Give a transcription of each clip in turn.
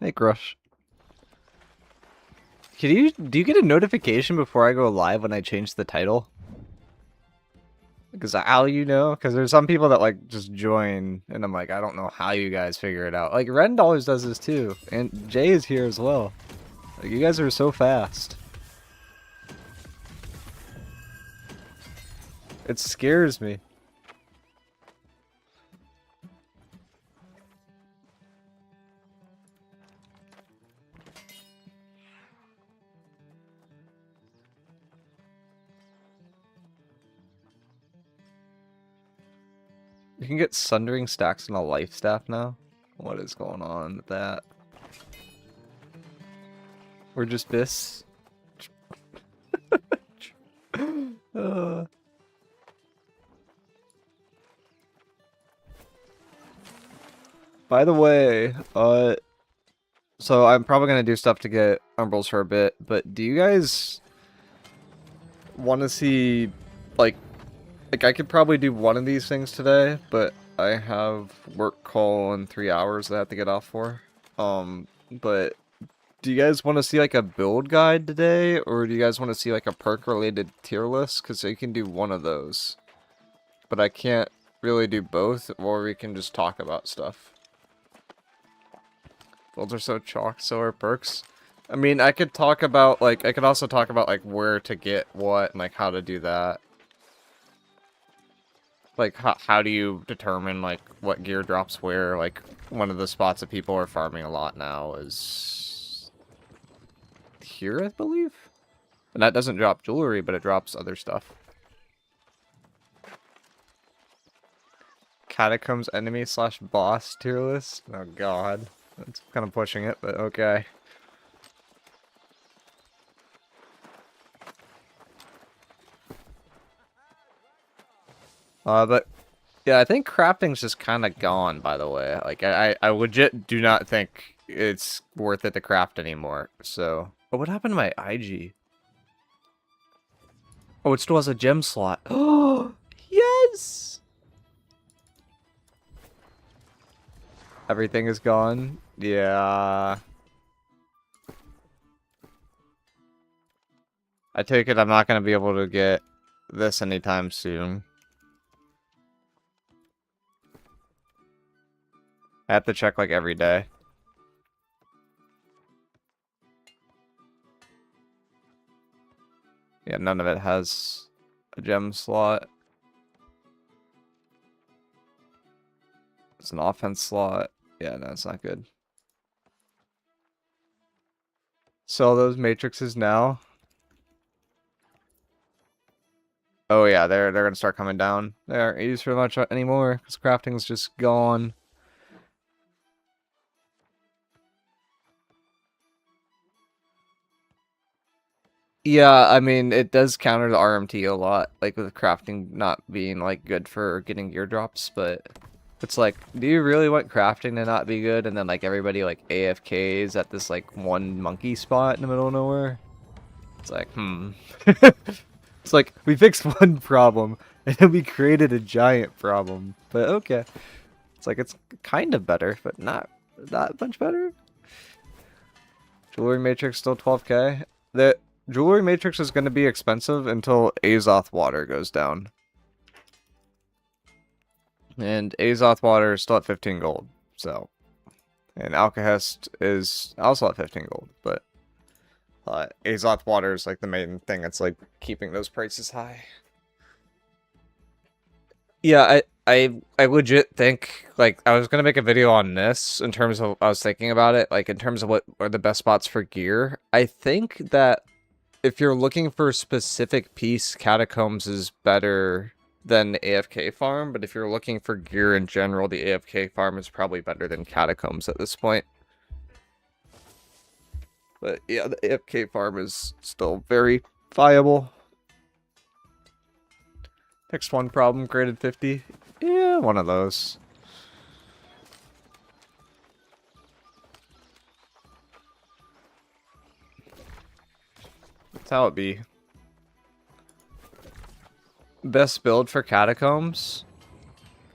Hey, Crush. Do you get a notification before I go live when I change the title? Because how you know? Because there's some people that like just join, and I'm like, I don't know how you guys figure it out. Like Rend always does this too, and Jay is here as well. Like you guys are so fast. It scares me. You can get Sundering Stacks and a Life Staff now? What is going on with that? We're just bis. By the way, so I'm probably gonna do stuff to get Umbrals for a bit, but do you guys want to see, like I could probably do one of these things today, but I have work call in 3 hours that I have to get off for. But do you guys want to see like a build guide today, or do you guys want to see like a perk related tier list? Because you can do one of those, but I can't really do both, or we can just talk about stuff. Builds are so chalk, so are perks. I mean, I could talk about like, I could also talk about like where to get what and like how to do that. Like, how do you determine, like, what gear drops where? Like, one of the spots that people are farming a lot now is here, I believe? And that doesn't drop jewelry, but it drops other stuff. Catacombs enemy slash boss tier list? Oh, God. That's kind of pushing it, but okay. But yeah, I think crafting's just kind of gone, by the way. Like, I legit do not think it's worth it to craft anymore. So, oh, what happened to my IG? Oh, it still has a gem slot. Oh, yes! Everything is gone. Yeah. I take it I'm not going to be able to get this anytime soon. I have to check like every day. Yeah, none of it has a gem slot. It's an offense slot. Yeah, no, it's not good. Sell those matrices now. Oh yeah, they're gonna start coming down. They aren't used for much anymore because crafting's just gone. Yeah, I mean, it does counter the RMT a lot, like with crafting not being like good for getting gear drops, but it's like, do you really want crafting to not be good and then like everybody like AFKs at this like one monkey spot in the middle of nowhere? It's like, It's like, we fixed one problem and then we created a giant problem, but okay. It's like, it's kind of better, but not that much better. Jewelry Matrix still 12k. The Jewelry Matrix is going to be expensive until Azoth water goes down. And Azoth water is still at 15 gold, so. And Alkahest is also at 15 gold, but Azoth water is like the main thing that's like keeping those prices high. Yeah, I legit think, like, I was gonna make a video on this in terms of, I was thinking about it, like, in terms of what are the best spots for gear. I think that if you're looking for a specific piece, Catacombs is better than the AFK farm, but if you're looking for gear in general, the AFK farm is probably better than Catacombs at this point. But yeah, the AFK farm is still very viable. Next one problem, graded 50. Yeah, one of those. That's how it be. Best build for Catacombs?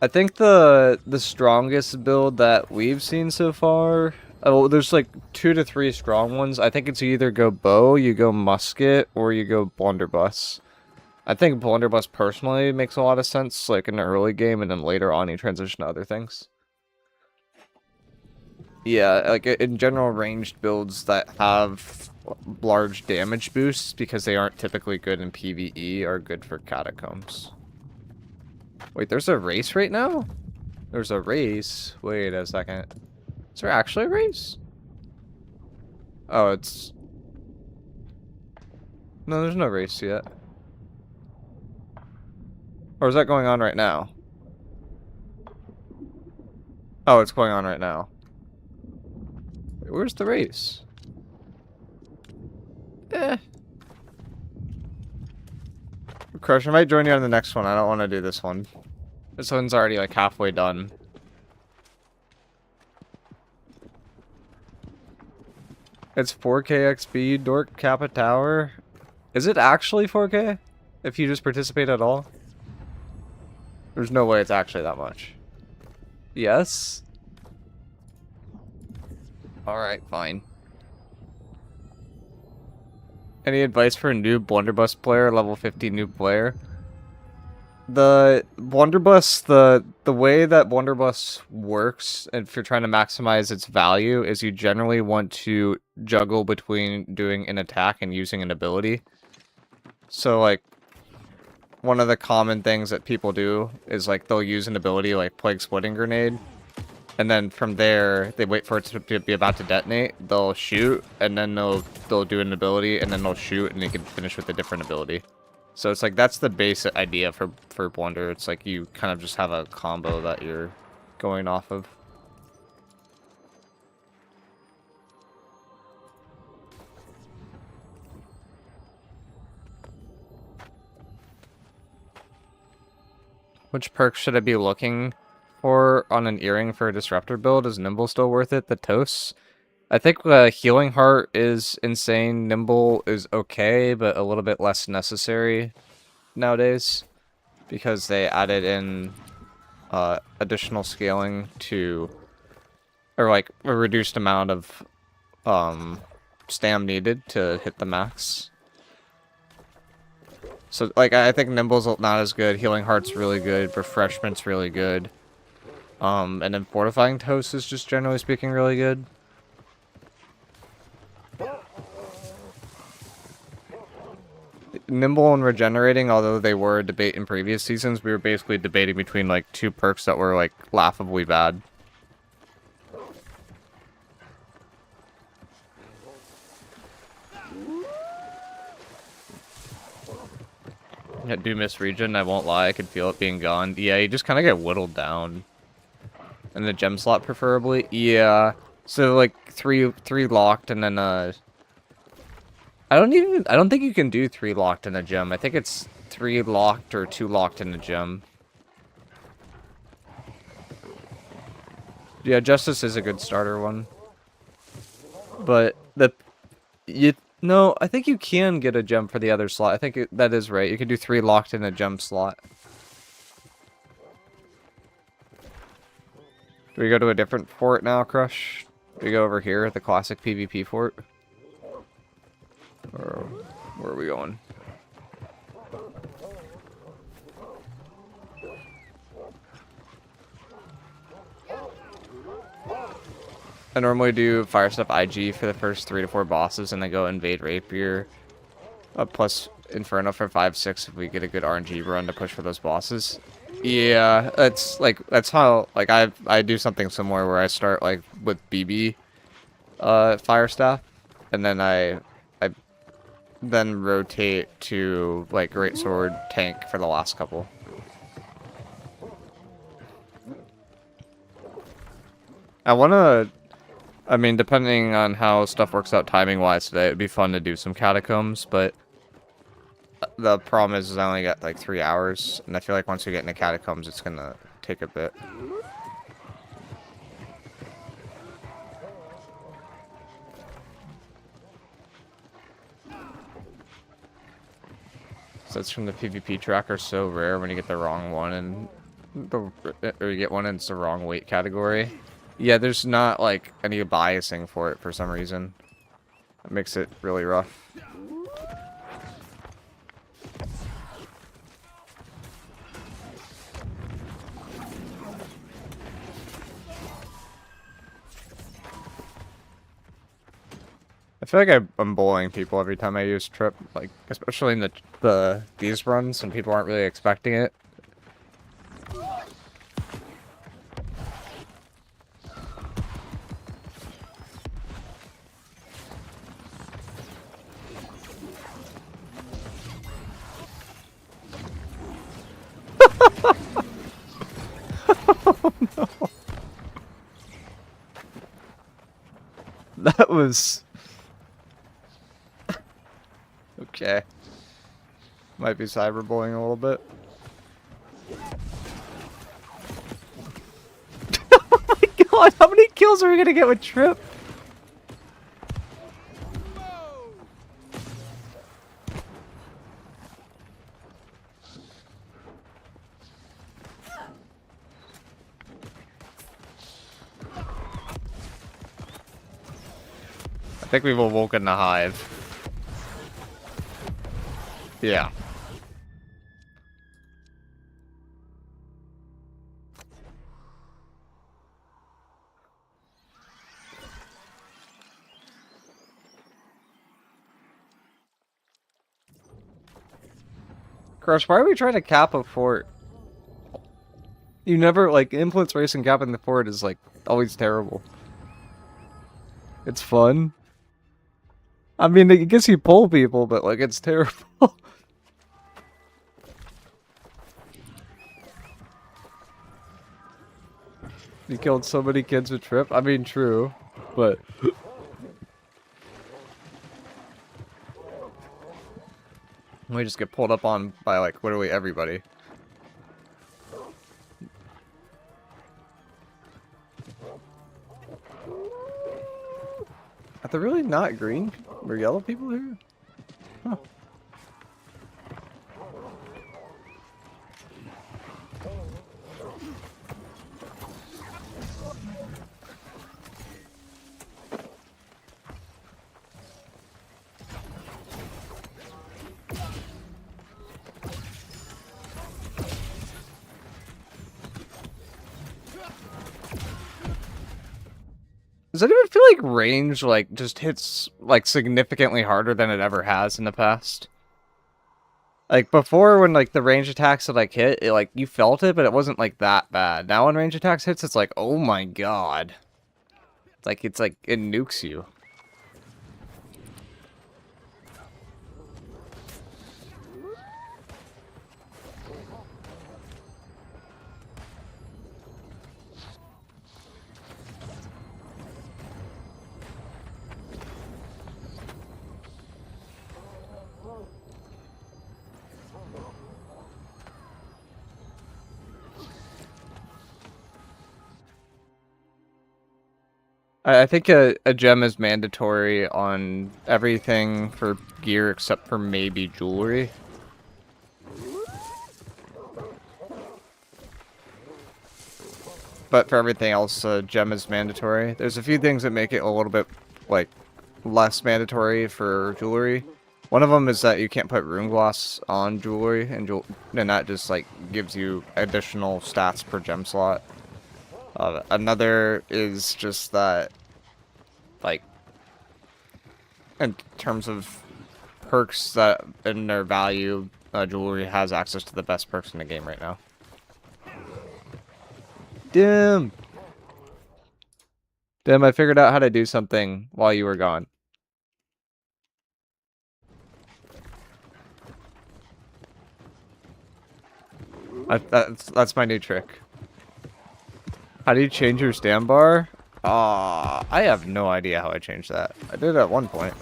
I think the strongest build that we've seen so far. Oh, there's like 2 to 3 strong ones. I think it's you either go bow, you go musket, or you go blunderbuss. I think blunderbuss personally makes a lot of sense, like in the early game, and then later on you transition to other things. Yeah, like in general, ranged builds that have large damage boosts because they aren't typically good in PvE are good for catacombs. Wait, there's a race right now? There's a race. Wait a second. Is there actually a race? Oh, it's... No, there's no race yet. Or is that going on right now? Oh, it's going on right now. Wait, where's the race? Eh. Crush, I might join you on the next one. I don't want to do this one. This one's already like halfway done. It's 4K XP, Dork Kappa Tower. Is it actually 4K? If you just participate at all? There's no way it's actually that much. Yes? Alright, fine. Any advice for a new blunderbuss player, level 50 new player? The blunderbuss, the way that blunderbuss works, if you're trying to maximize its value, is you generally want to juggle between doing an attack and using an ability. So, like, one of the common things that people do is, like, they'll use an ability like Plague Splitting Grenade, and then from there, they wait for it to be about to detonate, they'll shoot, and then they'll do an ability, and then they'll shoot, and they can finish with a different ability. So it's like, that's the basic idea for Blunder. It's like you kind of just have a combo that you're going off of. Which perk should I be looking for on an earring for a disruptor build? Is Nimble still worth it? The toasts? I think Healing Heart is insane. Nimble is okay, but a little bit less necessary nowadays because they added in additional scaling to, or like a reduced amount of stam needed to hit the max. So, like, I think Nimble's not as good. Healing Heart's really good. Refreshment's really good. And then Fortifying Toast is just generally speaking really good. Nimble and Regenerating, although they were a debate in previous seasons, we were basically debating between, like, 2 perks that were, like, laughably bad. I do miss Regen, I won't lie, I could feel it being gone. Yeah, you just kind of get whittled down. And the gem slot preferably? Yeah. So like three locked and then I don't think you can do 3 locked in a gem. I think it's 3 locked or 2 locked in a gem. Yeah, Justice is a good starter one. But no, I think you can get a gem for the other slot. I think that is right. You can do 3 locked in a gem slot. Do we go to a different fort now, Crush? Do we go over here, the classic PvP fort? Or where are we going? I normally do fire stuff IG for the first 3 to 4 bosses, and then go invade Rapier. Plus Inferno for 5-6 if we get a good RNG run to push for those bosses. Yeah, that's how like I do something similar where I start like with BB fire staff, and then I then rotate to like great sword tank for the last couple. I mean, depending on how stuff works out timing-wise today, it'd be fun to do some catacombs, but the problem is I only got like 3 hours, and I feel like once we get into catacombs, it's gonna take a bit. Sets from the PvP tracker so rare when you get the wrong one, and or you get one and it's the wrong weight category. Yeah, there's not like any biasing for it for some reason. It makes it really rough. I feel like I'm bullying people every time I use trip, like especially in these runs when people aren't really expecting it. Oh no. That was okay. Might be cyberbullying a little bit. Oh my god, how many kills are we gonna get with Trip? I think we've awoken the hive. Yeah. Crush, why are we trying to cap a fort? You never, like, influence racing capping the fort is, like, always terrible. It's fun. I mean, I guess you pull people, but, like, it's terrible. You killed so many kids with Trip? I mean, true, but... we just get pulled up on by, like, literally everybody. Are there really not green or yellow people here? Huh. Does anyone feel like range, like, just hits, like, significantly harder than it ever has in the past? Like, before, when, like, the range attacks that, like, hit, it, like, you felt it, but it wasn't, like, that bad. Now when range attacks hits, it's like, oh my god. It's like, it nukes you. I think a gem is mandatory on everything for gear except for maybe jewelry. But for everything else, a gem is mandatory. There's a few things that make it a little bit, like, less mandatory for jewelry. One of them is that you can't put rune gloss on jewelry, and that just, like, gives you additional stats per gem slot. Another is just that, like, in terms of perks that in their value, jewelry has access to the best perks in the game right now. Damn! Damn, I figured out how to do something while you were gone. That's my new trick. How do you change your stand bar? I have no idea how I changed that. I did it at one point.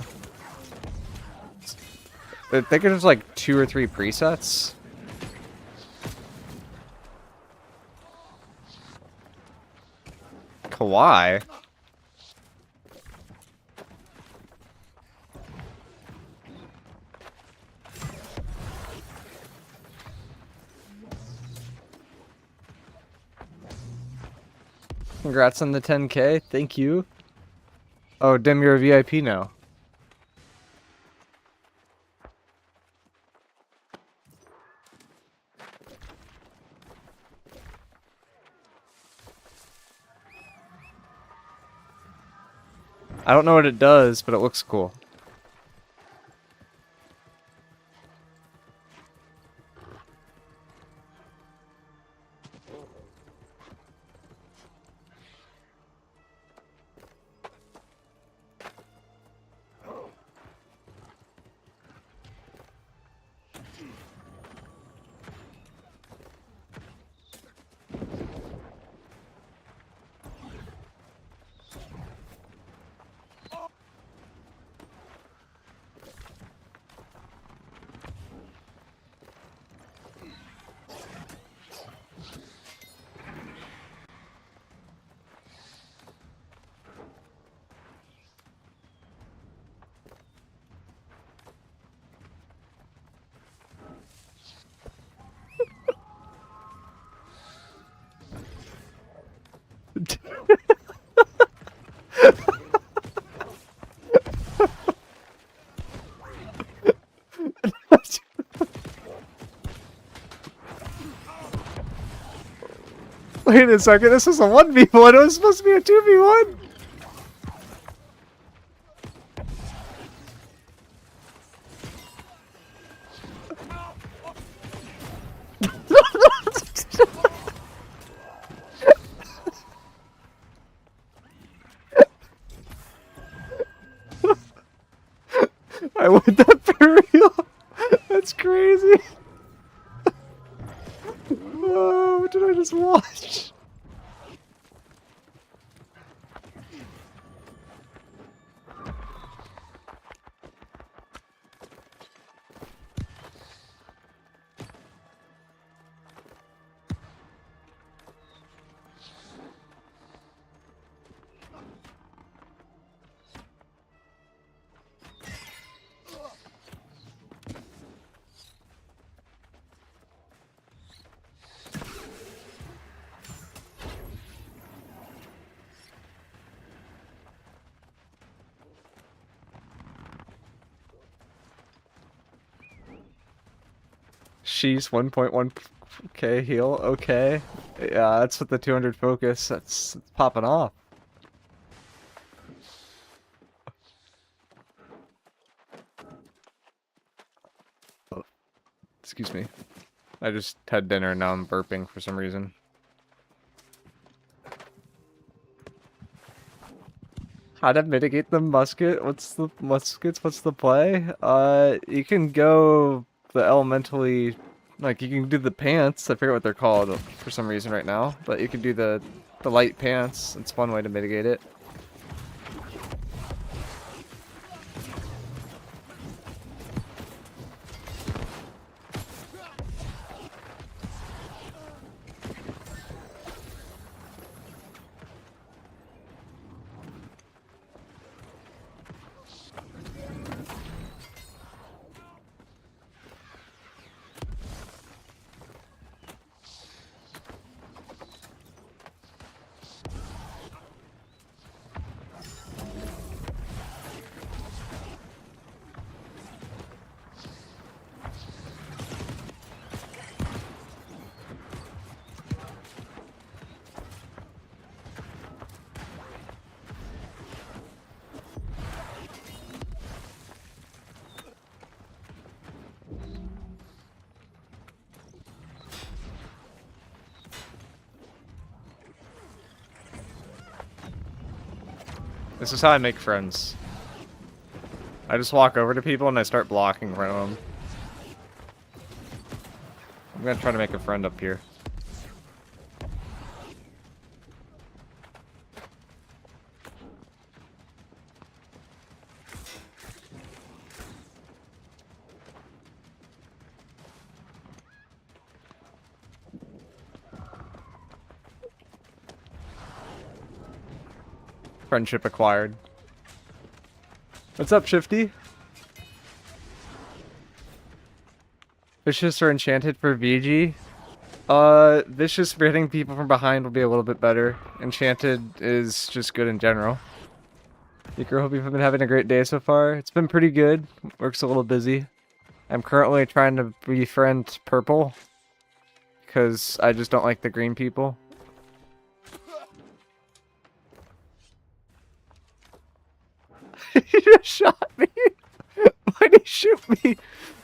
I think there's like 2 or 3 presets. Kawaii? Congrats on the 10K. Thank you. Oh, Dim, you're a VIP now. I don't know what it does, but it looks cool. Wait a second, this is a 1v1, it was supposed to be a 2v1! I want that for real! That's crazy! Oh, what did I just watch? She's 1.1k heal, okay. Yeah, that's with the 200 focus, that's popping off. Oh, excuse me. I just had dinner and now I'm burping for some reason. How to mitigate the musket? What's the muskets? What's the play? You can go the elementally, like you can do the pants. I forget what they're called for some reason right now, but you can do the light pants. It's one way to mitigate it. This is how I make friends. I just walk over to people and I start blocking in front of them. I'm gonna try to make a friend up here. Friendship acquired. What's up, Shifty? Fishes are enchanted for VG. Vicious for hitting people from behind will be a little bit better. Enchanted is just good in general. miicrow, hope you've been having a great day so far. It's been pretty good. Work's a little busy. I'm currently trying to befriend purple because I just don't like the green people. He just shot me. Why'd he shoot me?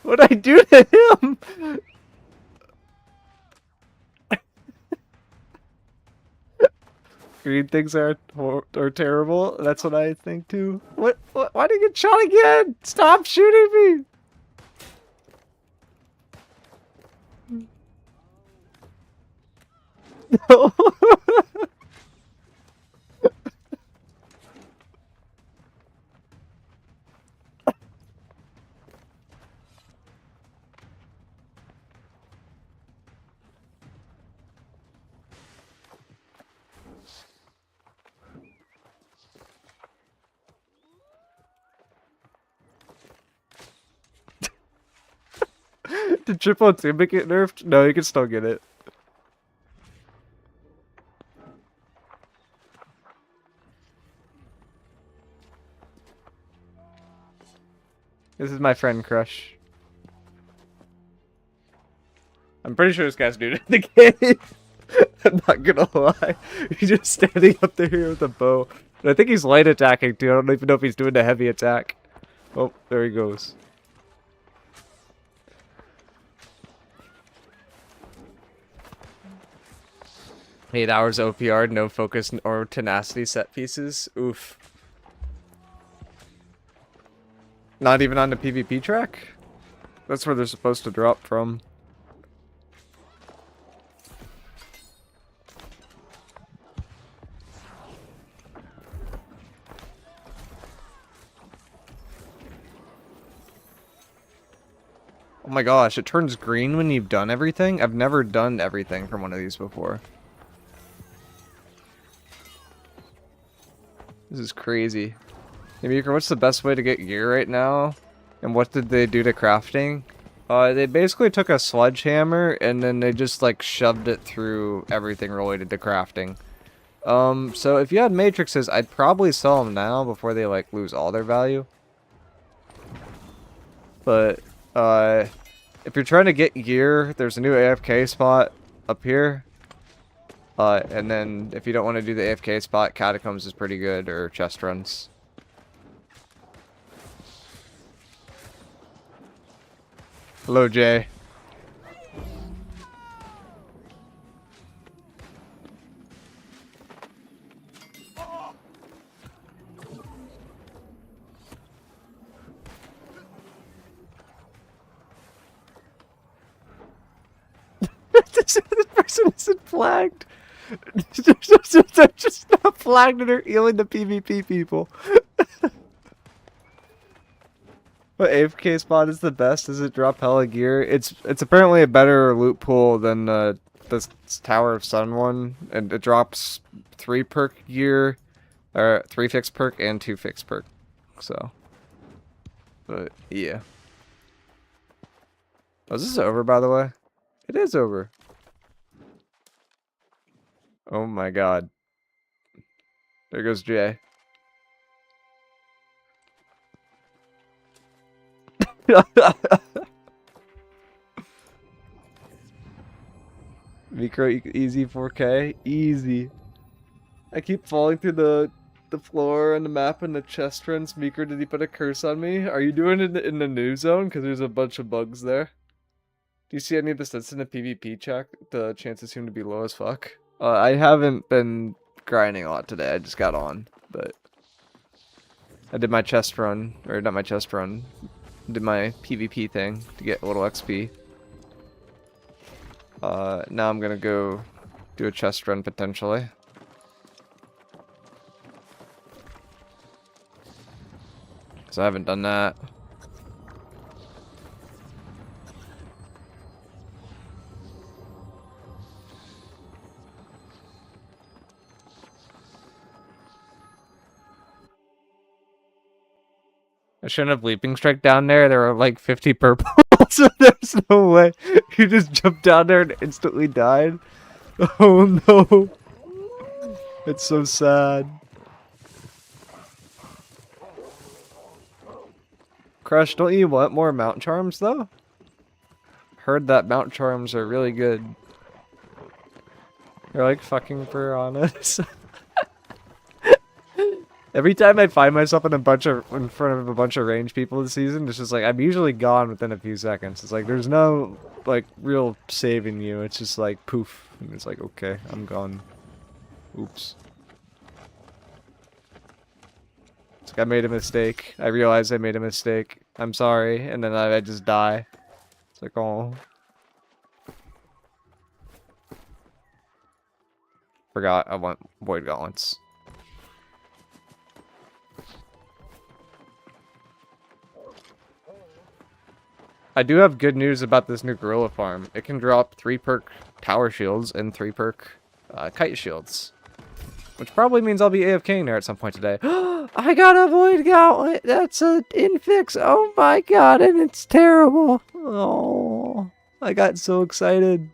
What'd I do to him? Green things are terrible. That's what I think too. What? Why did he get shot again? Stop shooting me! No. Did triple attunement get nerfed? No, you can still get it. This is my friend Crush. I'm pretty sure this guy's new to the game. I'm not gonna lie. He's just standing up there with a bow. And I think he's light attacking too. I don't even know if he's doing a heavy attack. Oh, there he goes. 8 hours OPR, no focus or tenacity set pieces. Oof. Not even on the PvP track? That's where they're supposed to drop from. Oh my gosh, it turns green when you've done everything? I've never done everything from one of these before. This is crazy. Hey, miicrow, what's the best way to get gear right now? And what did they do to crafting? They basically took a sledgehammer and then they just like shoved it through everything related to crafting. So if you had matrices, I'd probably sell them now before they like lose all their value. But, if you're trying to get gear, there's a new AFK spot up here. And then if you don't want to do the AFK spot, Catacombs is pretty good, or chest runs. Hello, Jay. This person isn't flagged. They're just not flagged and they're healing the PvP people. What AFK spot is the best? Does it drop hella gear? It's apparently a better loot pool than the Tower of Sun one, and it drops 3 perk gear, or 3 fixed perk and 2 fixed perk. So, but yeah. Oh, is this over by the way? It is over. Oh my god. There goes Jay. miicrow easy 4K? Easy. I keep falling through the floor and the map and the chest runs. miicrow, did he put a curse on me? Are you doing it in the new zone? Because there's a bunch of bugs there. Do you see any of the stats in the PvP check? The chances seem to be low as fuck. I haven't been grinding a lot today. I just got on, but I did my chest run, or not my chest run. Did my PvP thing to get a little XP. Now I'm gonna go do a chest run potentially. Cause I haven't done that. I shouldn't have Leaping Strike down there. There were like 50 purples. So there's no way you just jumped down there and instantly died. Oh no. It's so sad. Crush, don't you want more mount charms though? Heard that mount charms are really good. They're like fucking piranhas. Every time I find myself in front of a bunch of range people this season, it's just like I'm usually gone within a few seconds. It's like there's no like real saving you. It's just like poof, and it's like okay, I'm gone. Oops. It's like I made a mistake. I realized I made a mistake. I'm sorry, and then I just die. It's like oh. Forgot I want Void Gauntlets. I do have good news about this new gorilla farm. It can drop 3 perk tower shields and 3 perk kite shields. Which probably means I'll be AFKing there at some point today. I got a Void Gauntlet! That's an Infix! Oh my god, and it's terrible! Oh, I got so excited.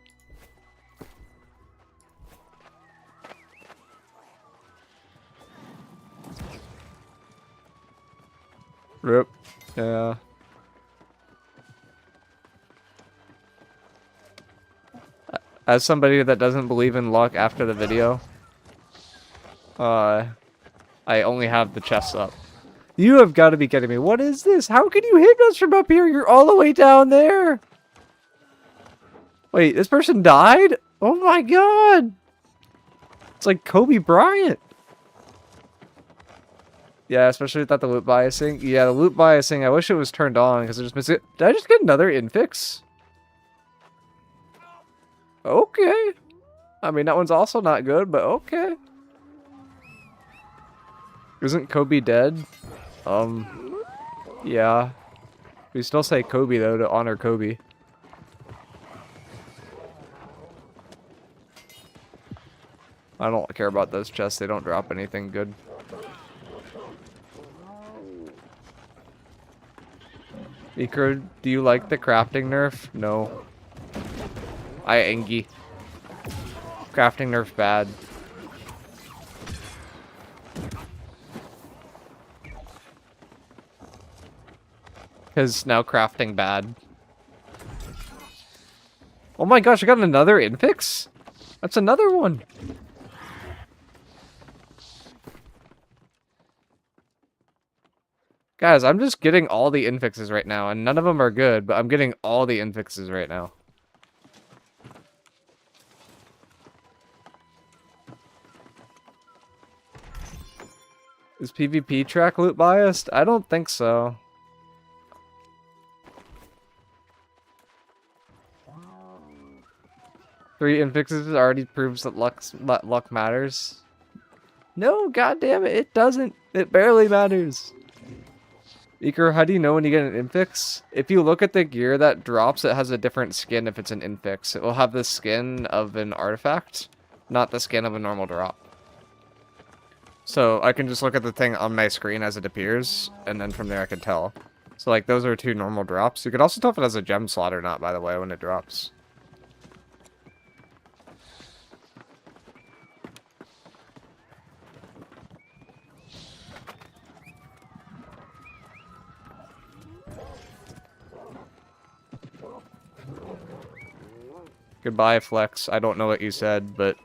Rip. Yeah. As somebody that doesn't believe in luck after the video, I only have the chests up. You have got to be kidding me. What is this? How can you hit us from up here? You're all the way down there. Wait, this person died? Oh my god. It's like Kobe Bryant. Yeah, especially without the loot biasing. Yeah, the loot biasing, I wish it was turned on because I just missed it. Did I just get another infix? Okay. I mean, that one's also not good, but okay. Isn't Kobe dead? Yeah. We still say Kobe, though, to honor Kobe. I don't care about those chests. They don't drop anything good. Miicrow, do you like the crafting nerf? No. I engie. Crafting nerf bad. Because now crafting bad. Oh my gosh, I got another infix? That's another one. Guys, I'm just getting all the infixes right now, and none of them are good, but I'm getting all the infixes right now. Is PvP track loot biased? I don't think so. Three infixes already proves that luck matters. No, goddammit, it doesn't. It barely matters. Eker, how do you know when you get an infix? If you look at the gear that drops, it has a different skin if it's an infix. It will have the skin of an artifact, not the skin of a normal drop. So I can just look at the thing on my screen as it appears, and then from there I can tell. So like those are two normal drops. You can also tell if it has a gem slot or not, by the way, when it drops. Goodbye, Flex. I don't know what you said, but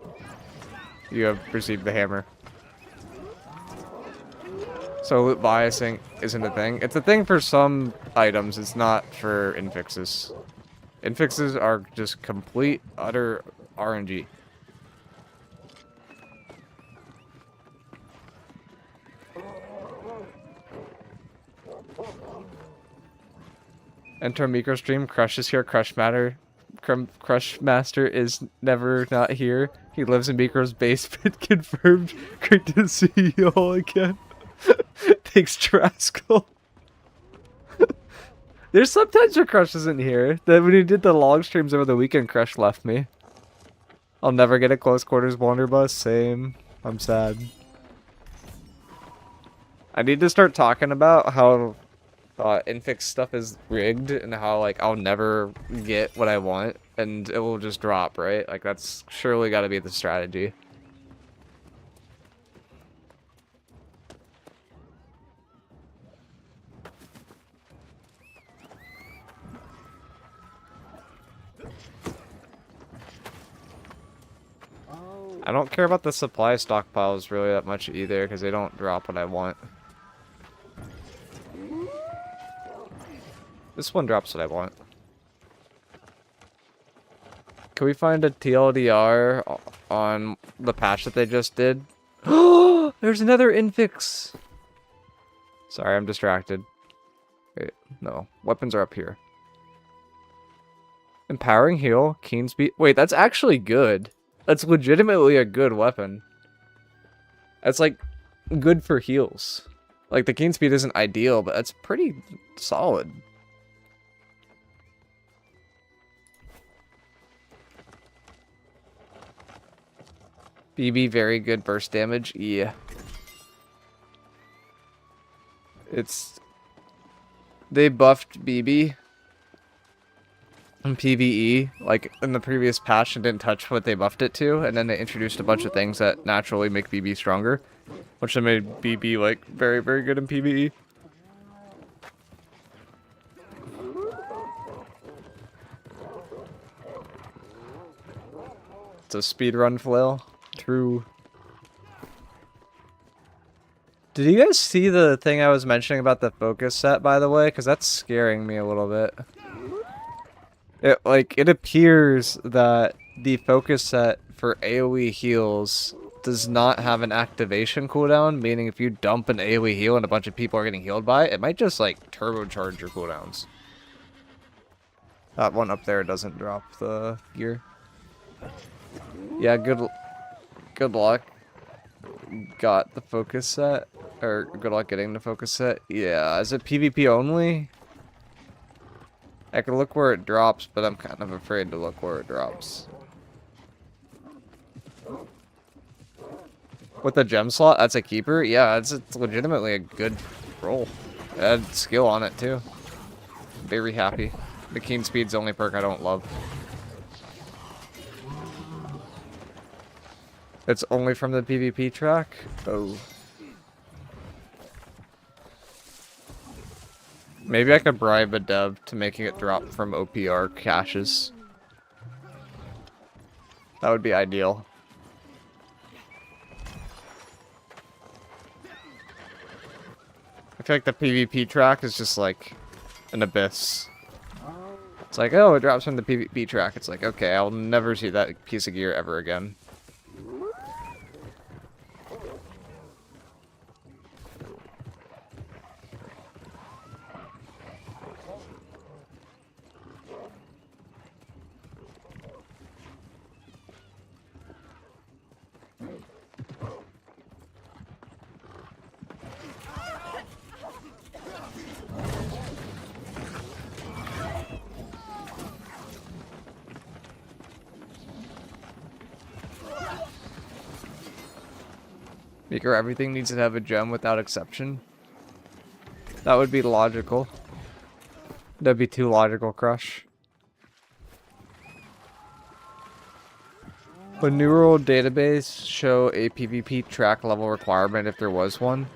you have received the hammer. So loot biasing isn't a thing. It's a thing for some items. It's not for infixes. Infixes are just complete, utter RNG. Enter micro stream. Crush is here. Crush Master is never not here. He lives in Miicrow's basement. Confirmed. Great to see you all again. Thanks, Trascal. There's sometimes where Crush isn't here. When he did the long streams over the weekend, Crush left me. I'll never get a close quarters blunderbuss. Same. I'm sad. I need to start talking about how Infix stuff is rigged and how like I'll never get what I want and it will just drop, right? Like that's surely got to be the strategy. I don't care about the supply stockpiles really that much either because they don't drop what I want. This one drops what I want. Can we find a TLDR on the patch that they just did? Oh, there's another Infix. Sorry, I'm distracted. Wait, no. Weapons are up here. Empowering heal, keen speed. Wait, that's actually good. That's legitimately a good weapon. That's like good for heals. Like the keen speed isn't ideal, but that's pretty solid. BB very good burst damage. Yeah. They buffed BB in PvE, like in the previous patch, and didn't touch what they buffed it to, and then they introduced a bunch of things that naturally make BB stronger, which then made BB like very, very good in PvE. It's a speedrun flail. True. Did you guys see the thing I was mentioning about the focus set, by the way? Because that's scaring me a little bit. It appears that the focus set for AoE heals does not have an activation cooldown, meaning if you dump an AoE heal and a bunch of people are getting healed by it, it might just, like, turbocharge your cooldowns. That one up there doesn't drop the gear. Yeah, good luck. Got the focus set. Or good luck getting the focus set. Yeah, is it PvP only? I can look where it drops, but I'm kind of afraid to look where it drops. With the gem slot, that's a keeper? Yeah, it's legitimately a good roll. It had skill on it too. Very happy. The keen speed's the only perk I don't love. It's only from the PvP track? Oh. Maybe I could bribe a dev to making it drop from OPR caches. That would be ideal. I feel like the PvP track is just like an abyss. It's like, oh, it drops from the PvP track. It's like, okay, I'll never see that piece of gear ever again. Miicrow, everything needs to have a gem without exception. That would be logical. That'd be too logical, Crush. Would New World Database show a PvP track level requirement if there was one?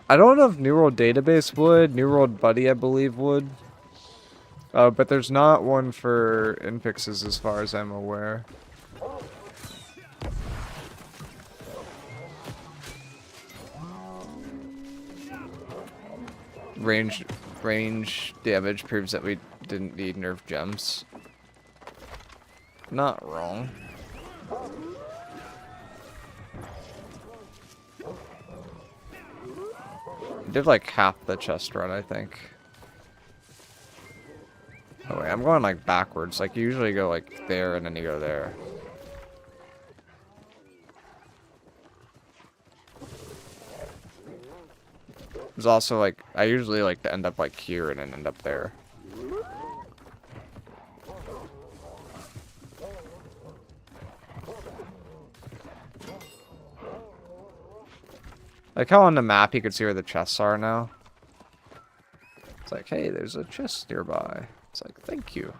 I don't know if New World Database would. New World Buddy, I believe, would. But there's not one for infixes as far as I'm aware. Range damage proves that we didn't need nerf gems. Not wrong. Did like half the chest run, I think. Oh wait, I'm going like backwards. Like you usually go like there and then you go there. There's also like, I usually like to end up like here and then end up there. Like how on the map you can see where the chests are now. It's like, hey, there's a chest nearby. It's like, thank you.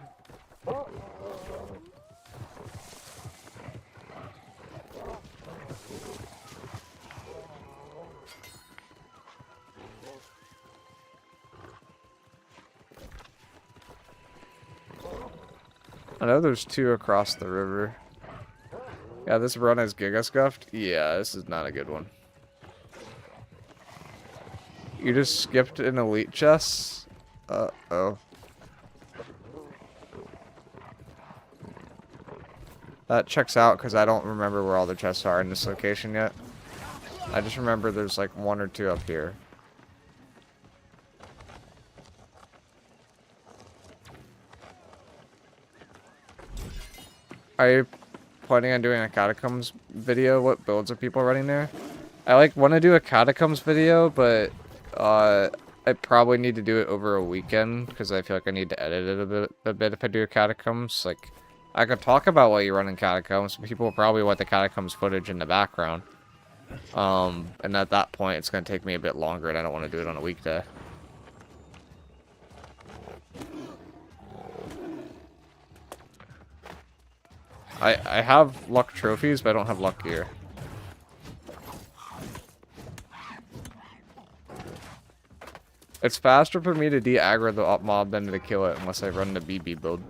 I know there's 2 across the river. Yeah, this run is Giga Scuffed. Yeah, this is not a good one. You just skipped an elite chest? Uh-oh. That checks out because I don't remember where all the chests are in this location yet. I just remember there's like 1 or 2 up here. Are you planning on doing a Catacombs video? What builds are people running there? I like want to do a Catacombs video, but I probably need to do it over a weekend because I feel like I need to edit it a bit if I do a Catacombs. Like, I could talk about what you run in Catacombs, but people will probably want the Catacombs footage in the background. And at that point, it's going to take me a bit longer, and I don't want to do it on a weekday. I have luck trophies, but I don't have luck gear. It's faster for me to de-aggro the mob than to kill it unless I run the BB build.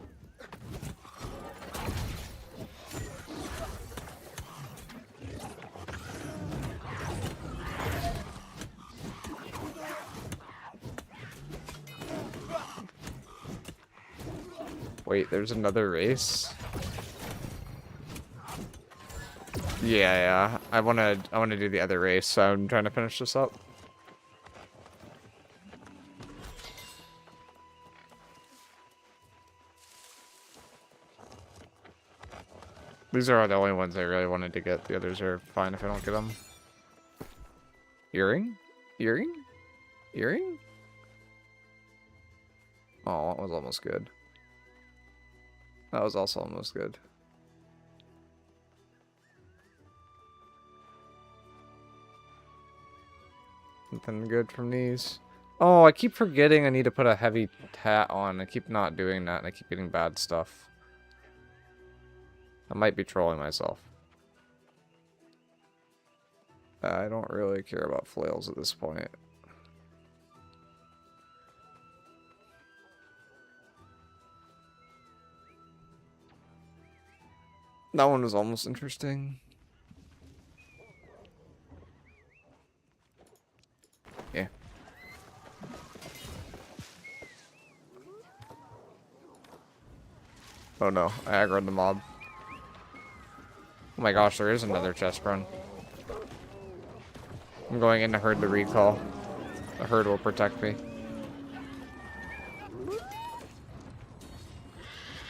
Wait, there's another race? Yeah. I wanna do the other race, so I'm trying to finish this up. These are the only ones I really wanted to get. The others are fine if I don't get them. Earring? Earring? Earring? Oh, that was almost good. That was also almost good. Nothing good from these. Oh, I keep forgetting I need to put a heavy hat on. I keep not doing that, and I keep getting bad stuff. I might be trolling myself. I don't really care about flails at this point. That one was almost interesting. Yeah. Oh no, I aggroed the mob. Oh my gosh, there is another chest run. I'm going in to herd the recall. The herd will protect me.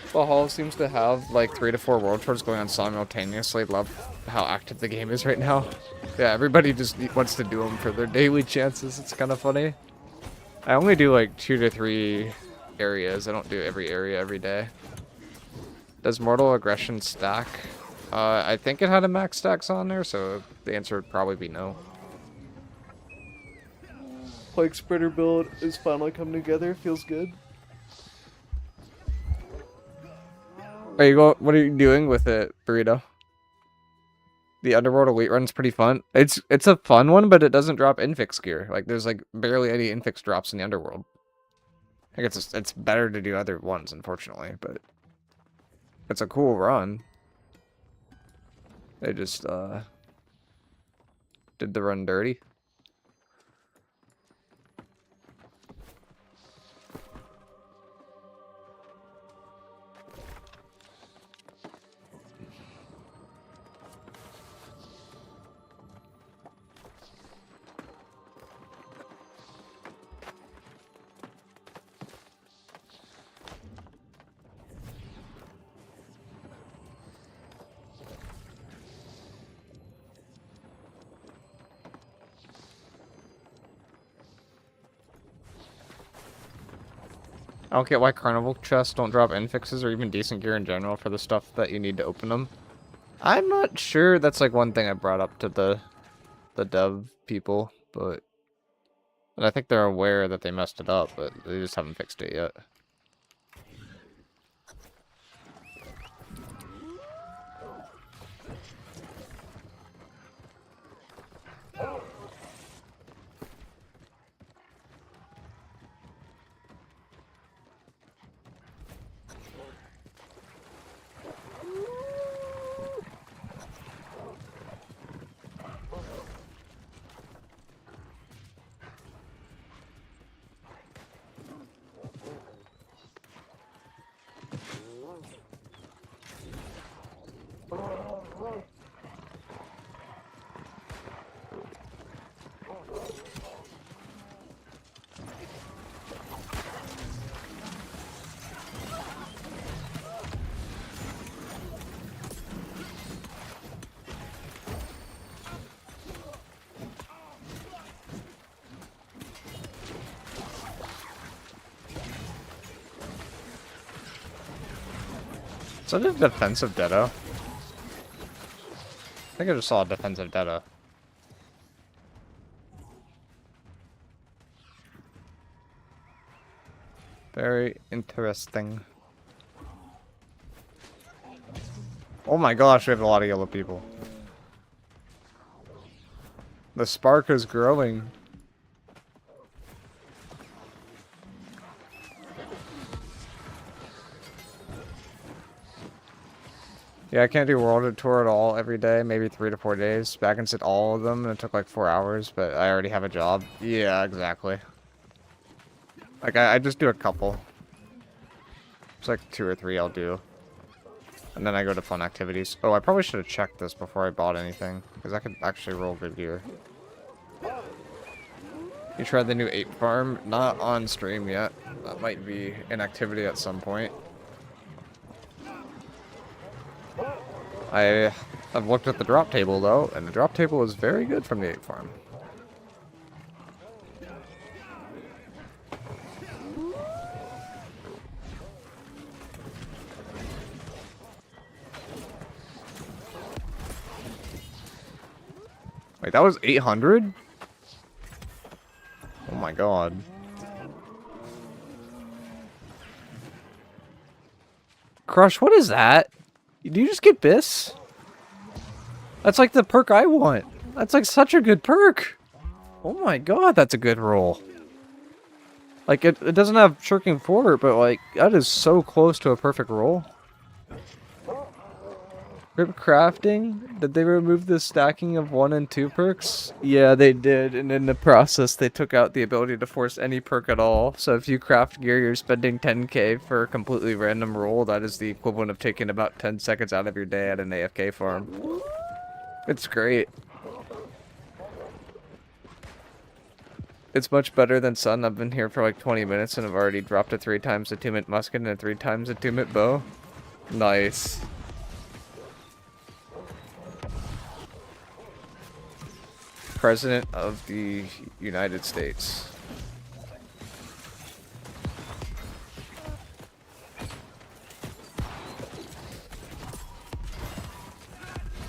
Valhalla seems to have like 3 to 4 world tours going on simultaneously. Love how active the game is right now. Yeah, everybody just wants to do them for their daily chances. It's kind of funny. I only do like 2 to 3 areas. I don't do every area every day. Does Mortal Aggression stack? I think it had a max stacks on there, so the answer would probably be no. Plague Spreader build is finally coming together. Feels good. What are you doing with it, Burrito? The Underworld Elite run's pretty fun. It's a fun one, but it doesn't drop Infix gear. Like, there's like barely any Infix drops in the Underworld. I guess it's better to do other ones, unfortunately, but it's a cool run. They just did the run dirty. I don't get why Carnival chests don't drop infixes or even decent gear in general for the stuff that you need to open them. I'm not sure. That's like one thing I brought up to the dev people, but And I think they're aware that they messed it up, but they just haven't fixed it yet. Is that a defensive Ditto? I think I just saw a defensive Ditto. Very interesting. Oh my gosh, we have a lot of yellow people. The spark is growing. Yeah, I can't do World Tour at all every day, maybe 3 to 4 days. Back and sit all of them, and it took like 4 hours, but I already have a job. Yeah, exactly. Like, I just do a couple. It's like 2 or 3 I'll do. And then I go to fun activities. Oh, I probably should have checked this before I bought anything, because I could actually roll good gear. You tried the new ape farm? Not on stream yet. That might be an activity at some point. I've looked at the drop table though, and the drop table is very good from the ape farm. Wait, that was 800? Oh my god. Crush, what is that? Do you just get Biss? That's like the perk I want. That's like such a good perk. Oh my god, that's a good roll. Like, it doesn't have shirking forward, but like, that is so close to a perfect roll. Grip crafting? Did they remove the stacking of 1 and 2 perks? Yeah, they did, and in the process, they took out the ability to force any perk at all. So if you craft gear, you're spending 10k for a completely random roll. That is the equivalent of taking about 10 seconds out of your day at an AFK farm. It's great. It's much better than Sun. I've been here for like 20 minutes and I've already dropped a 3 times a 2-minute musket and a 3 times a 2-minute bow. Nice. President of the United States.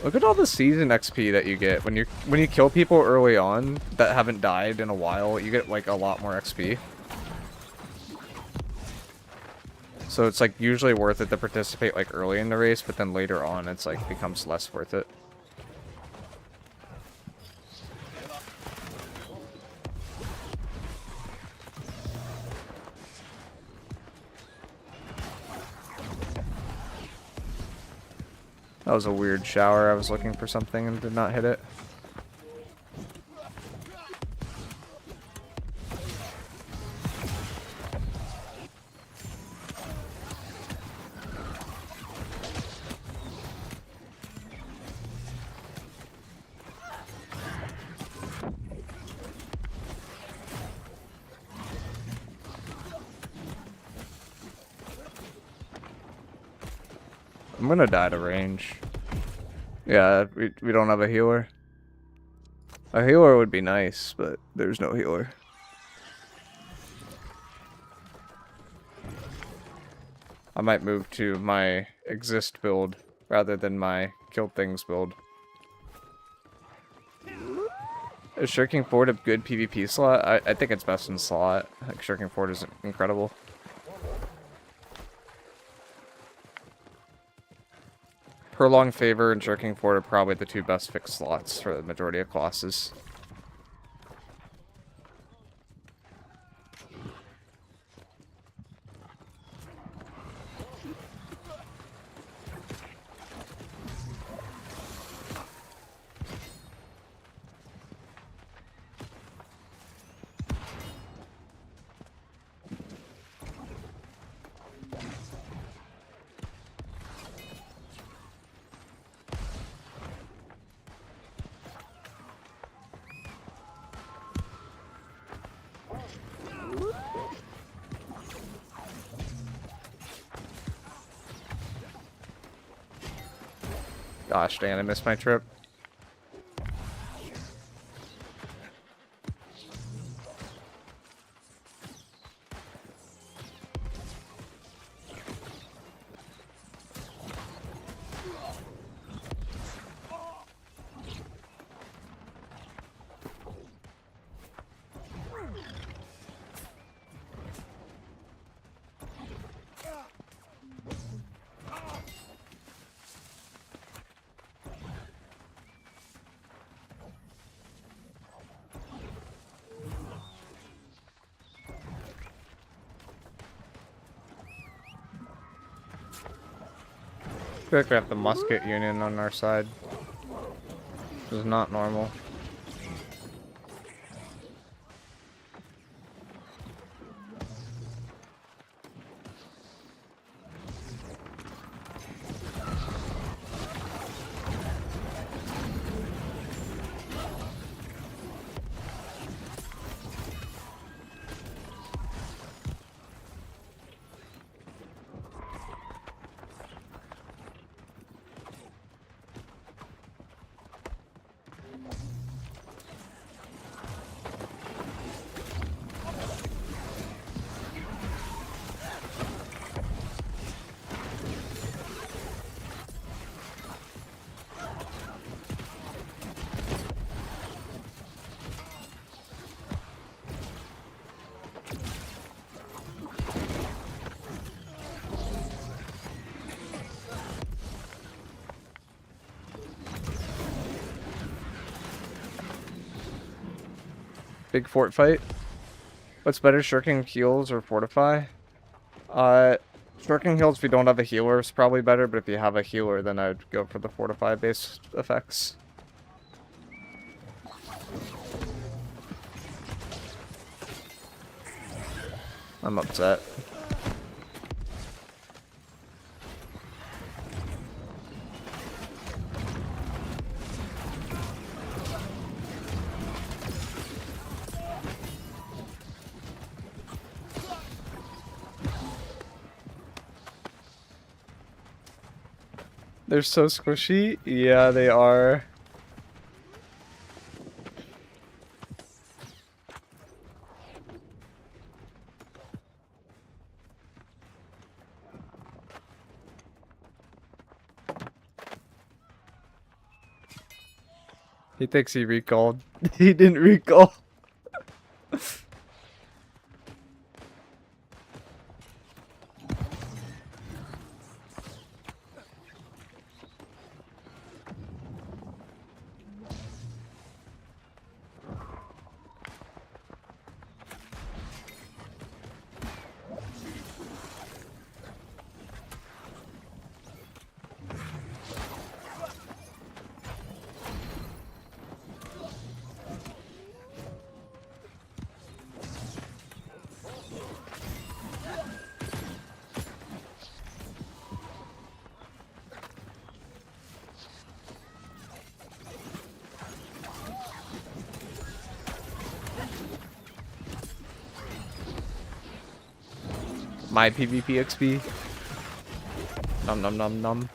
Look at all the season XP that you get when you kill people early on that haven't died in a while. You get like a lot more XP. So it's like usually worth it to participate like early in the race, but then later on it's like becomes less worth it. That was a weird shower. I was looking for something and did not hit it. I'm gonna die to range. Yeah, we don't have a healer. A healer would be nice, but there's no healer. I might move to my exist build rather than my kill things build. Is Shirking Fort a good PvP slot? I think it's best in slot. Like, Shirking Fort is incredible. Prolonged Favor and Shirking Fort are probably the two best fixed slots for the majority of classes. Gosh, dang, I missed my trip. I feel like we have the Musket Union on our side. This is not normal. Big fort fight. What's better, shirking heals or fortify? Shirking heals if you don't have a healer is probably better, but if you have a healer, then I'd go for the fortify based effects. I'm upset. They're so squishy. Yeah, they are. He thinks he recalled. He didn't recall. My PvP XP. Num num num num.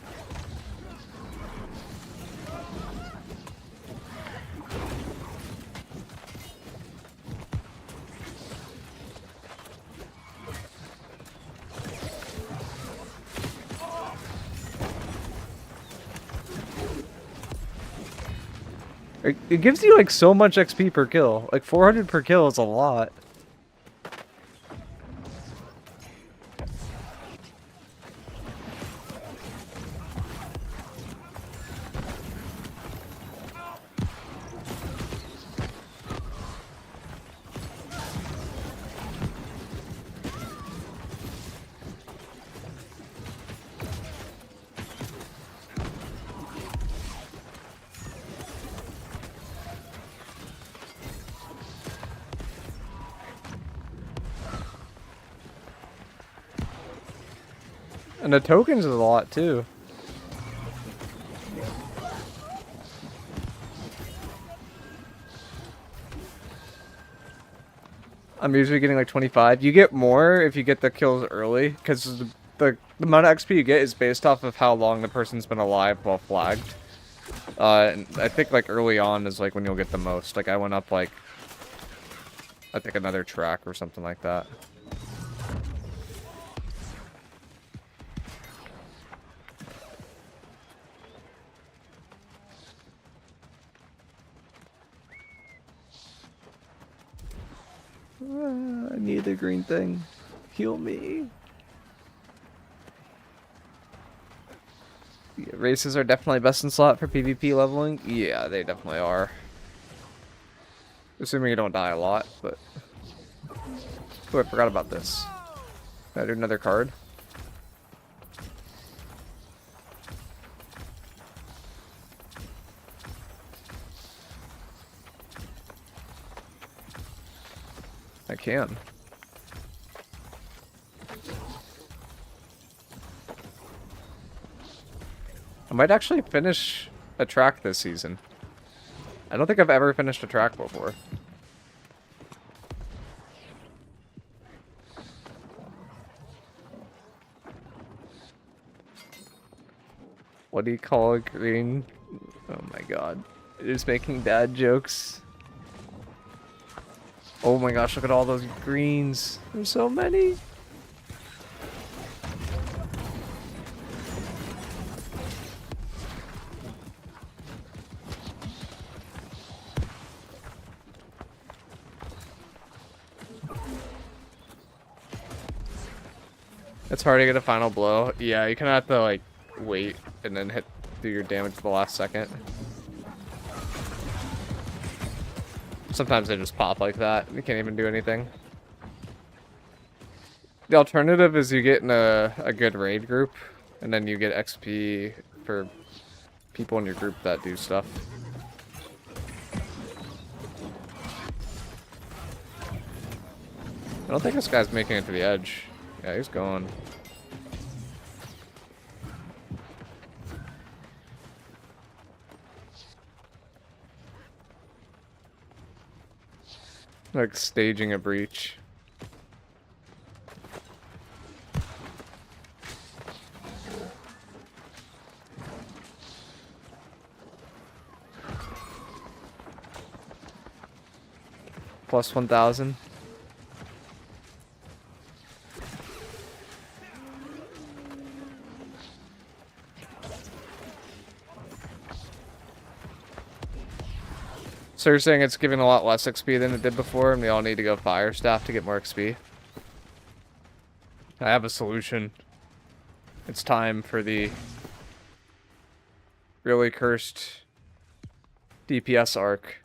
Are It gives you like so much XP per kill. Like 400 per kill is a lot. And the tokens is a lot too. I'm usually getting like 25. You get more if you get the kills early, because the amount of XP you get is based off of how long the person's been alive while flagged. And I think like early on is like when you'll get the most. Like I went up like, I think another track or something like that. I need the green thing. Heal me. Yeah, races are definitely best in slot for PvP leveling. Yeah, they definitely are. Assuming you don't die a lot, but... Oh, I forgot about this. Can I do another card? I can. I might actually finish a track this season. I don't think I've ever finished a track before. What do you call a green? Oh my god. It is making dad jokes. Oh my gosh, look at all those greens. There's so many. It's hard to get a final blow. Yeah, you kind of have to like wait and then do your damage at the last second. Sometimes they just pop like that. You can't even do anything. The alternative is you get in a good raid group, and then you get XP for people in your group that do stuff. I don't think this guy's making it to the edge. Yeah, he's going. Like staging a breach. Plus 1,000. So you're saying it's giving a lot less XP than it did before, and we all need to go fire staff to get more XP? I have a solution. It's time for the really cursed DPS arc.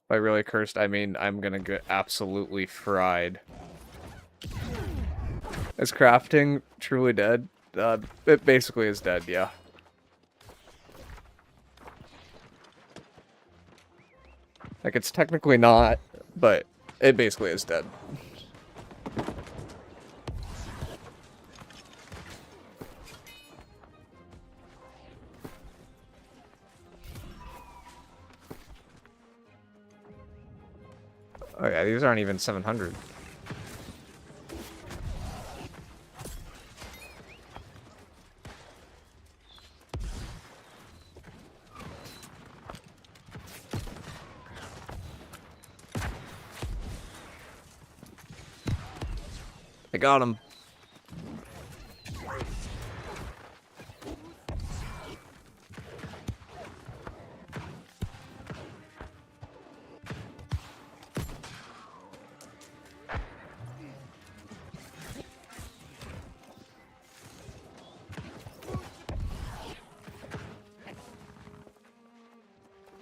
By really cursed, I mean I'm gonna get absolutely fried. Is crafting truly dead? It basically is dead, yeah. Like, it's technically not, but it basically is dead. Oh yeah, these aren't even 700. I got him.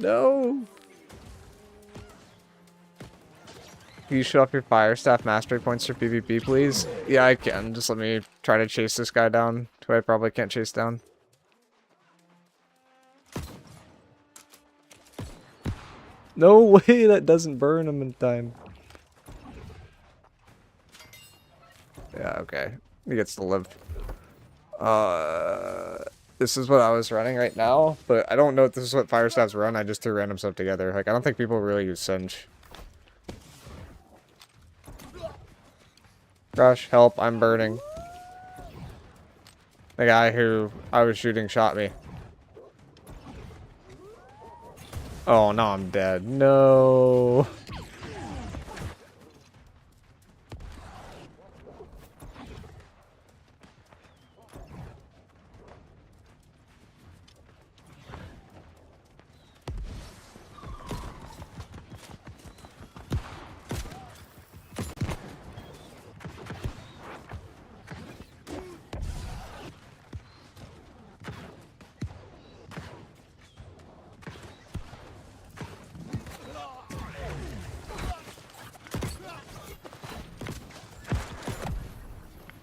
No! Can you show off your fire staff mastery points for PvP, please? Yeah, I can. Just let me try to chase this guy down, who I probably can't chase down. No way, that doesn't burn him in time. Yeah, okay. He gets to live. This is what I was running right now, but I don't know if this is what fire staffs run. I just threw random stuff together. Like, I don't think people really use Singe. Gosh, help, I'm burning. The guy who I was shooting shot me. Oh, no, I'm dead. No.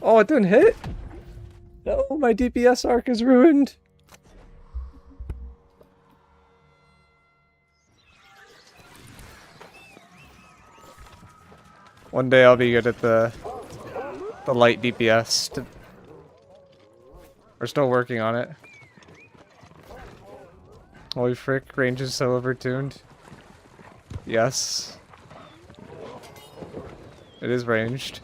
Oh, it didn't hit? No, my DPS arc is ruined. One day I'll be good at the light DPS. We're still working on it. Holy frick, range is so overtuned. Yes. It is ranged.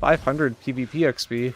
$500 PvP XP.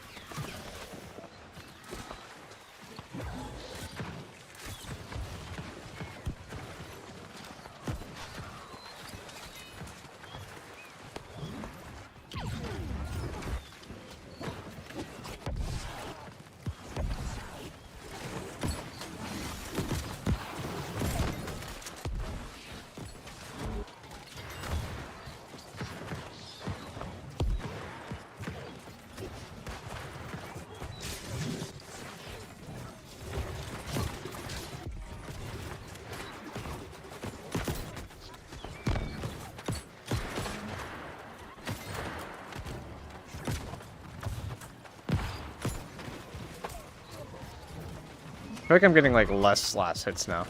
I feel like I'm getting like less last hits now.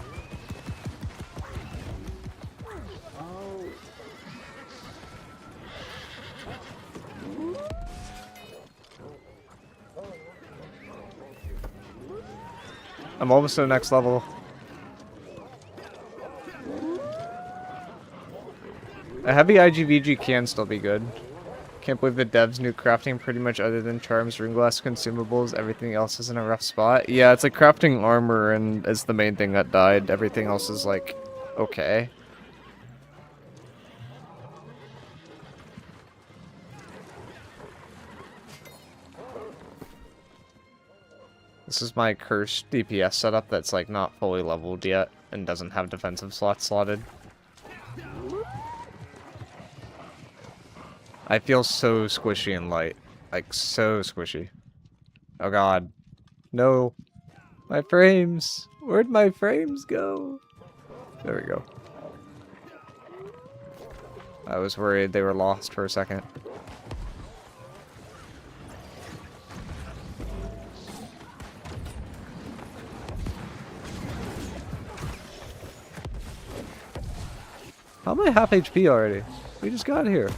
I'm almost to the next level. A heavy IGVG can still be good. Can't believe the devs knew crafting pretty much other than charms, ring glass, consumables, everything else is in a rough spot. Yeah, it's like crafting armor and is the main thing that died. Everything else is like, okay. This is my cursed DPS setup that's like not fully leveled yet and doesn't have defensive slots slotted. I feel so squishy and light. Like, so squishy. Oh god. No. My frames! Where'd my frames go? There we go. I was worried they were lost for a second. How am I half HP already? We just got here.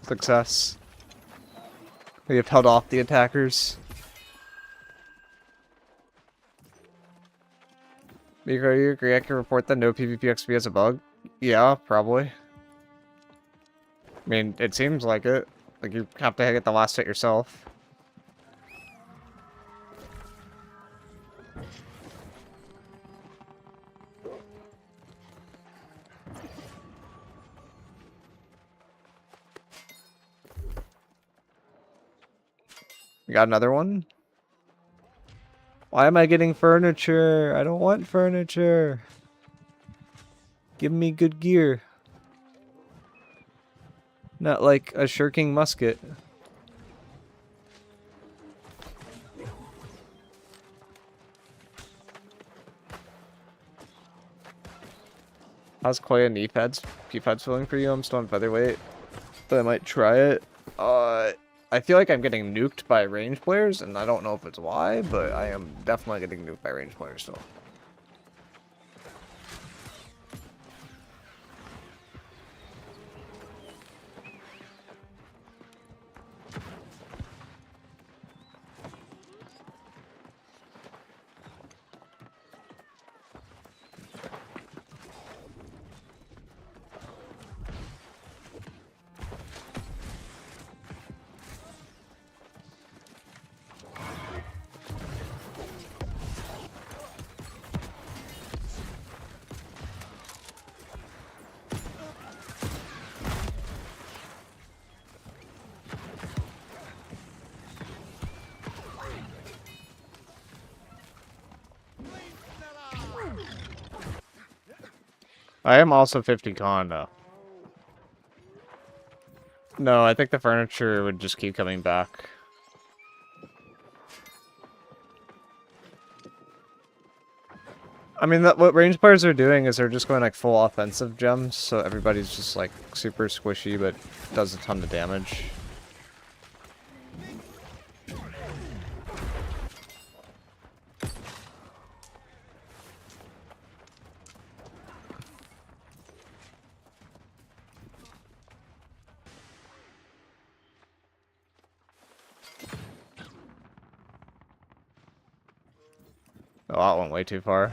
Success. We have held off the attackers. Miicrow, you agree I can report that no PvP XP has a bug? Yeah, probably. I mean, it seems like it. Like, you have to get the last hit yourself. You got another one? Why am I getting furniture? I don't want furniture. Give me good gear. Not like a shirking musket. How's Koya knee pads? Knee pads feeling for you? I'm still on featherweight, but I might try it. I feel like I'm getting nuked by range players, and I don't know if it's why, but I am definitely getting nuked by range players still. I am also 50 con though. No, I think the furniture would just keep coming back. I mean, what range players are doing is they're just going like full offensive gems, so everybody's just like super squishy but does a ton of damage. Oh, that went way too far.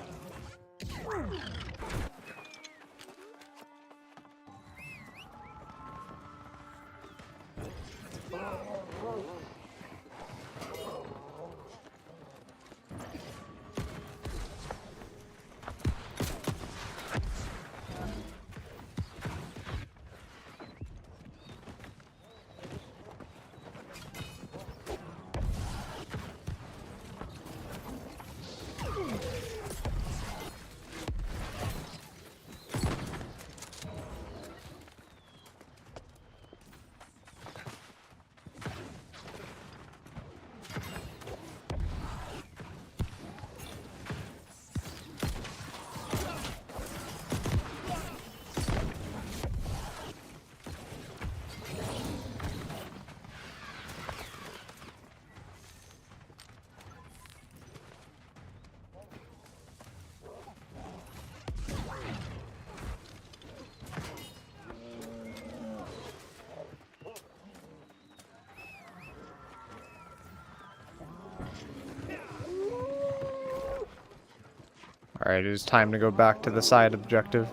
Alright, it is time to go back to the side objective.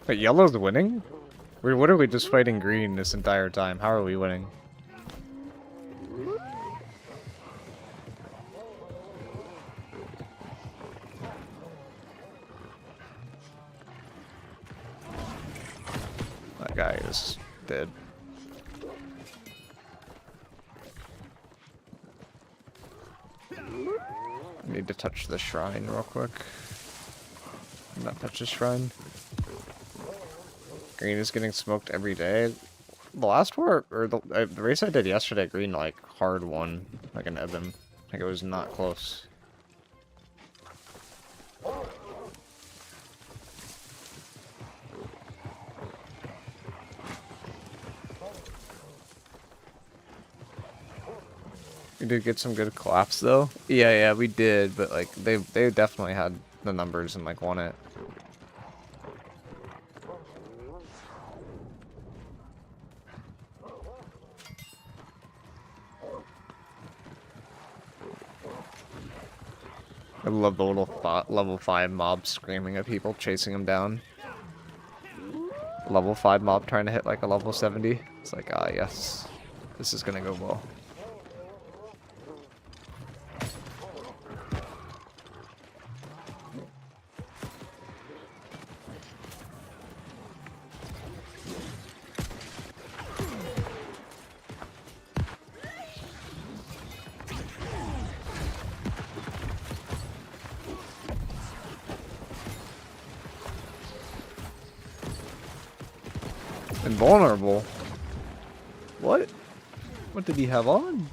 Wait, yellow's winning? What are we just fighting green this entire time? How are we winning? That guy is dead. I need to touch the shrine real quick. Not touch the shrine. Green is getting smoked every day. The last war, or the race I did yesterday, green like hard won, like an Eben. Like it was not close. We did get some good collapse though. Yeah, we did, but like they definitely had the numbers and like won it. I love the little level 5 mob screaming at people, chasing them down. Level 5 mob trying to hit like a level 70. It's like, ah, yes. This is gonna go well. Invulnerable? What? What did he have on?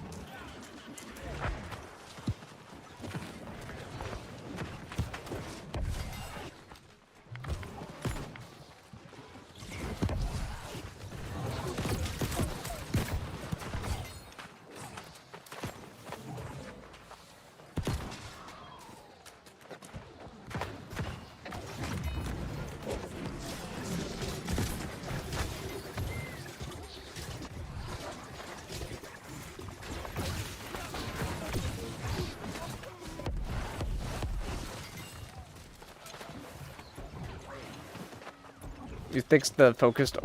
You think the focus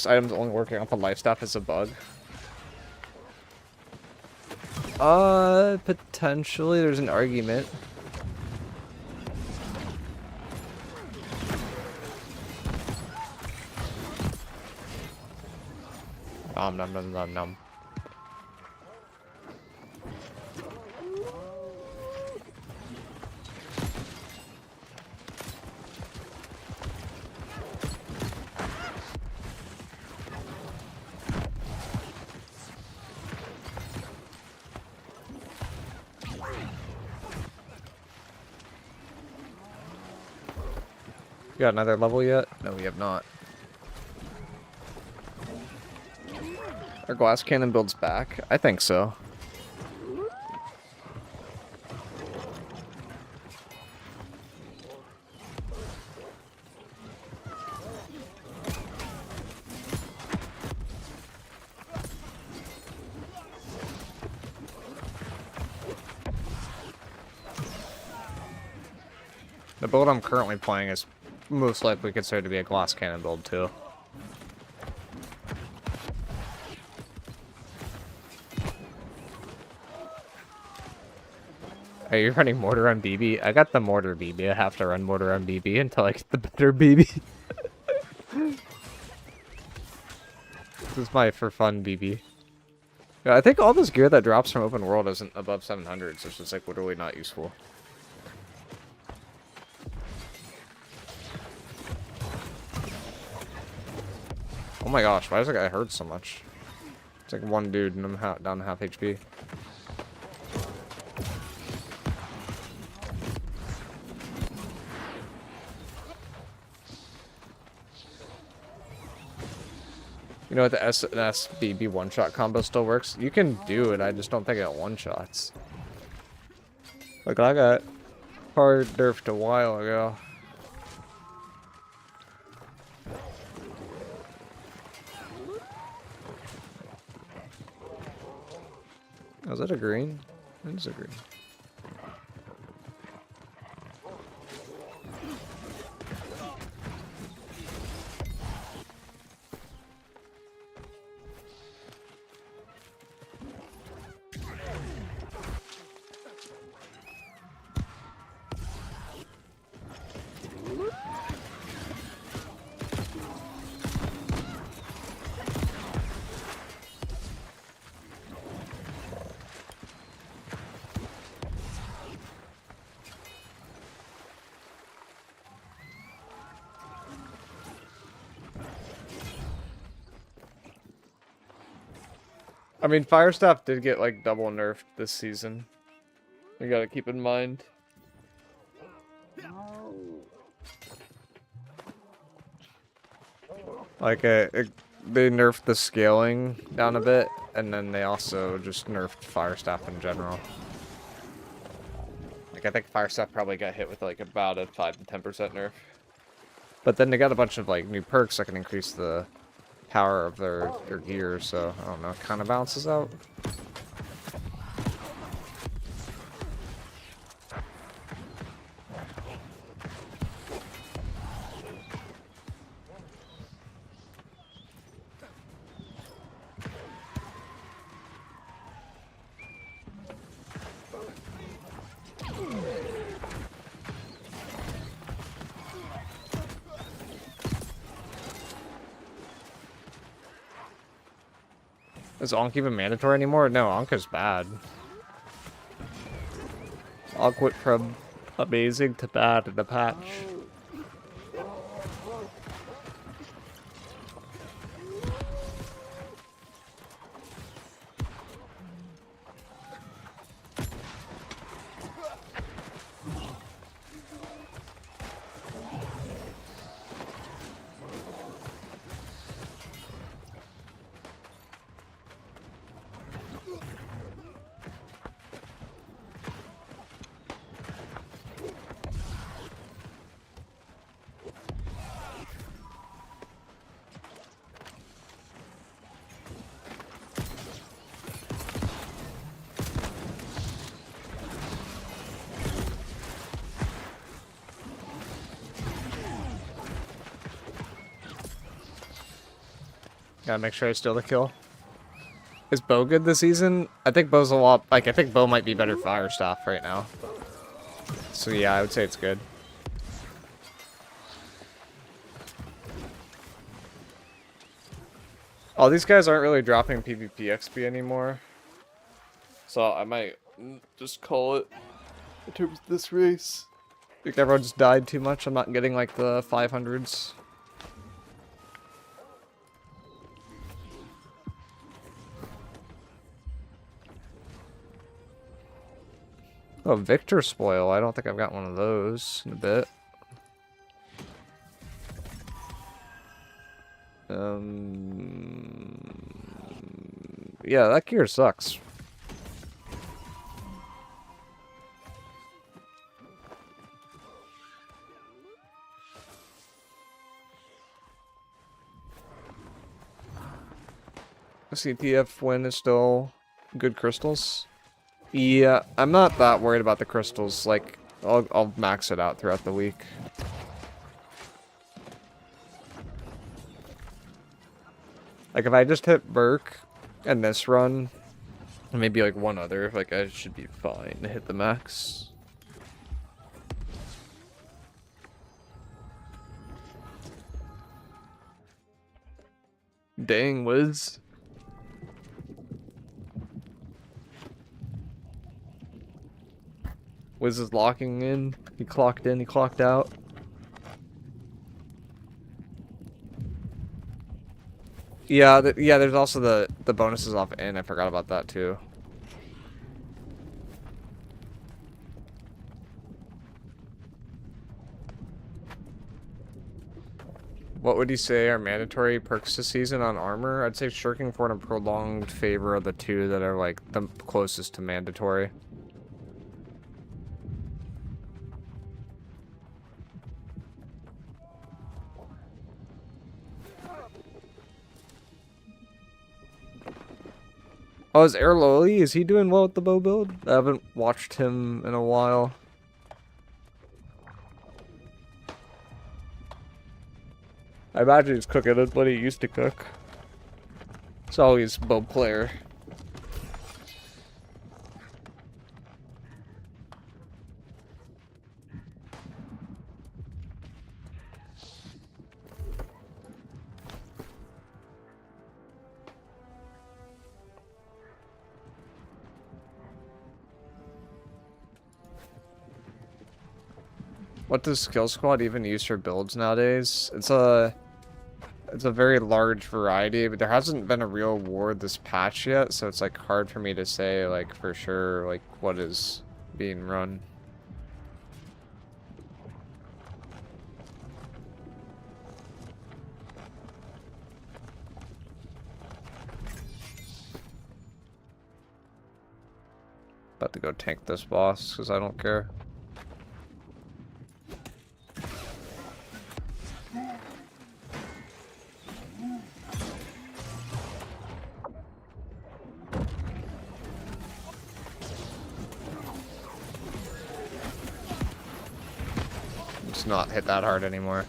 items only working off a life staff is a bug? Potentially. There's an argument. Nom nom nom nom nom. You got another level yet? No, we have not. Our glass cannon builds back? I think so. The build I'm currently playing is most likely considered to be a glass cannon build too. Are you running mortar on BB? I got the mortar BB. I have to run mortar on BB until I get the better BB. This is my for fun BB. Yeah, I think all this gear that drops from open world isn't above 700, so it's just like literally not useful. Oh my gosh, why does that guy hurt so much? It's like one dude and I'm down to half HP. You know what, the SBB one-shot combo still works? You can do it, I just don't think it one-shots. Like, I got hard nerfed a while ago. Oh, is that a green? It is a green. I mean, Fire Staff did get, like, double nerfed this season. You gotta keep in mind. Like, they nerfed the scaling down a bit, and then they also just nerfed Fire Staff in general. Like, I think Fire Staff probably got hit with, like, about a 5 to 10% nerf. But then they got a bunch of, like, new perks that can increase the power of their gear, so I don't know, it kind of balances out. Is Onk even mandatory anymore? No, Onk is bad. Onk went from amazing to bad in the patch. Gotta make sure I steal the kill. Is Bo good this season? I think Bo's a lot... Like, I think Bo might be better fire staff right now. So yeah, I would say it's good. Oh, these guys aren't really dropping PvP XP anymore. So I might just call it in terms of this race. I think everyone just died too much. I'm not getting like the 500s. Oh, Victor Spoil. I don't think I've got one of those in a bit. Yeah, that gear sucks. CTF win is still good crystals. Yeah, I'm not that worried about the crystals. Like, I'll max it out throughout the week. Like, if I just hit Perk and this run, and maybe like one other, like I should be fine to hit the max. Dang, Wiz. Wiz is locking in. He clocked in, he clocked out. Yeah, yeah. There's also the bonuses off in. I forgot about that too. What would you say are mandatory perks this season on armor? I'd say Shirking Fort and Prolonged Favor are the two that are like the closest to mandatory. Oh, is Air Lowly? Is he doing well with the bow build? I haven't watched him in a while. I imagine he's cooking it what he used to cook. He's always bow player. What does Skill Squad even use for builds nowadays? It's a very large variety, but there hasn't been a real award this patch yet, so it's like hard for me to say like for sure like what is being run. About to go tank this boss because I don't care. Not hit that hard anymore.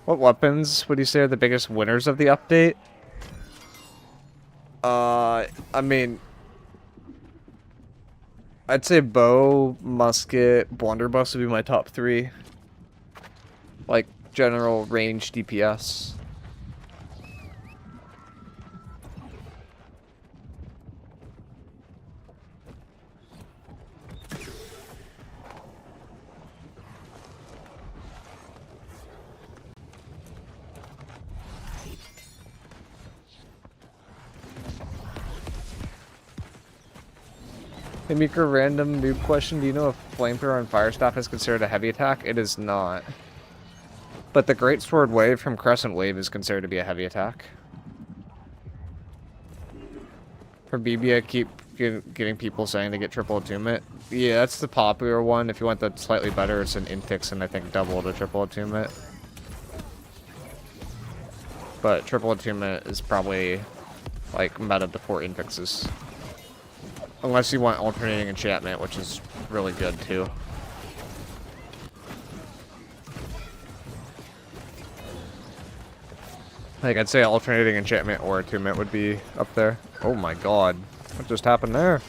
What weapons would you say are the biggest winners of the update? I mean, I'd say bow, musket, blunderbuss would be my top 3. Like, general range DPS. Hey Mika, random noob question. Do you know if flamethrower on fire staff is considered a heavy attack? It is not. But the greatsword wave from Crescent Wave is considered to be a heavy attack. For BB, I keep getting people saying to get triple attunement. Yeah, that's the popular one. If you want the slightly better, it's an Infix and I think double the triple attunement. But triple attunement is probably like meta before Infixes. Unless you want alternating enchantment, which is really good too. Like, I'd say alternating enchantment or attunement would be up there. Oh my god. What just happened there?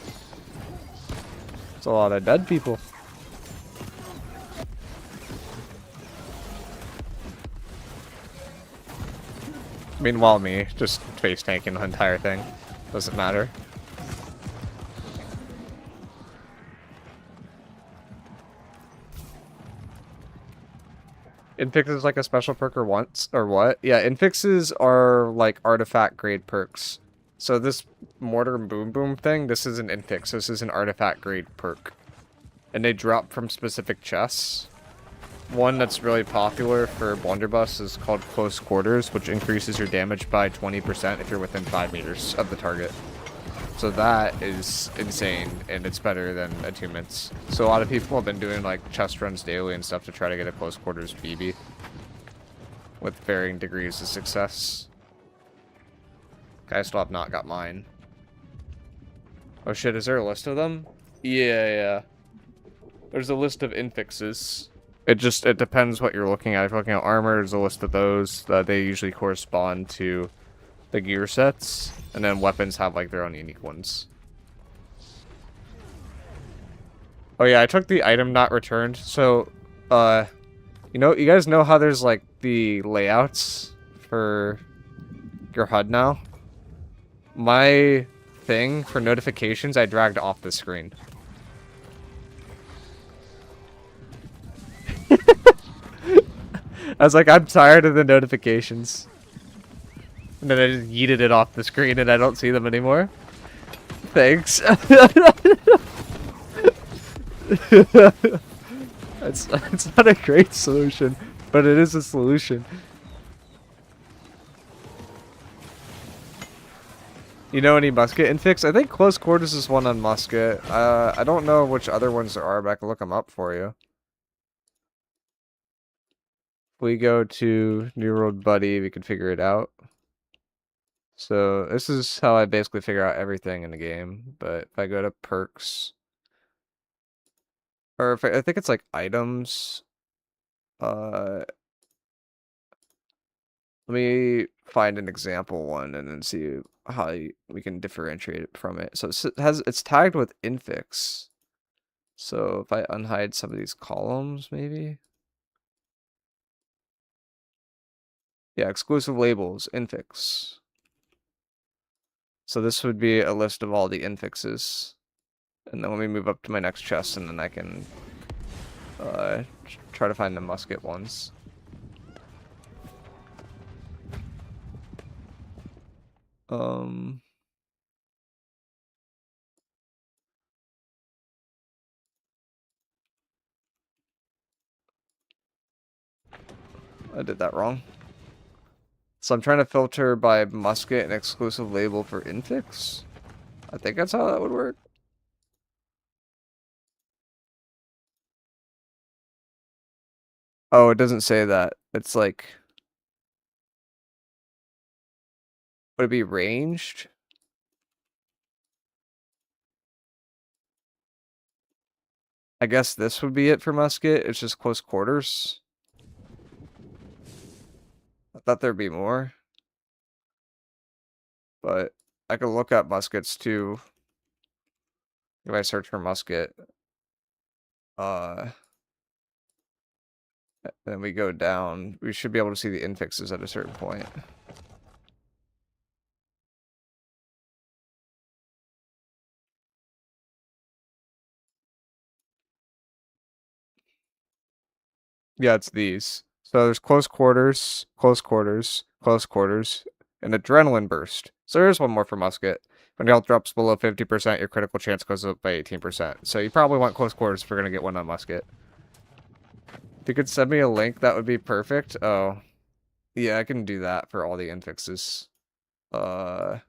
It's a lot of dead people. Meanwhile, me, just face tanking the entire thing. Doesn't matter. Infix is like a special perk or once or what? Yeah, infixes are like artifact grade perks. So this mortar and boom boom thing, this is an infix. This is an artifact grade perk. And they drop from specific chests. One that's really popular for blunderbuss is called close quarters, which increases your damage by 20% if you're within 5 meters of the target. So that is insane, and it's better than attunements. So a lot of people have been doing like chest runs daily and stuff to try to get a close quarters BB. With varying degrees of success. I still have not got mine. Oh shit, is there a list of them? Yeah. There's a list of infixes. It depends what you're looking at. If you're looking at armor, there's a list of those. They usually correspond to the gear sets. And then weapons have like their own unique ones. Oh yeah, I took the item not returned. So, you guys know how there's like the layouts for your HUD now? My thing for notifications, I dragged off the screen. I was like, I'm tired of the notifications. And then I just yeeted it off the screen and I don't see them anymore. Thanks. It's not a great solution, but it is a solution. You know any musket infix? I think close quarters is one on musket. I don't know which other ones there are, but I can look them up for you. If we go to New World Buddy, we can figure it out. So this is how I basically figure out everything in the game. But if I go to perks, or if I think it's like items, let me find an example one and then see how we can differentiate it from it. So it's tagged with infix. So if I unhide some of these columns, maybe. Yeah, exclusive labels, infix. So this would be a list of all the infixes. And then let me move up to my next chest and then I can try to find the musket ones. I did that wrong. So I'm trying to filter by musket and exclusive label for infix. I think that's how that would work. Oh, it doesn't say that. It's like, would it be ranged? I guess this would be it for musket. It's just close quarters. I thought there'd be more. But I could look up muskets too. If I search for musket, then we go down, we should be able to see the infixes at a certain point. Yeah, it's these. So there's close quarters, close quarters, close quarters, and adrenaline burst. So there's one more for musket. When your health drops below 50%, your critical chance goes up by 18%. So you probably want close quarters if you're going to get one on musket. If you could send me a link, that would be perfect. Oh, yeah, I can do that for all the infixes. Let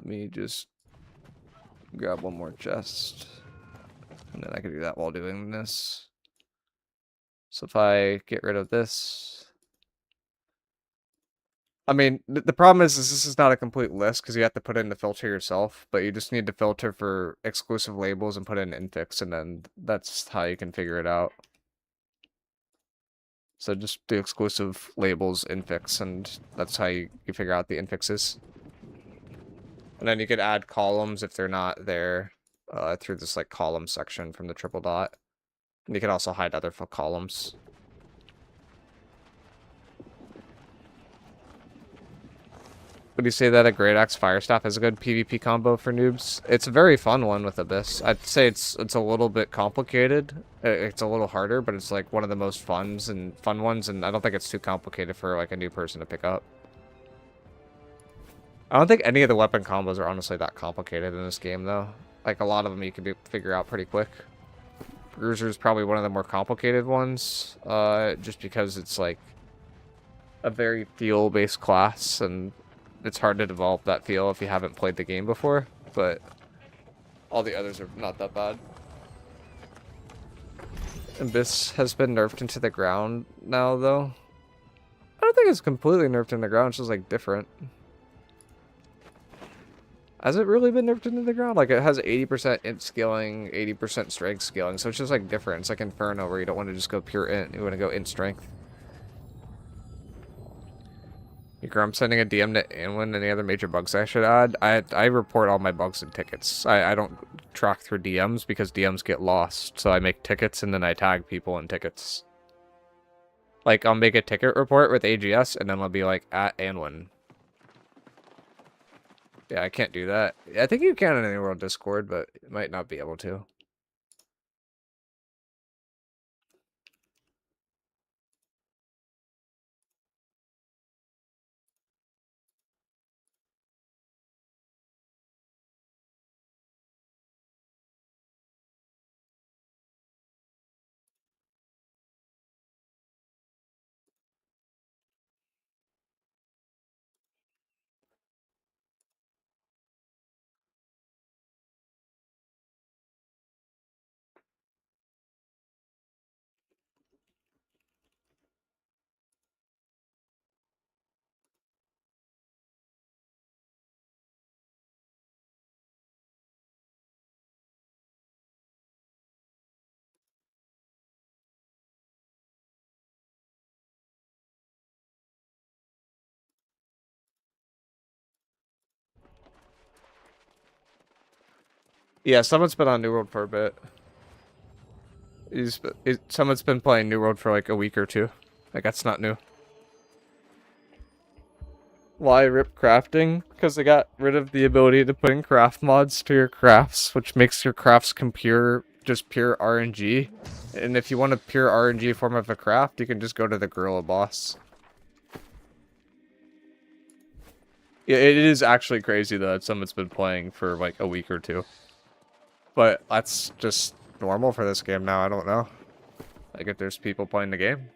me just grab one more chest. And then I can do that while doing this. So if I get rid of this... I mean, the problem is this is not a complete list because you have to put in the filter yourself, but you just need to filter for exclusive labels and put in infix, and then that's how you can figure it out. So just do exclusive labels infix, and that's how you figure out the infixes. And then you could add columns if they're not there through this like column section from the triple dot. And you can also hide other columns. Would you say that a Great Axe Fire Staff is a good PvP combo for noobs? It's a very fun one with Abyss. I'd say it's a little bit complicated. It's a little harder, but it's like one of the most fun ones, and I don't think it's too complicated for like a new person to pick up. I don't think any of the weapon combos are honestly that complicated in this game, though. Like, a lot of them you can figure out pretty quick. Bruiser is probably one of the more complicated ones, just because it's like a very feel-based class, and it's hard to develop that feel if you haven't played the game before, but all the others are not that bad. Abyss has been nerfed into the ground now, though. I don't think it's completely nerfed in the ground, it's just like different. Has it really been nerfed into the ground? Like, it has 80% int scaling, 80% strength scaling, so it's just like different. It's like Inferno, where you don't want to just go pure int, you want to go int strength. I'm sending a DM to Anwin. Any other major bugs I should add? I report all my bugs and tickets. I don't track through DMs because DMs get lost. So I make tickets and then I tag people in tickets. Like, I'll make a ticket report with AGS and then I'll be like, at Anwin. Yeah, I can't do that. I think you can in any world Discord, but you might not be able to. Yeah, someone's been on New World for a bit. Someone's been playing New World for like a week or two. Like, that's not new. Why rip crafting? Because they got rid of the ability to put in craft mods to your crafts, which makes your crafts just pure RNG. And if you want a pure RNG form of a craft, you can just go to the gorilla boss. Yeah, it is actually crazy though that someone's been playing for like a week or two. But that's just normal for this game now, I don't know. Like, if there's people playing the game.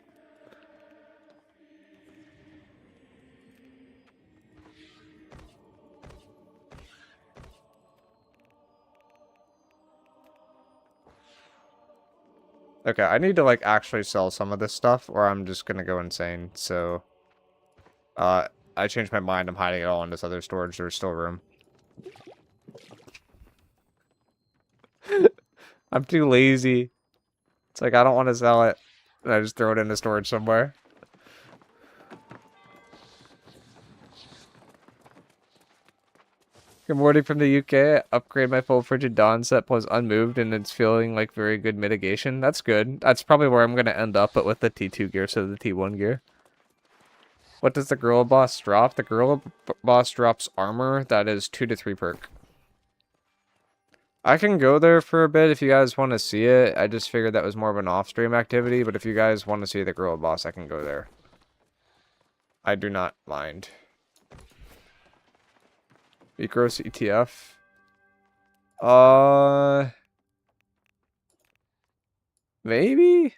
Okay, I need to like actually sell some of this stuff or I'm just gonna go insane, so... I changed my mind, I'm hiding it all in this other storage, there's still room. I'm too lazy. It's like, I don't want to sell it. And I just throw it into storage somewhere. Good morning from the UK. Upgrade my full frigid dawn set plus unmoved, and it's feeling like very good mitigation. That's good. That's probably where I'm gonna end up, but with the T2 gear, so the T1 gear. What does the gorilla boss drop? The gorilla boss drops armor that is 2 to 3 perk. I can go there for a bit if you guys want to see it. I just figured that was more of an off-stream activity, but if you guys want to see the gorilla boss, I can go there. I do not mind. Miicrow ETF. Maybe?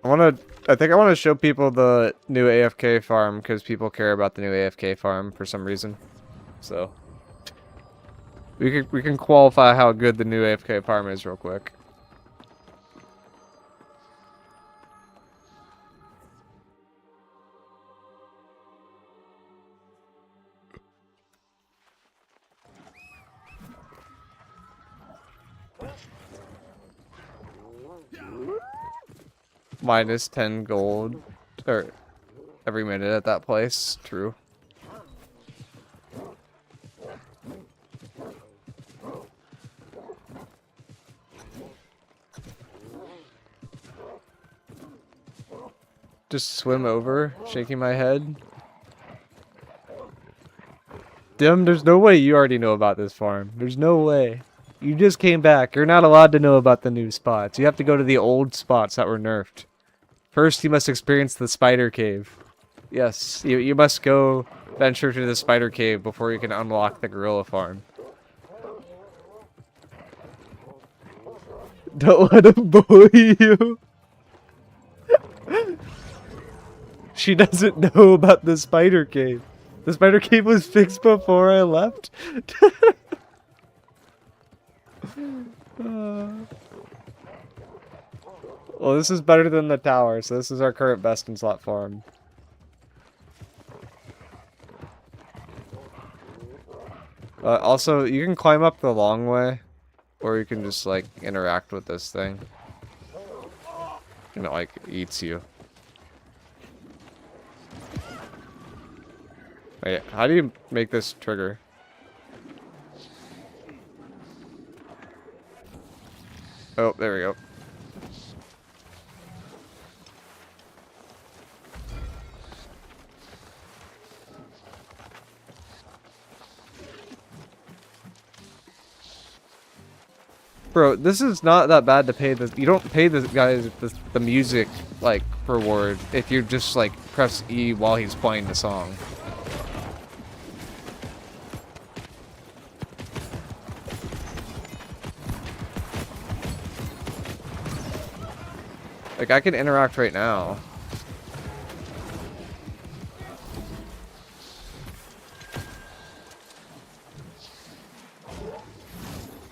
I think I want to show people the new AFK farm because people care about the new AFK farm for some reason. So we can qualify how good the new AFK farm is real quick. Minus 10 gold or every minute at that place. True. Just swim over, shaking my head. Dim, there's no way you already know about this farm. There's no way. You just came back. You're not allowed to know about the new spots. You have to go to the old spots that were nerfed. First, you must experience the spider cave. Yes, you must go venture to the spider cave before you can unlock the gorilla farm. Don't let him bully you. She doesn't know about the spider cave. The spider cave was fixed before I left. Well, this is better than the tower, so this is our current best in slot farm. Also, you can climb up the long way, or you can just, like, interact with this thing. And it, like, eats you. Wait, how do you make this trigger? Oh, there we go. Bro, this is not that bad to pay this. You don't pay the guys the music, like, reward if you just, like, press E while he's playing the song. Like, I can interact right now.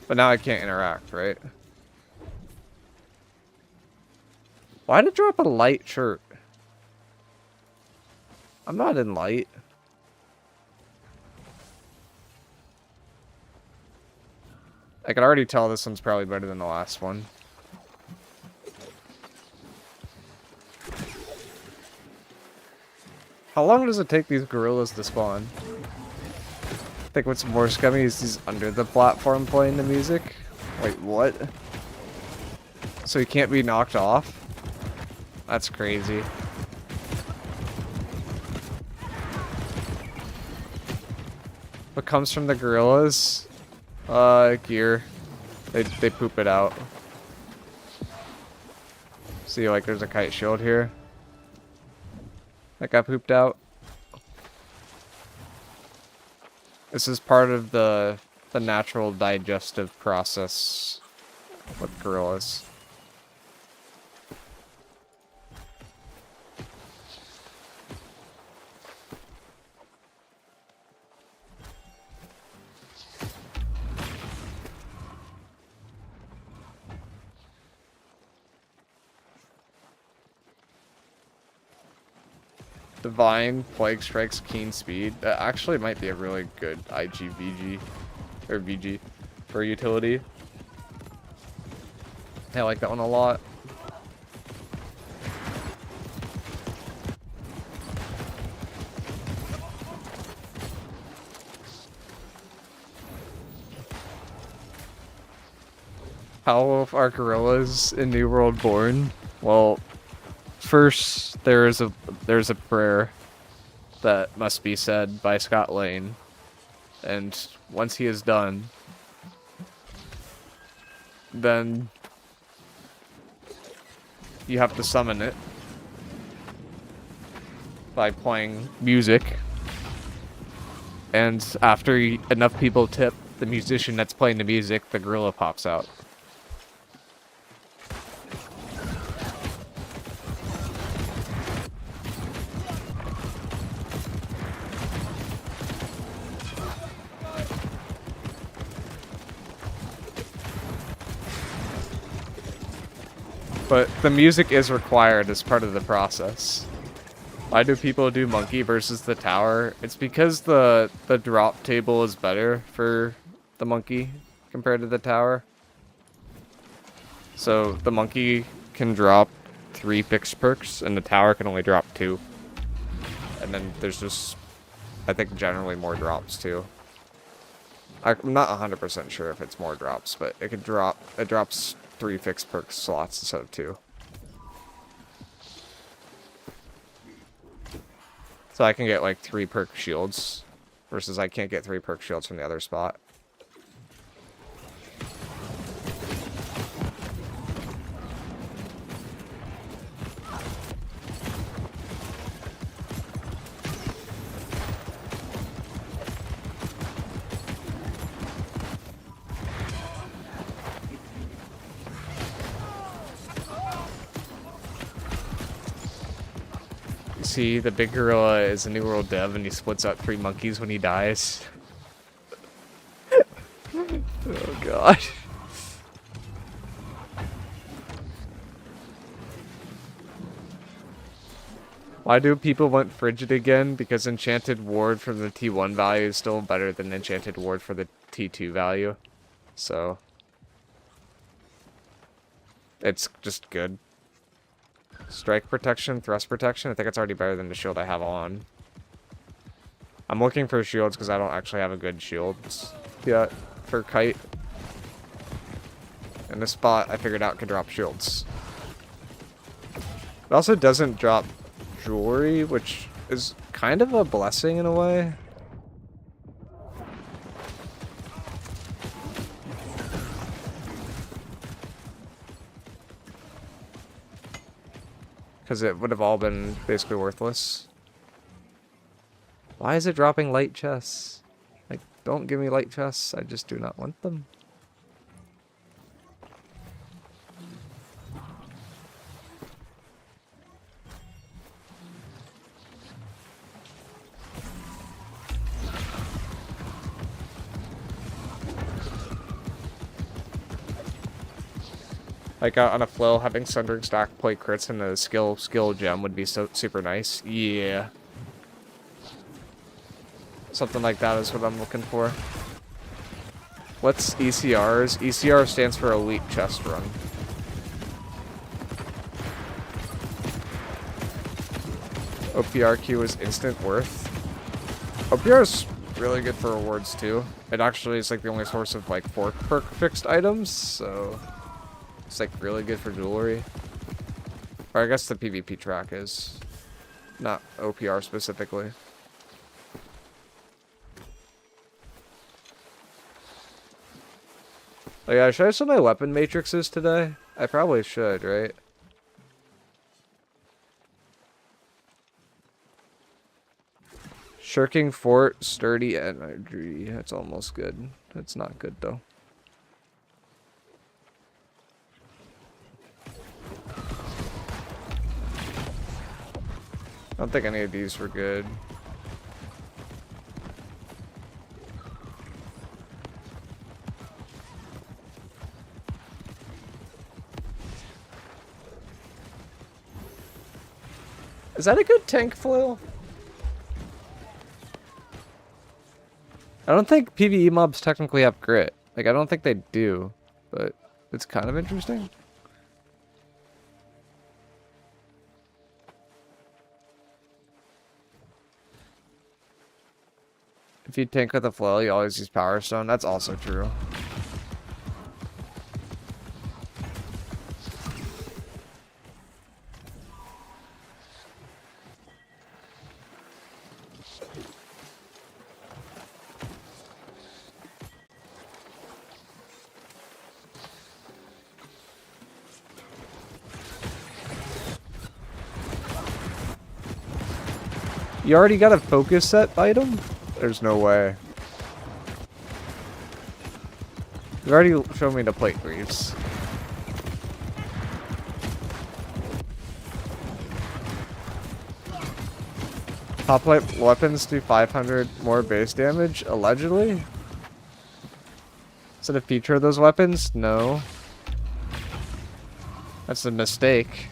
But now I can't interact, right? Why'd it drop a light shirt? I'm not in light. I can already tell this one's probably better than the last one. How long does it take these gorillas to spawn? I think what's more scummy is he's under the platform playing the music. Wait, what? So he can't be knocked off? That's crazy. What comes from the gorillas? Gear. They poop it out. See, like, there's a kite shield here. That got pooped out. This is part of the natural digestive process with gorillas. Divine, Plague Strikes, Keen Speed. That actually might be a really good IGVG or VG for utility. I like that one a lot. How are gorillas in New World born? Well, first there's a prayer that must be said by Scott Lane, and once he is done, then you have to summon it by playing music, and after enough people tip the musician that's playing the music, the gorilla pops out. But the music is required as part of the process. Why do people do monkey versus the tower? It's because the drop table is better for the monkey compared to the tower. So the monkey can drop 3 fixed perks and the tower can only drop 2. And then there's just, I think, generally more drops too. I'm not 100% sure if it's more drops, but it drops 3 fixed perk slots instead of 2. So I can get like 3 perk shields, versus I can't get 3 perk shields from the other spot. See, the big gorilla is a New World dev and he splits out 3 monkeys when he dies. Oh god. Why do people want Frigid again? Because Enchanted Ward from the T1 value is still better than Enchanted Ward for the T2 value. So it's just good. Strike protection, thrust protection. I think it's already better than the shield I have on. I'm looking for shields because I don't actually have a good shields yet for Kite. And this spot I figured out could drop shields. It also doesn't drop jewelry, which is kind of a blessing in a way. Because it would have all been basically worthless. Why is it dropping light chests? Like, don't give me light chests. I just do not want them. Like on a flow, having Sundering Stack play crits and a skill gem would be so super nice. Yeah. Something like that is what I'm looking for. What's ECRs? ECR stands for Elite Chest Run. OPRQ is instant worth. OPR is really good for rewards too. It actually is like the only source of like 4 perk fixed items, so it's like really good for jewelry. Or I guess the PvP track is. Not OPR specifically. Oh yeah, should I show my weapon matrices today? I probably should, right? Shirking Fort, Sturdy Energy. That's almost good. That's not good though. I don't think any of these were good. Is that a good tank flail? I don't think PvE mobs technically have grit. Like, I don't think they do, but it's kind of interesting. If you tank with a flail, you always use Power Stone. That's also true. You already got a focus set item? There's no way. You already showed me the plate greaves. Top plate weapons do 500 more base damage, allegedly? Is it a feature of those weapons? No. That's a mistake.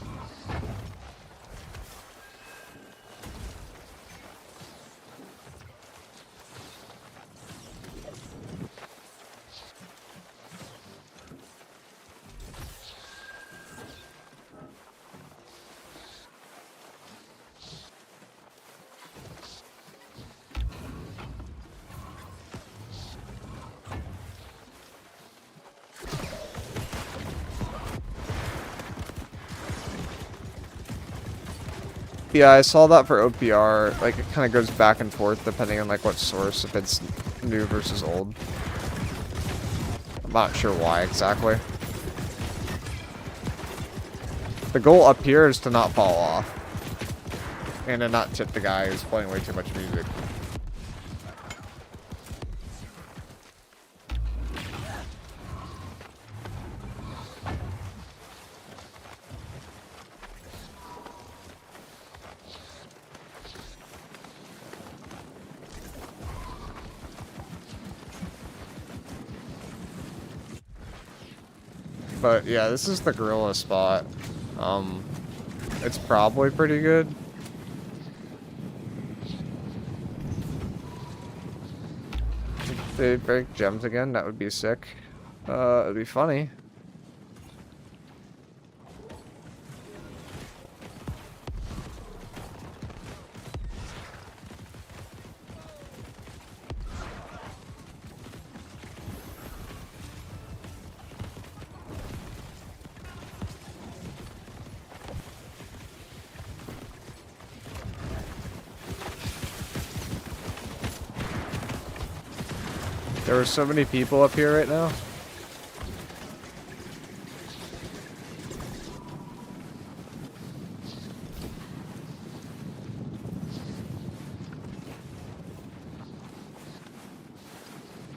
Yeah, I saw that for OPR. Like, it kind of goes back and forth depending on, like, what source, if it's new versus old. I'm not sure why exactly. The goal up here is to not fall off. And to not tip the guy who's playing way too much music. But yeah, this is the gorilla spot. It's probably pretty good. If they break gems again, that would be sick. It'd be funny. There are so many people up here right now.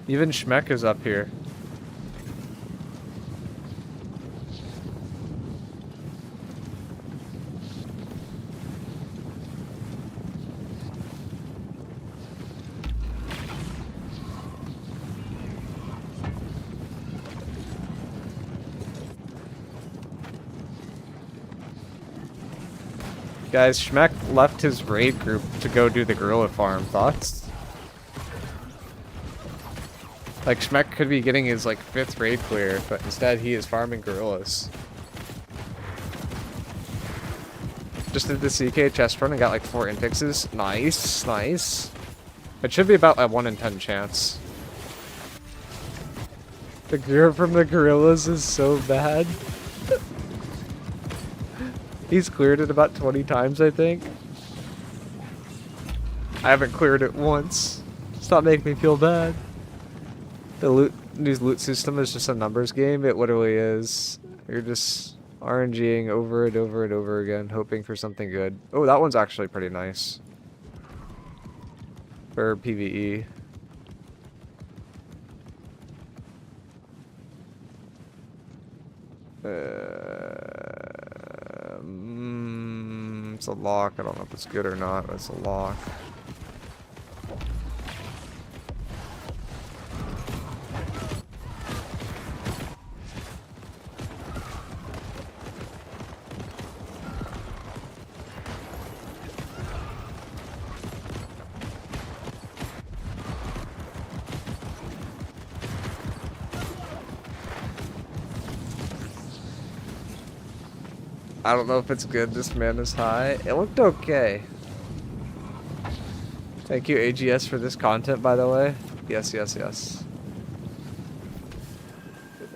Even Schmeck is up here. Guys, Schmeck left his raid group to go do the gorilla farm. Thoughts? Like, Schmeck could be getting his, like, 5th raid clear, but instead he is farming gorillas. Just did the CK chest run and got, like, 4 infixes. Nice, nice. It should be about a 1 in 10 chance. The gear from the gorillas is so bad. He's cleared it about 20 times, I think. I haven't cleared it once. Stop making me feel bad. The new loot system is just a numbers game. It literally is. You're just RNGing over and over and over again, hoping for something good. Oh, that one's actually pretty nice. For PvE. It's a lock. I don't know if it's good or not, but it's a lock. I don't know if it's good. This man is high. It looked okay. Thank you, AGS, for this content, by the way. Yes, yes, yes.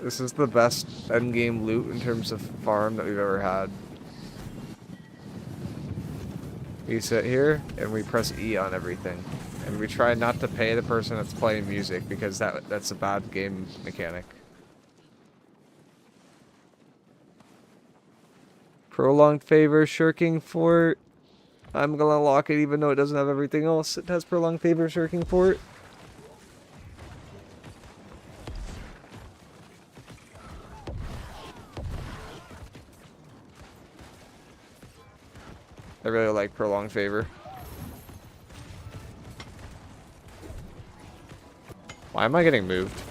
This is the best endgame loot in terms of farm that we've ever had. We sit here and we press E on everything. And we try not to pay the person that's playing music because that's a bad game mechanic. Prolonged favor, shirking fort. I'm gonna lock it even though it doesn't have everything else. It has prolonged favor, shirking fort. I really like prolonged favor. Why am I getting moved?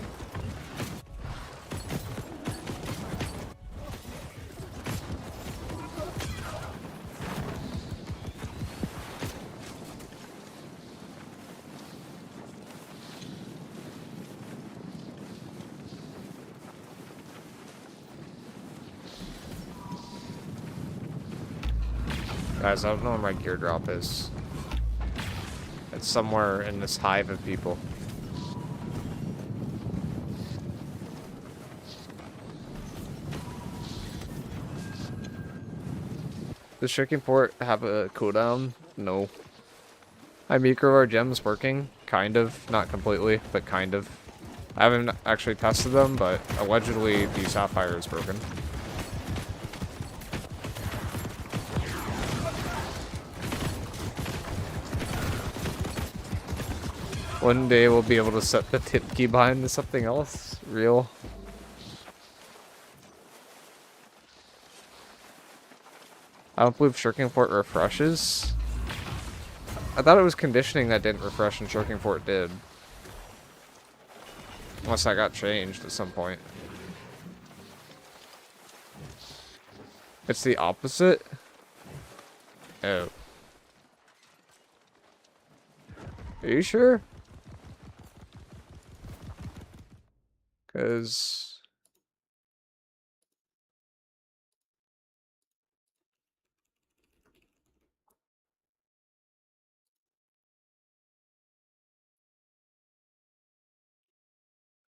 Guys, I don't know where my gear drop is. It's somewhere in this hive of people. Does Shaking Port have a cooldown? No. My miicrow our gems working? Kind of. Not completely, but kind of. I haven't actually tested them, but allegedly the Sapphire is broken. One day we'll be able to set the tip key behind to something else. Real. I don't believe Shirking Fort refreshes. I thought it was conditioning that didn't refresh and Shirking Fort did. Unless that got changed at some point. It's the opposite? Oh. Are you sure? Because...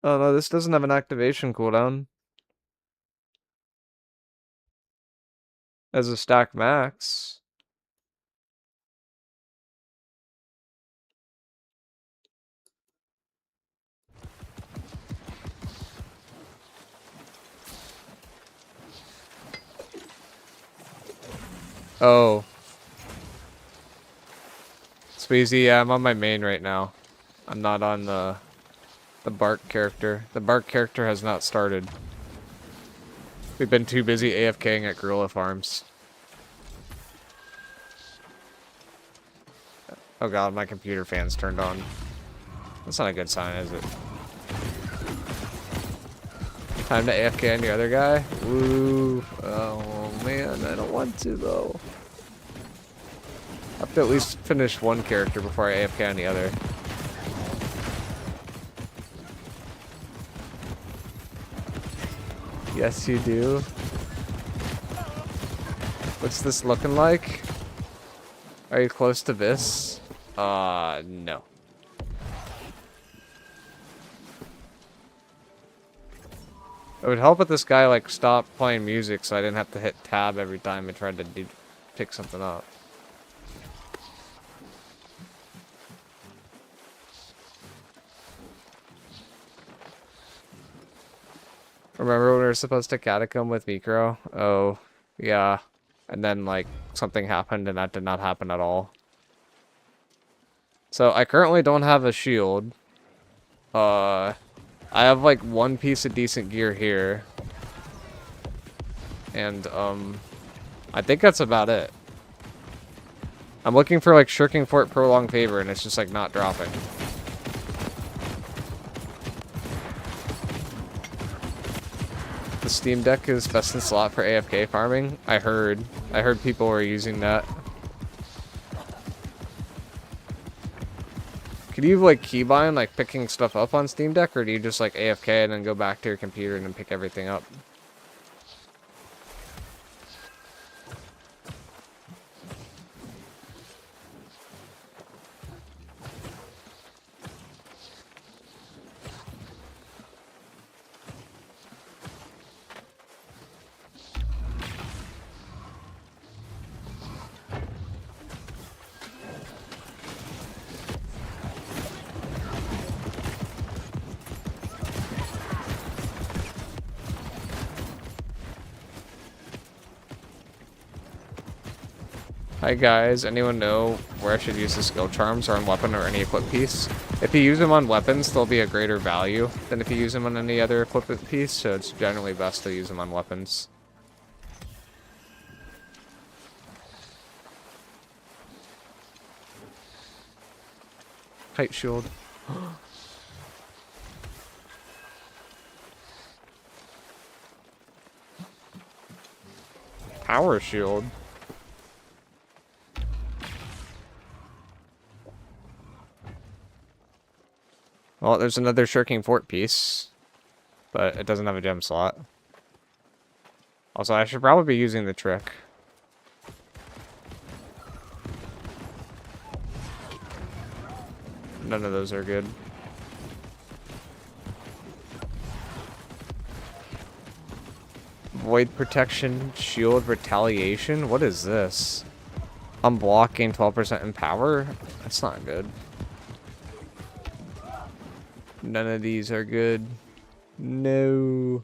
oh no, this doesn't have an activation cooldown. As a stack max. Oh. Sweezy, yeah, I'm on my main right now. I'm not on the Bark character. The Bark character has not started. We've been too busy AFKing at gorilla farms. Oh god, my computer fan's turned on. That's not a good sign, is it? Time to AFK on the other guy? Woo. Oh man, I don't want to though. I have to at least finish one character before I AFK on the other. Yes, you do. What's this looking like? Are you close to this? No. It would help if this guy, like, stopped playing music so I didn't have to hit tab every time I tried to pick something up. Remember when we were supposed to catacomb with miicrow? Oh, yeah. And then, like, something happened and that did not happen at all. So, I currently don't have a shield. I have, like, one piece of decent gear here. And, I think that's about it. I'm looking for, like, Shirking Fort Prolonged Favor, and it's just, like, not dropping. The Steam Deck is best in slot for AFK farming. I heard people were using that. Could you like keybind like picking stuff up on Steam Deck, or do you just like AFK and then go back to your computer and then pick everything up? Hi guys, anyone know where I should use the skill charms or on weapon or any equip piece? If you use them on weapons, they'll be a greater value than if you use them on any other equipment piece, so it's generally best to use them on weapons. Kite shield. Power shield. Well, there's another shirking fort piece, but it doesn't have a gem slot. Also, I should probably be using the trick. None of those are good. Void protection, shield retaliation. What is this? Unblock, gain 12% in power? That's not good. None of these are good. No.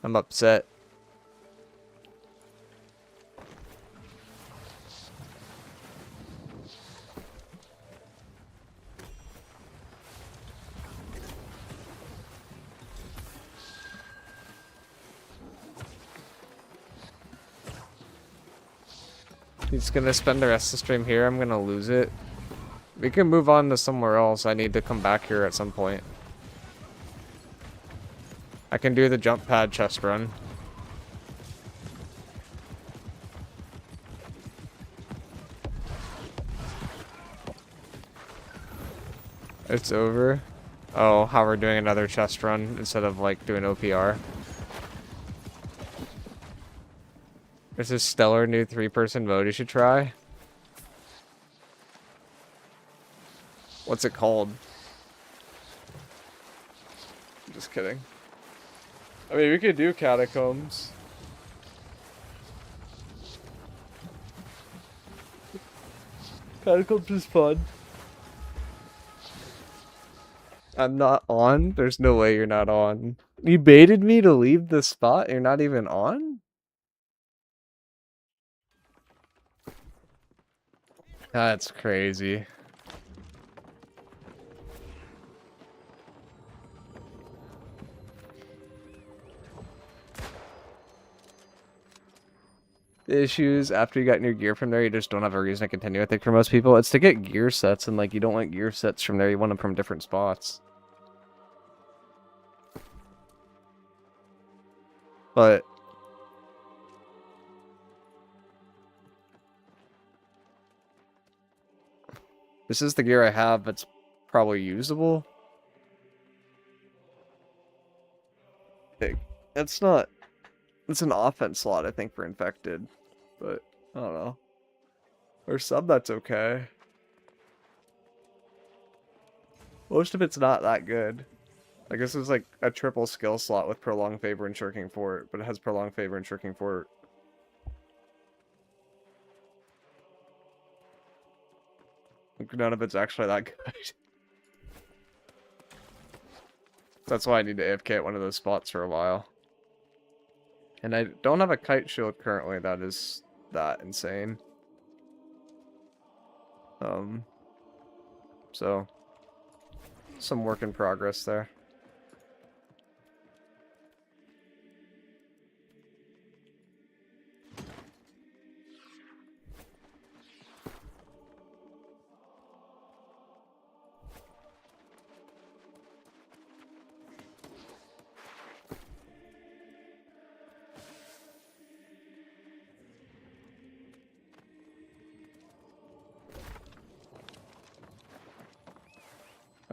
I'm upset. He's gonna spend the rest of the stream here. I'm gonna lose it. We can move on to somewhere else. I need to come back here at some point. I can do the jump pad chest run. It's over. Oh, how we're doing another chest run instead of like doing OPR. There's a stellar new 3-person mode you should try. What's it called? Just kidding. I mean, we could do Catacombs. Catacombs is fun. I'm not on? There's no way you're not on. You baited me to leave the spot? You're not even on? That's crazy. The issues after you got new gear from there, you just don't have a reason to continue. I think for most people, it's to get gear sets, and like you don't want gear sets from there. You want them from different spots. But this is the gear I have. It's probably usable. It's not. It's an offense slot, I think, for infected. But I don't know. Or sub, that's okay. Most of it's not that good. Like this is like a triple skill slot with prolonged favor and shirking fort, but it has prolonged favor and shirking fort. None of it's actually that good. That's why I need to AFK at one of those spots for a while. And I don't have a kite shield currently that is that insane. So some work in progress there.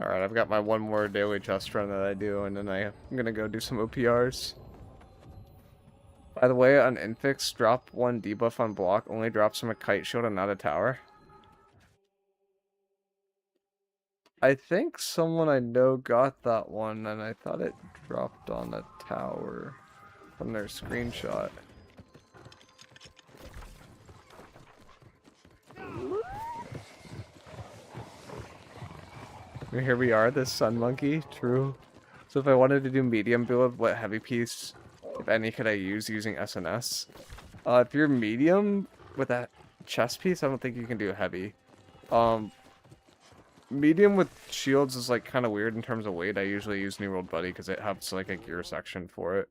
Alright, I've got my one more daily chest run that I do, and then I'm gonna go do some OPRs. By the way, on Infix, drop 1 debuff on block only drops from a kite shield and not a tower. I think someone I know got that one, and I thought it dropped on a tower from their screenshot. Here we are, the sun monkey, true. So if I wanted to do medium build, what heavy piece, if any, could I use using SNS? If you're medium with that chest piece, I don't think you can do heavy. Medium with shields is like kind of weird in terms of weight. I usually use New World Buddy because it has like a gear section for it.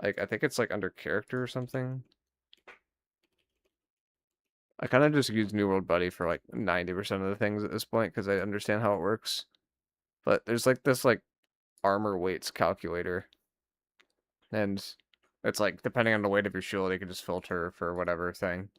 Like I think it's like under character or something. I kind of just use New World Buddy for like 90% of the things at this point because I understand how it works. But there's like this like armor weights calculator. And it's like depending on the weight of your shield, you can just filter for whatever thing.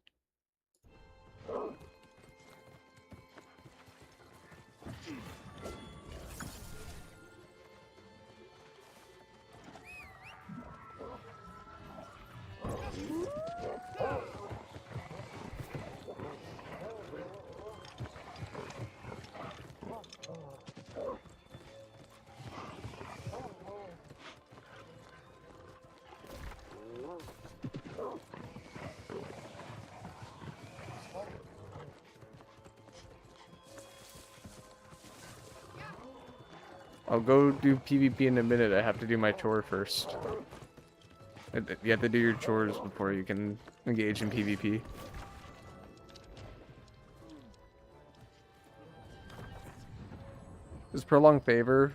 I'll go do PvP in a minute. I have to do my chore first. You have to do your chores before you can engage in PvP. Does Prolonged Favor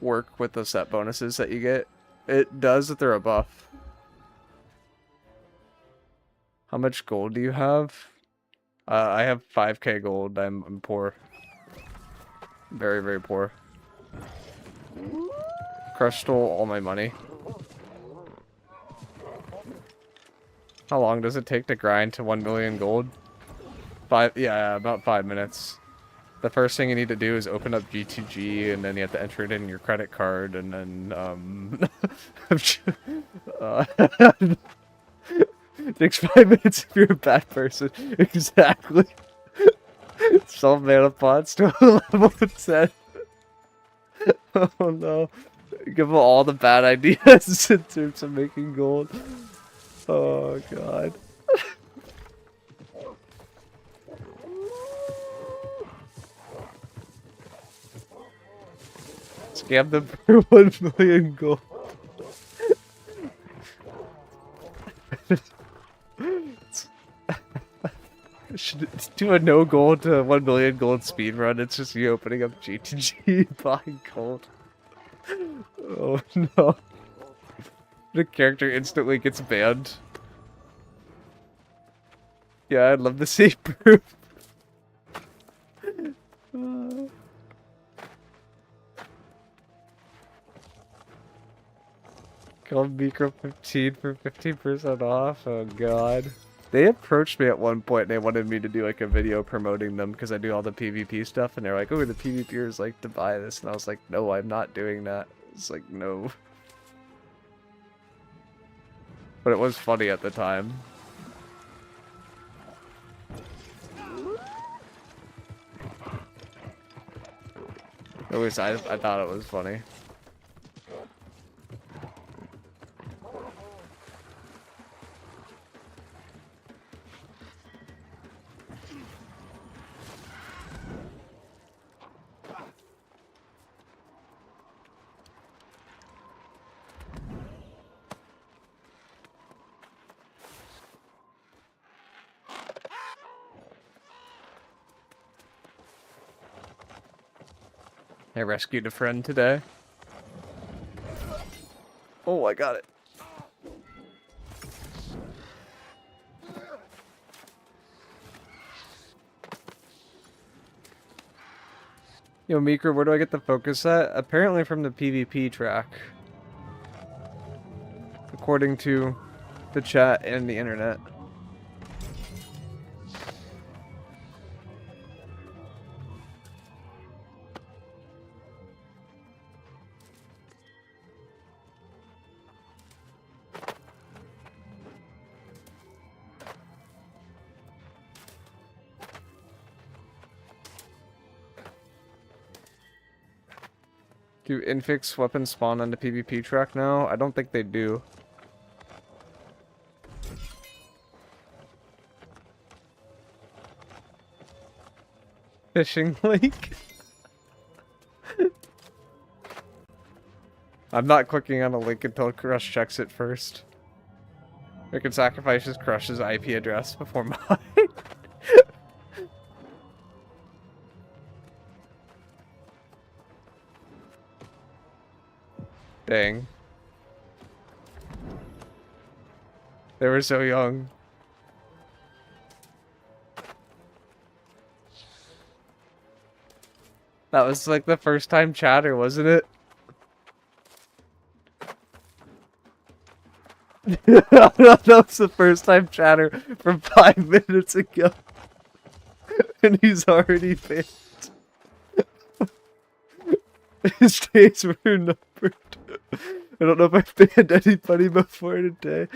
work with the set bonuses that you get? It does if they're a buff. How much gold do you have? I have 5k gold. I'm poor. Very, very poor. Crush stole all my money. How long does it take to grind to 1 million gold? Yeah, about 5 minutes. The first thing you need to do is open up G2G, and then you have to enter it in your credit card, and then, it takes 5 minutes if you're a bad person. Exactly. Sell mana pots to a level 10. Oh no. Give them all the bad ideas in terms of making gold. Oh god. Scam them for 1 million gold. Should do a no gold to 1 million gold speed run. It's just you opening up G2G buying gold. Oh no. The character instantly gets banned. Yeah, I'd love to see proof. Call miicrow 15 for 15% off. Oh god. They approached me at one point and they wanted me to do like a video promoting them because I do all the PvP stuff, and they're like, oh, the PvPers like to buy this, and I was like, no, I'm not doing that. It's like, no. But it was funny at the time. At least I thought it was funny. I rescued a friend today. Oh, I got it. Yo, miicrow, where do I get the focus at? Apparently from the PvP track. According to the chat and the internet. Do Infix weapons spawn on the PvP track now? I don't think they do. Fishing lake? I'm not clicking on a link until Crush checks it first. I can sacrifice his Crush's IP address before mine. Dang. They were so young. That was like the first time chatter, wasn't it? That was the first time chatter from 5 minutes ago. And he's already banned. His days were numbered. I don't know if I've banned anybody before today.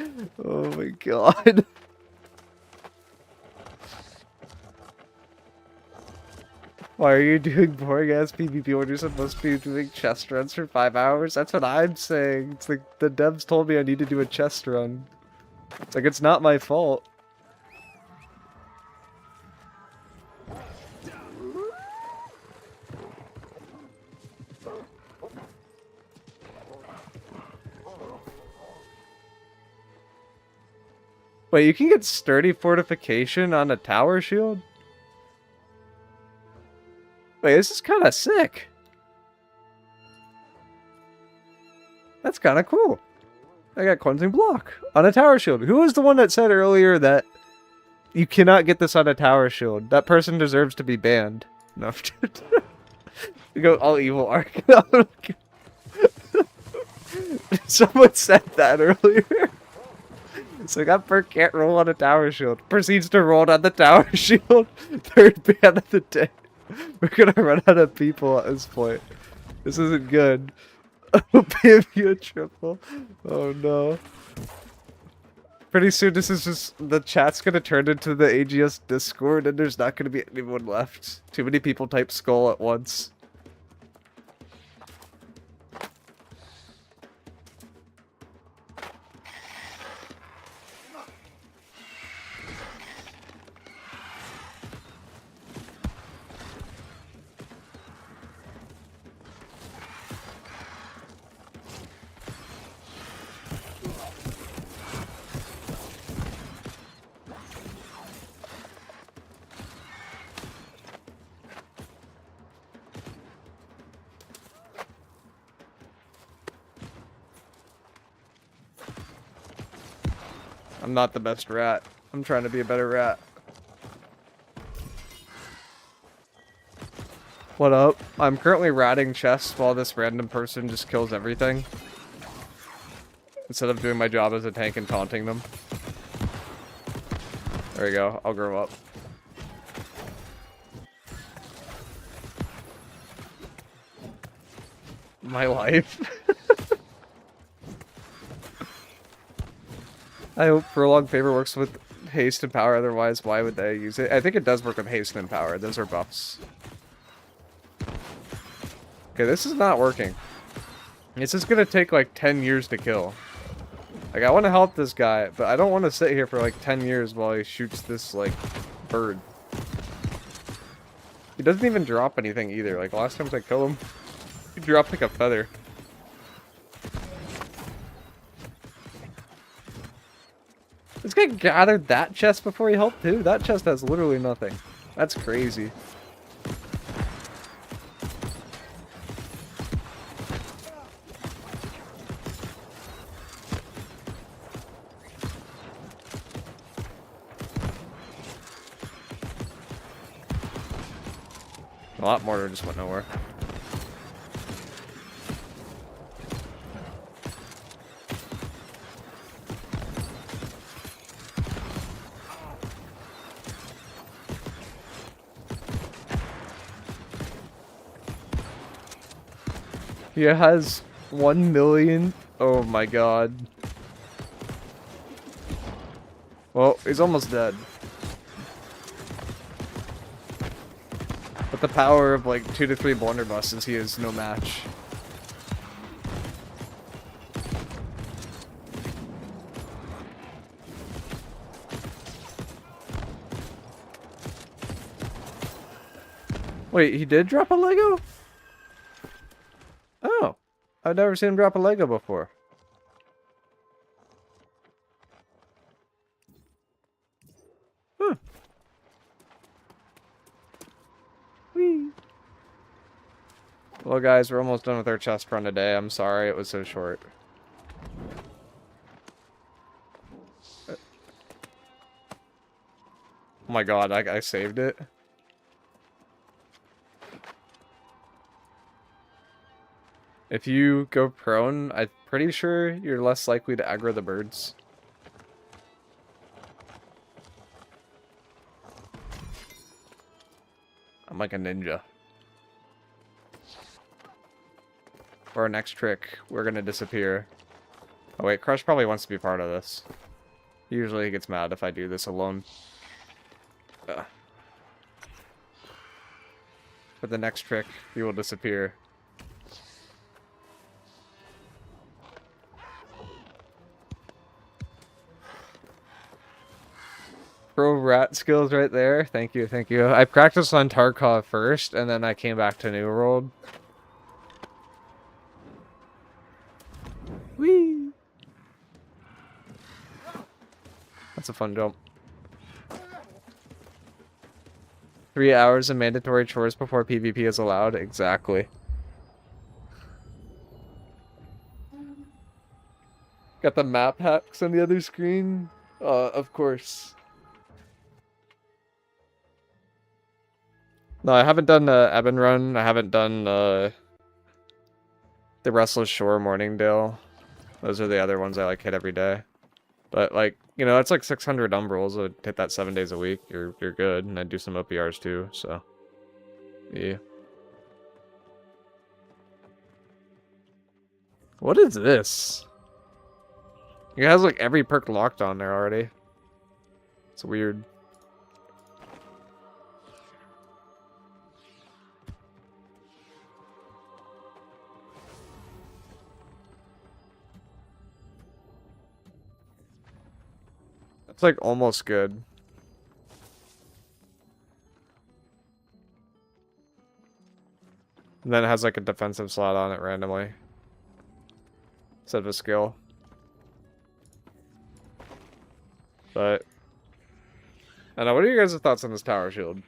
Oh my god. Why are you doing boring ass PvP when you're supposed to be doing chest runs for 5 hours? That's what I'm saying. It's like the devs told me I need to do a chest run. It's like it's not my fault. Wait, you can get sturdy fortification on a tower shield? Wait, this is kind of sick. That's kind of cool. I got cleansing block on a tower shield. Who was the one that said earlier that you cannot get this on a tower shield? That person deserves to be banned. No. You go all evil arc. Someone said that earlier. So that Perk can't roll on a tower shield. Proceeds to roll on the tower shield. Third ban of the day. We're gonna run out of people at this point. This isn't good. I'll give you a triple. Oh no. Pretty soon this is just, the chat's gonna turn into the AGS Discord and there's not gonna be anyone left. Too many people type skull at once. I'm not the best rat. I'm trying to be a better rat. What up? I'm currently ratting chests while this random person just kills everything. Instead of doing my job as a tank and taunting them. There we go. I'll grow up. My life. I hope Prolonged Favor works with haste and power, otherwise why would they use it? I think it does work with haste and power. Those are buffs. Okay, this is not working. This is gonna take like 10 years to kill. Like, I want to help this guy, but I don't want to sit here for like 10 years while he shoots this, like, bird. He doesn't even drop anything either. Like, last time I killed him, he dropped like a feather. This guy gathered that chest before he helped too? That chest has literally nothing. That's crazy. A lot more just went nowhere. He has 1 million. Oh my god. Well, he's almost dead. But the power of like 2 to 3 blunderbusses, he is no match. Wait, he did drop a Lego? Oh. I've never seen him drop a Lego before. Whee. Well, guys, we're almost done with our chest run today. I'm sorry it was so short. Oh my god, I saved it. If you go prone, I'm pretty sure you're less likely to aggro the birds. I'm like a ninja. For our next trick, we're gonna disappear. Oh wait, Crush probably wants to be part of this. Usually he gets mad if I do this alone. For the next trick, he will disappear. Pro rat skills right there. Thank you, thank you. I practiced on Tarkov first, and then I came back to New World. Whee! That's a fun jump. 3 hours of mandatory chores before PvP is allowed. Exactly. Got the map hacks on the other screen? Of course. No, I haven't done the Eben run. I haven't done the Restless Shore Morningdale. Those are the other ones I like hit every day. But like, you know, it's like 600 umbrals. I'd hit that 7 days a week. You're good. And I do some OPRs too, so yeah. What is this? It has like every perk locked on there already. It's weird. It's like almost good. And then it has like a defensive slot on it randomly. Instead of a skill. But I don't know, what are you guys' thoughts on this tower shield?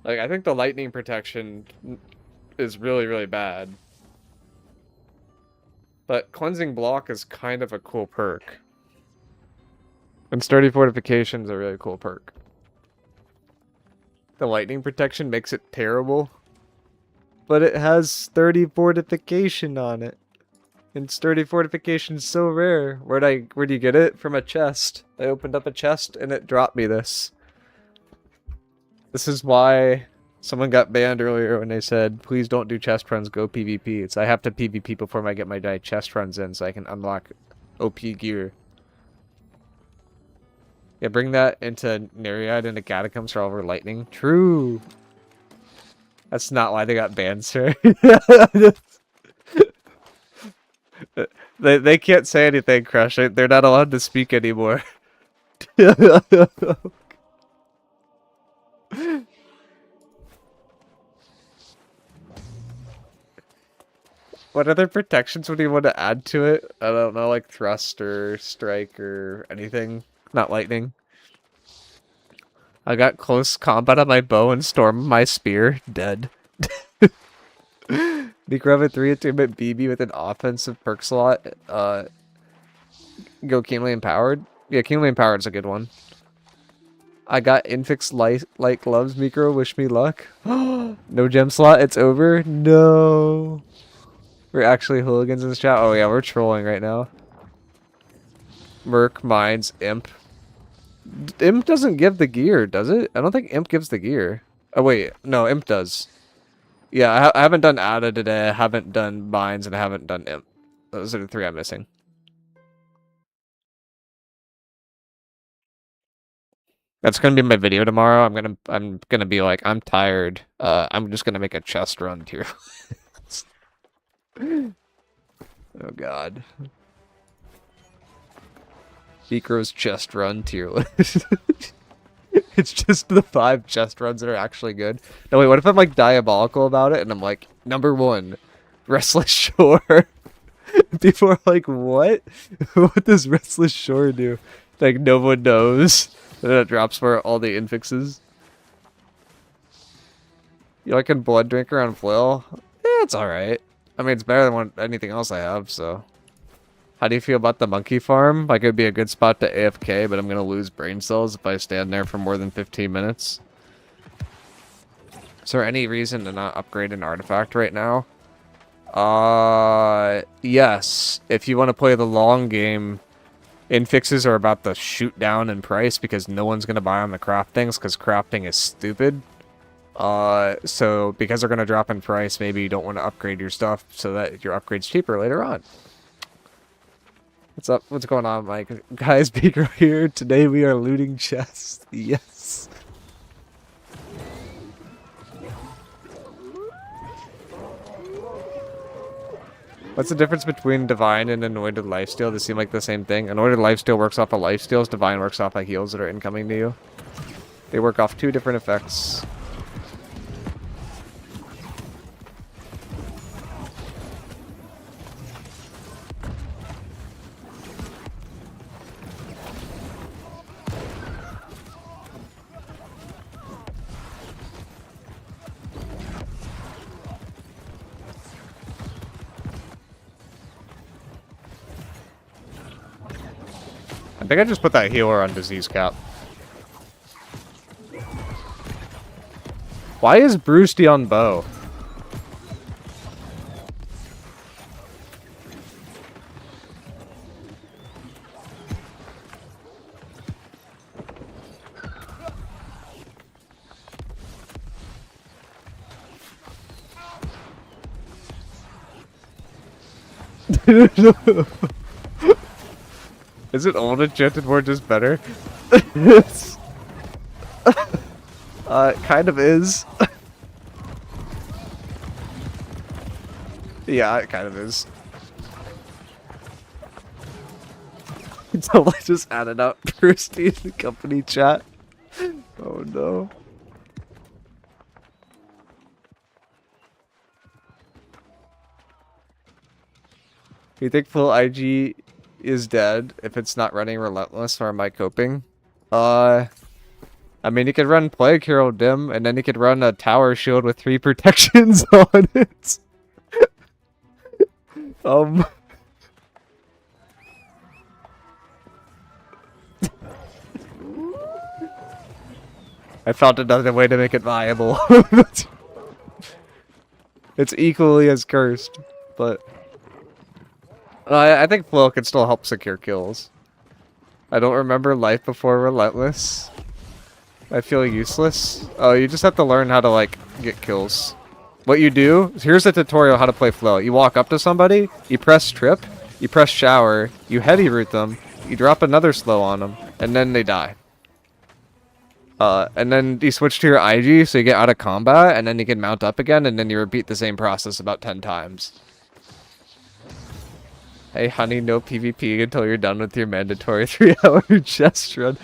Like, I think the lightning protection is really, really bad. But cleansing block is kind of a cool perk. And sturdy fortification is a really cool perk. The lightning protection makes it terrible. But it has sturdy fortification on it. And sturdy fortification is so rare. Where'd you get it? From a chest. I opened up a chest and it dropped me this. This is why someone got banned earlier when they said, please don't do chest runs, go PvP. It's I have to PvP before I get my chest runs in so I can unlock OP gear. Yeah, bring that into Nereid into Catacombs for all over lightning. True. That's not why they got banned, sir. They can't say anything, Crush. They're not allowed to speak anymore. What other protections would you want to add to it? I don't know, like thrust or strike or anything. Not lightning. I got close combat on my bow and storm my spear. Dead. miicrow at 3 attunement BB with an offensive perk slot. Go keenly empowered. Yeah, keenly empowered is a good one. I got Infix light gloves, miicrow. Wish me luck. No gem slot. It's over. No. We're actually hooligans in this chat. Oh yeah, we're trolling right now. Merc, Mines, Imp. Imp doesn't give the gear, does it? I don't think Imp gives the gear. Oh wait, no, Imp does. Yeah, I haven't done Ada today, I haven't done Mines, and I haven't done Imp. Those are the 3 I'm missing. That's gonna be my video tomorrow. I'm gonna be like, I'm tired. I'm just gonna make a chest run tier. Oh god. miicrow's chest run tier list. It's just the 5 chest runs that are actually good. No wait, what if I'm like diabolical about it and I'm like, number 1, Restless Shore. People are like, what? What does Restless Shore do? Like, no one knows. And then it drops for all the infixes. You liking Blood Drinker on Flail? Yeah, it's alright. I mean, it's better than anything else I have, so. How do you feel about the monkey farm? Like, it'd be a good spot to AFK, but I'm gonna lose brain cells if I stand there for more than 15 minutes. Is there any reason to not upgrade an artifact right now? Yes. If you want to play the long game, infixes are about to shoot down in price because no one's gonna buy on the craft things because crafting is stupid. So because they're gonna drop in price, maybe you don't want to upgrade your stuff so that your upgrade's cheaper later on. What's up? What's going on, Mike? Guys, miicrow here. Today we are looting chests. Yes. What's the difference between Divine and Anointed Lifesteal? They seem like the same thing. Anointed Lifesteal works off of lifesteals. Divine works off of heals that are incoming to you. They work off 2 different effects. I think I just put that healer on disease cap. Why is Brewsty on bow? Is it old enchanted more just better? It's kind of is. Yeah, it kind of is. Until I just added out Brewsty in the company chat. Oh no. You think full IG is dead if it's not running Relentless, or am I coping? I mean, you could run Plague Hero Dim, and then you could run a Tower Shield with 3 protections on it. I found another way to make it viable. It's equally as cursed, but I think Flail can still help secure kills. I don't remember life before Relentless. I feel useless. Oh, you just have to learn how to, like, get kills. What you do, here's a tutorial how to play Flail. You walk up to somebody, you press trip, you press shower, you heavy root them, you drop another slow on them, and then they die. And then you switch to your IG, so you get out of combat, and then you can mount up again, and then you repeat the same process about 10 times. Hey honey, no PvP until you're done with your mandatory 3-hour chest run.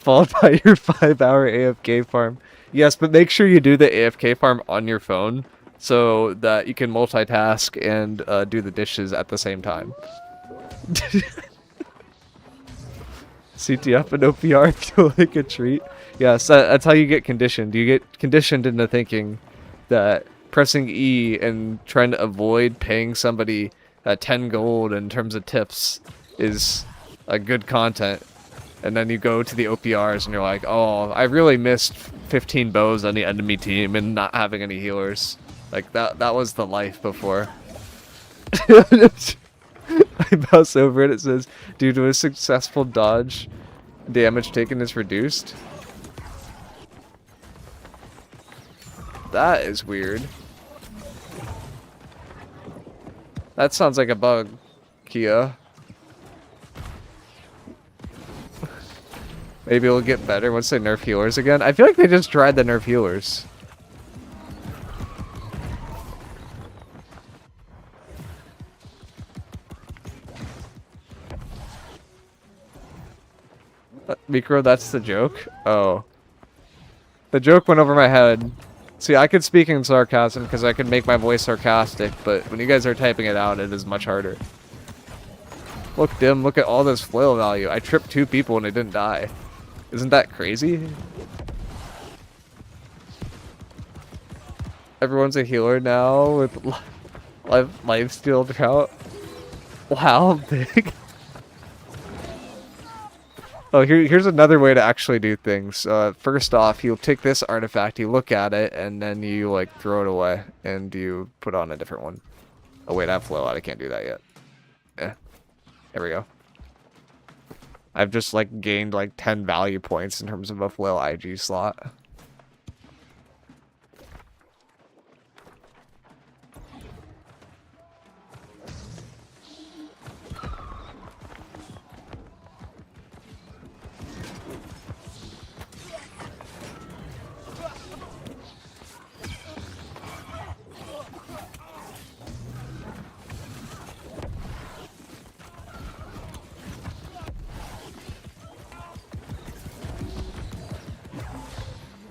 Followed by your 5-hour AFK farm. Yes, but make sure you do the AFK farm on your phone so that you can multitask and do the dishes at the same time. CTF and OPR feel like a treat. Yes, that's how you get conditioned. You get conditioned into thinking that pressing E and trying to avoid paying somebody 10 gold in terms of tips is a good content. And then you go to the OPRs and you're like, oh, I really missed 15 bows on the enemy team and not having any healers. Like, that was the life before. I mouse over it, it says, due to a successful dodge, damage taken is reduced. That is weird. That sounds like a bug, Kia. Maybe it'll get better once they nerf healers again. I feel like they just tried the nerf healers. miicrow, that's the joke? Oh. The joke went over my head. See, I could speak in sarcasm because I can make my voice sarcastic, but when you guys are typing it out, it is much harder. Look, Dim, look at all this flail value. I tripped 2 people and they didn't die. Isn't that crazy? Everyone's a healer now with lifesteal drought. Wow, big. Oh, here's another way to actually do things. First off, you take this artifact, you look at it, and then you like throw it away, and you put on a different one. Oh wait, I have flow out. I can't do that yet. There we go. I've just like gained like 10 value points in terms of a flail IG slot.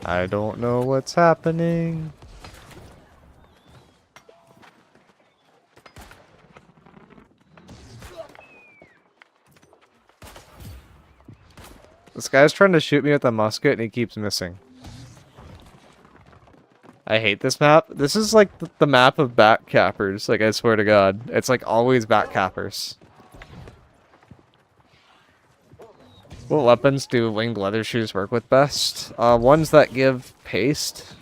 I don't know what's happening. This guy's trying to shoot me with a musket and he keeps missing. I hate this map. This is like the map of back cappers, like I swear to God. It's like always back cappers. What weapons do winged leather shoes work with best? Ones that give paste.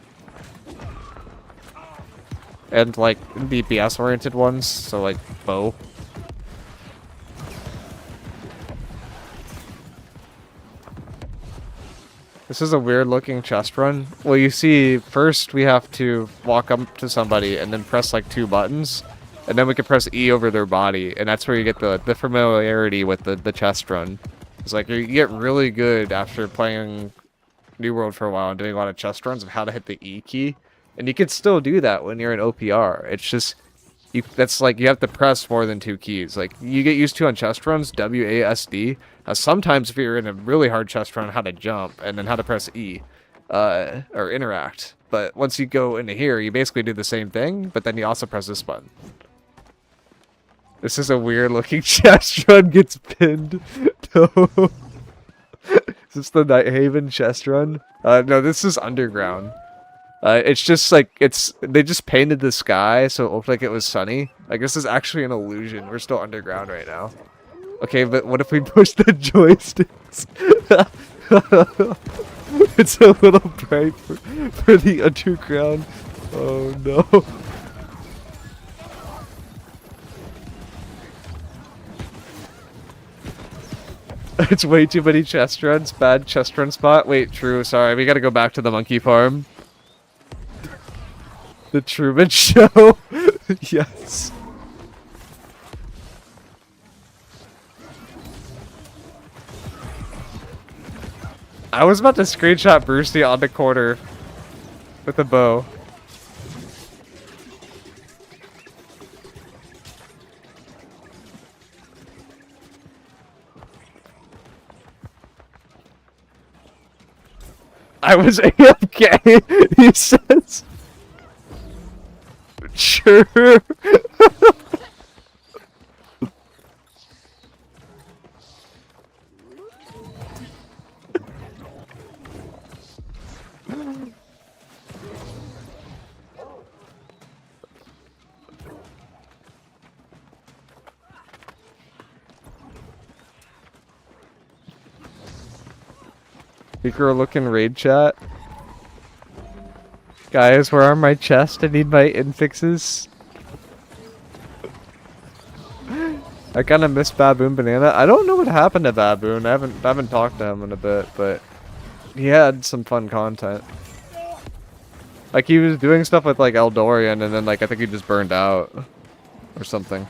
And like DPS oriented ones, so like bow. This is a weird looking chest run. Well, you see, first we have to walk up to somebody and then press like 2 buttons. And then we can press E over their body, and that's where you get the familiarity with the chest run. It's like you get really good after playing New World for a while and doing a lot of chest runs of how to hit the E key. And you can still do that when you're in OPR. It's just, that's like you have to press more than 2 keys. Like you get used to on chest runs, WASD. Sometimes if you're in a really hard chest run, how to jump and then how to press E or interact. But once you go into here, you basically do the same thing, but then you also press this button. This is a weird looking chest run gets pinned. No. Is this the Nighthaven chest run? No, this is underground. It's just like, they just painted the sky so it looked like it was sunny. Like this is actually an illusion. We're still underground right now. Okay, but what if we push the joysticks? It's a little bright for the underground. Oh no. It's way too many chest runs. Bad chest run spot. Wait, true. Sorry, we gotta go back to the monkey farm. The Truman Show. Yes. I was about to screenshot Brucey on the corner with a bow. I was AFK, he says. Sure. Miicrow looking raid chat. Guys, where are my chests? I need my infixes. I kind of miss Baboon Banana. I don't know what happened to Baboon. I haven't talked to him in a bit, but he had some fun content. Like he was doing stuff with like Eldorian, and then like I think he just burned out or something.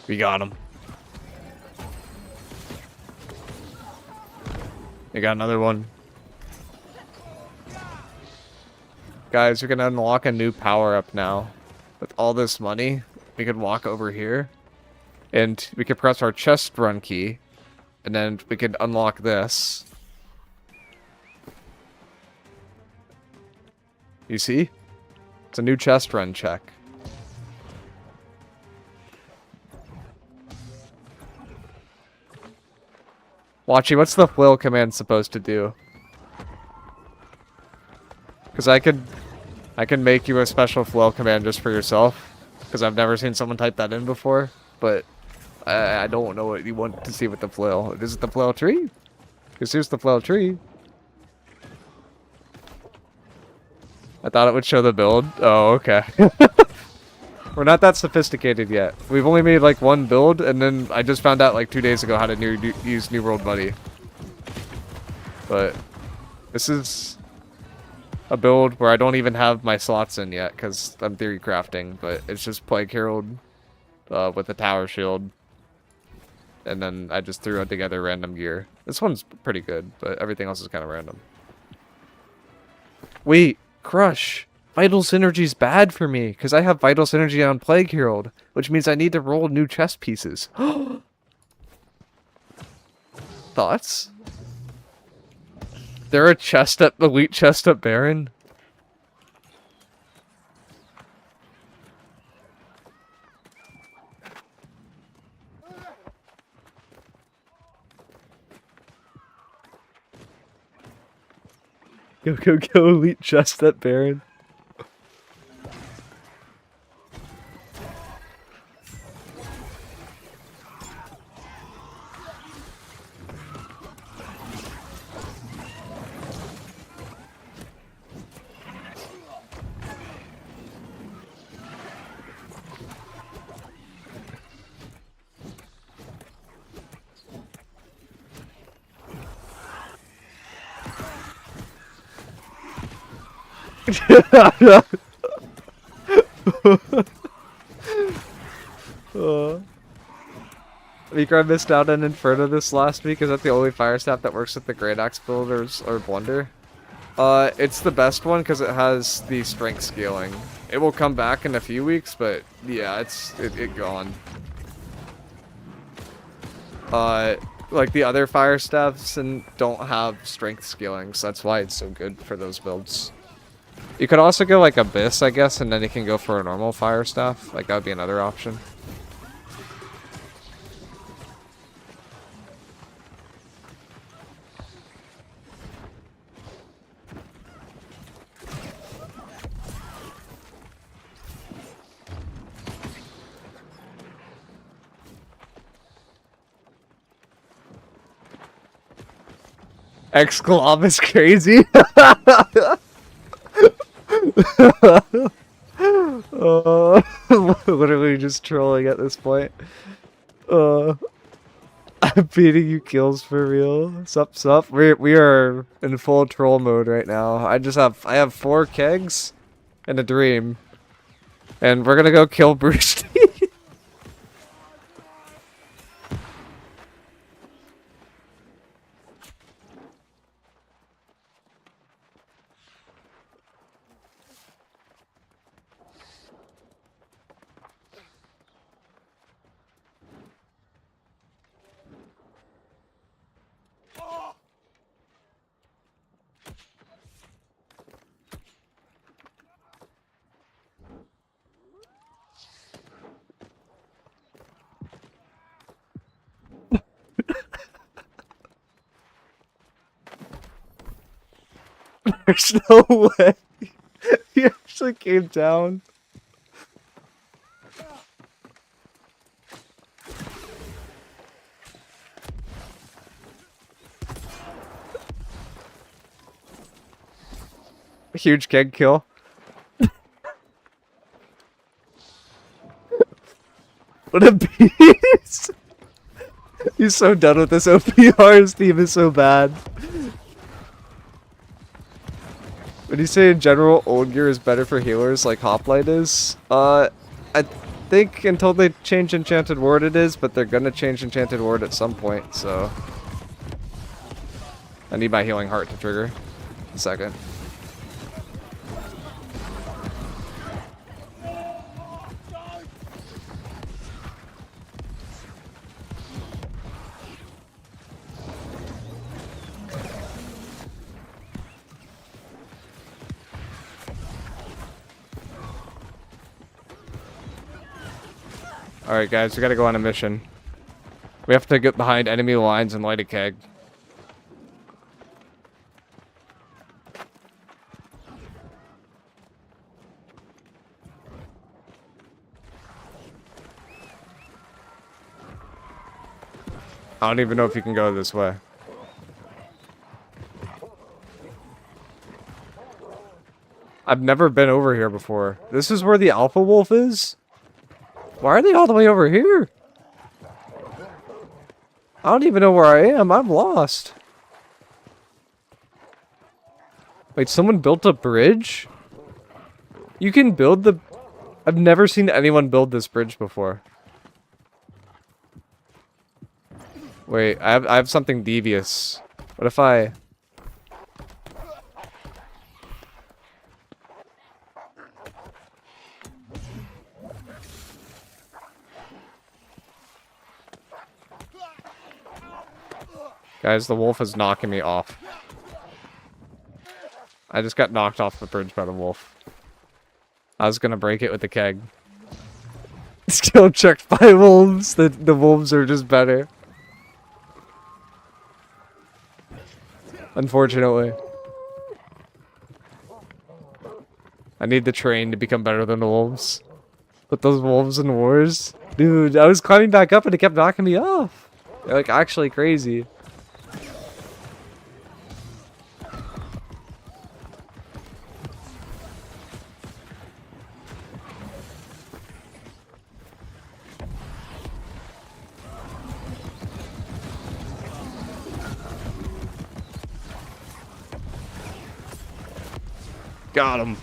We got him. We got another one. Guys, we're gonna unlock a new power-up now. With all this money, we could walk over here. And we could press our chest run key. And then we could unlock this. You see? It's a new chest run check. Watchy, what's the flail command supposed to do? Because I can make you a special flail command just for yourself. Because I've never seen someone type that in before. But I don't know what you want to see with the flail. Is it the flail tree? Because here's the flail tree. I thought it would show the build. Oh, okay. We're not that sophisticated yet. We've only made like one build, and then I just found out like 2 days ago how to use New World Buddy. But this is a build where I don't even have my slots in yet, because I'm theory crafting, but it's just Plague Herald with a tower shield. And then I just threw together random gear. This one's pretty good, but everything else is kind of random. Wait, Crush! Vital Synergy's bad for me, because I have Vital Synergy on Plague Herald, which means I need to roll new chest pieces. Thoughts? There a chest up, elite chest up Baron? Go, go, go, elite chest up Baron. Miicrow missed out on Inferno this last week. Is that the only fire staff that works with the Great Axe builders or Blunder? It's the best one because it has the strength scaling. It will come back in a few weeks, but yeah, it gone. Like the other fire staffs and don't have strength scaling, so that's why it's so good for those builds. You could also go like Abyss, I guess, and then you can go for a normal fire staff. Like that would be another option. Exclav is crazy. Literally just trolling at this point. I'm beating you kills for real. Sup sup. We are in full troll mode right now. I have 4 kegs and a dream. And we're gonna go kill Bruce. There's no way. He actually came down. A huge keg kill. What a beast! He's so done with this OPR. His team is so bad. When you say in general old gear is better for healers like Hoplite is, I think until they change Enchanted Ward it is, but they're gonna change Enchanted Ward at some point, so. I need my healing heart to trigger. A second. Alright guys, we gotta go on a mission. We have to get behind enemy lines and light a keg. I don't even know if you can go this way. I've never been over here before. This is where the alpha wolf is? Why are they all the way over here? I don't even know where I am. I'm lost. Wait, someone built a bridge? You can build the... I've never seen anyone build this bridge before. Wait, I have something devious. What if I... Guys, the wolf is knocking me off. I just got knocked off the bridge by the wolf. I was gonna break it with the keg. Skill checked by wolves. The wolves are just better. Unfortunately. I need the train to become better than the wolves. But those wolves in wars... Dude, I was climbing back up and it kept knocking me off. They're like actually crazy. Got him.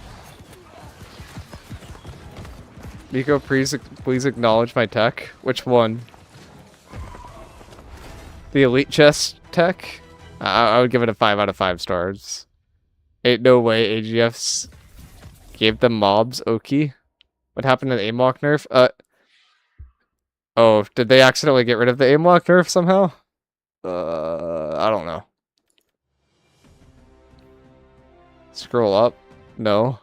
Miicrow, please acknowledge my tech. Which one? The elite chest tech? I would give it a 5 out of 5 stars. Ain't no way AGFs gave them mobs, Oki. What happened to the aim lock nerf? Oh, did they accidentally get rid of the aim lock nerf somehow? I don't know. Scroll up. No.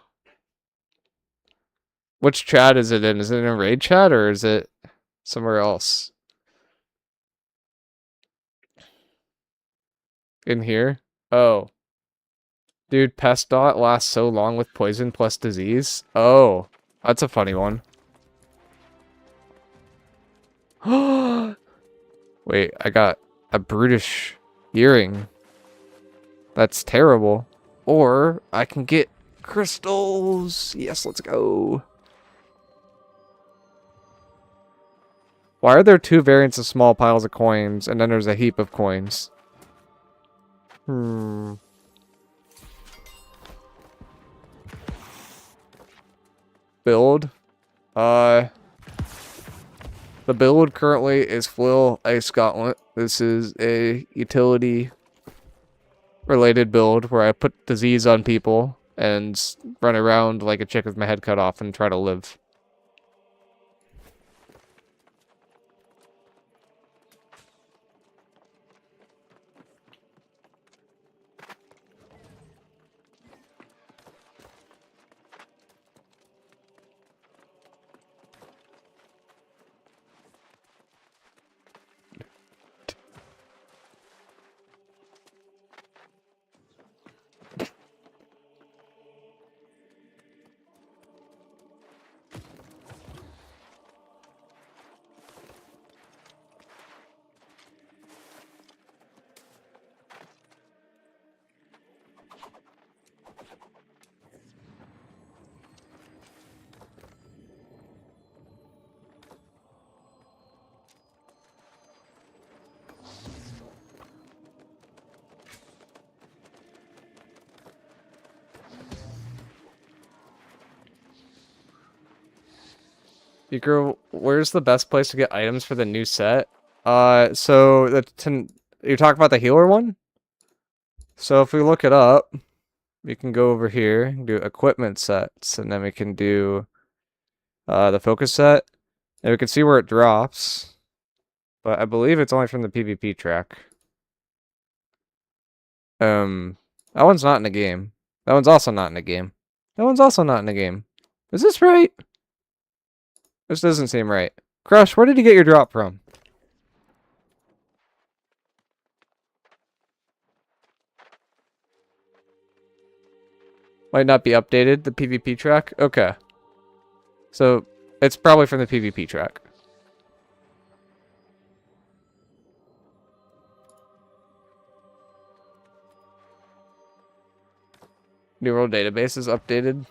Which chat is it in? Is it in a raid chat or is it somewhere else? In here? Oh. Dude, pest dot lasts so long with poison plus disease? Oh. That's a funny one. Wait, I got a brutish earring. That's terrible. Or I can get crystals. Yes, let's go. Why are there 2 variants of small piles of coins and then there's a heap of coins? Build. The build currently is Flill Ice Gauntlet. This is a utility related build where I put disease on people and run around like a chick with my head cut off and try to live. Miicrow, where's the best place to get items for the new set? So you're talking about the healer one? So if we look it up, we can go over here and do equipment sets, and then we can do the focus set, and we can see where it drops. But I believe it's only from the PvP track. That one's not in the game. That one's also not in the game. That one's also not in the game. Is this right? This doesn't seem right. Crush, where did you get your drop from? Might not be updated, the PvP track? Okay. So, it's probably from the PvP track. New World database is updated.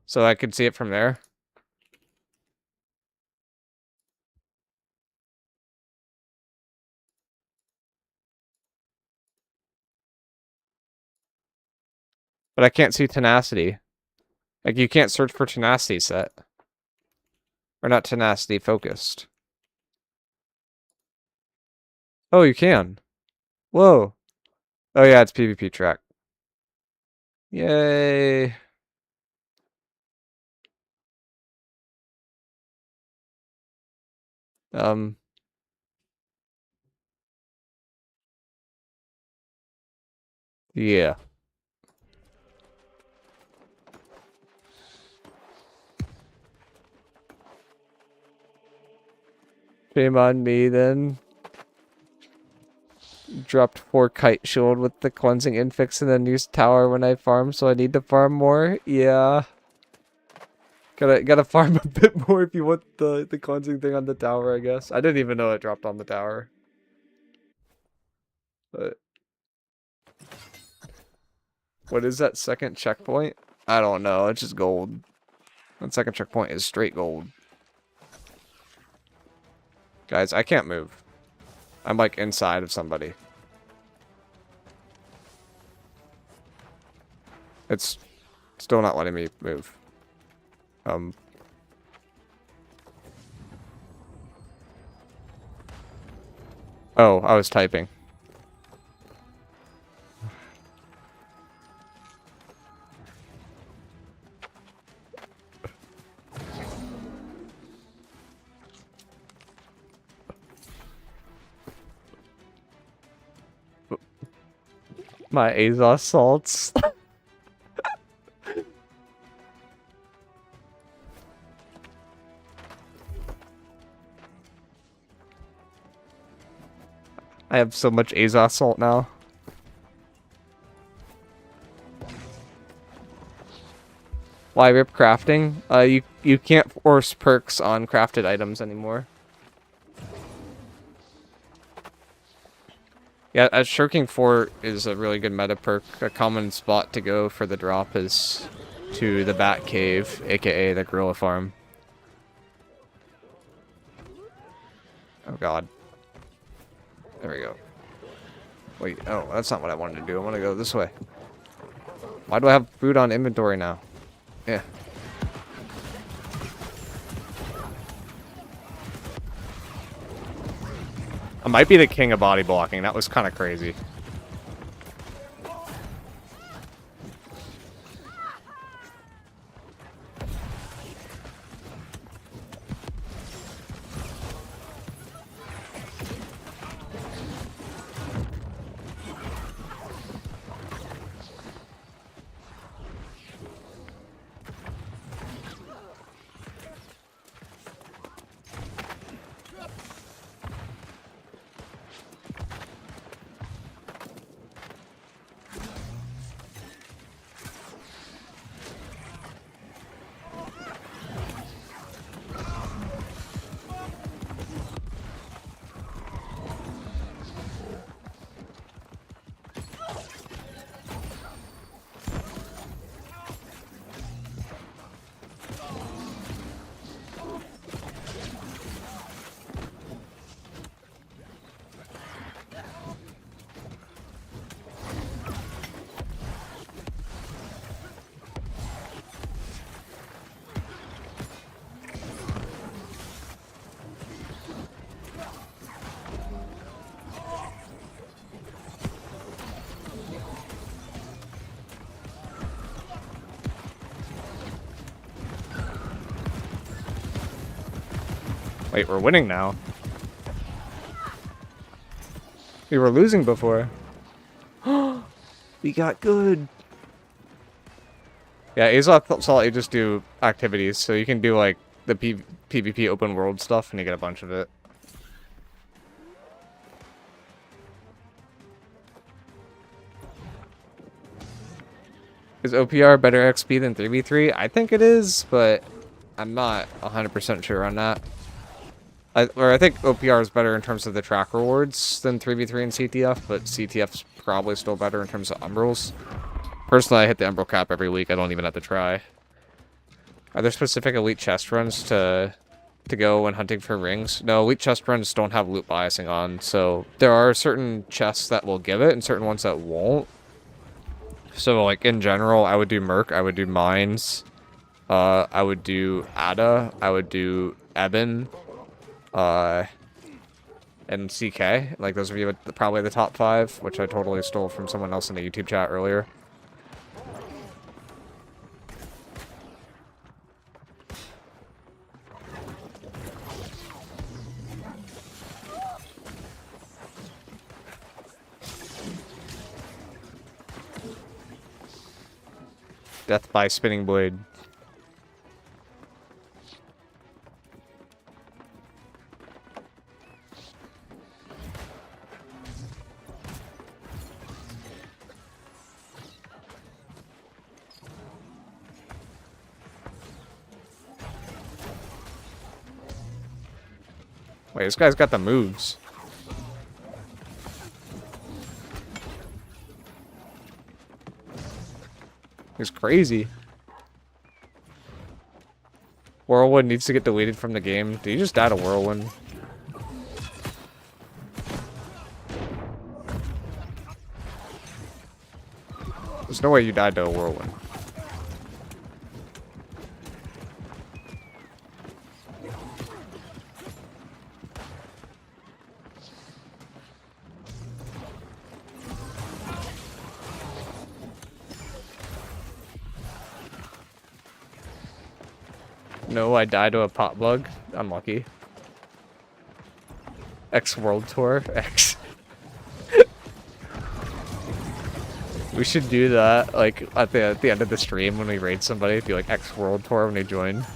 So I could see it from there. But I can't see tenacity. Like, you can't search for tenacity set. Or not tenacity focused. Oh, you can. Whoa. Oh yeah, it's PvP track. Yay. Yeah. Shame on me then. Dropped 4 kite shield with the cleansing infix and then used tower when I farm, so I need to farm more. Yeah. Gotta farm a bit more if you want the cleansing thing on the tower, I guess. I didn't even know it dropped on the tower. But what is that second checkpoint? I don't know, it's just gold. That second checkpoint is straight gold. Guys, I can't move. I'm like inside of somebody. It's still not letting me move. Oh, I was typing. My Azos salts. I have so much Azos salt now. Why rip crafting? You can't force perks on crafted items anymore. Yeah, Shirking 4 is a really good meta perk. A common spot to go for the drop is to the Bat Cave, aka the Gorilla Farm. Oh god. There we go. Wait, oh, that's not what I wanted to do. I want to go this way. Why do I have food on inventory now? Yeah. I might be the king of body blocking. That was kind of crazy. Wait, we're winning now. We were losing before. We got good. Yeah, Azoth saw you just do activities, so you can do like the PvP open world stuff and you get a bunch of it. Is OPR better XP than 3v3? I think it is, but I'm not 100% sure on that. I think OPR is better in terms of the track rewards than 3v3 and CTF, but CTF's probably still better in terms of umbrals. Personally, I hit the umbral cap every week. I don't even have to try. Are there specific elite chest runs to go when hunting for rings? No, elite chest runs don't have loot biasing on, so there are certain chests that will give it and certain ones that won't. So, like, in general, I would do Merc, I would do Mines, I would do Ada, I would do Eben, and CK. Like, those are probably the top 5, which I totally stole from someone else in the YouTube chat earlier. Death by spinning blade. Wait, this guy's got the moves. He's crazy. Whirlwind needs to get deleted from the game. Did you just die to Whirlwind? There's no way you died to a Whirlwind. No, I died to a pot bug. Unlucky. X World Tour. X. We should do that, like, at the end of the stream when we raid somebody. Be like X World Tour when they join.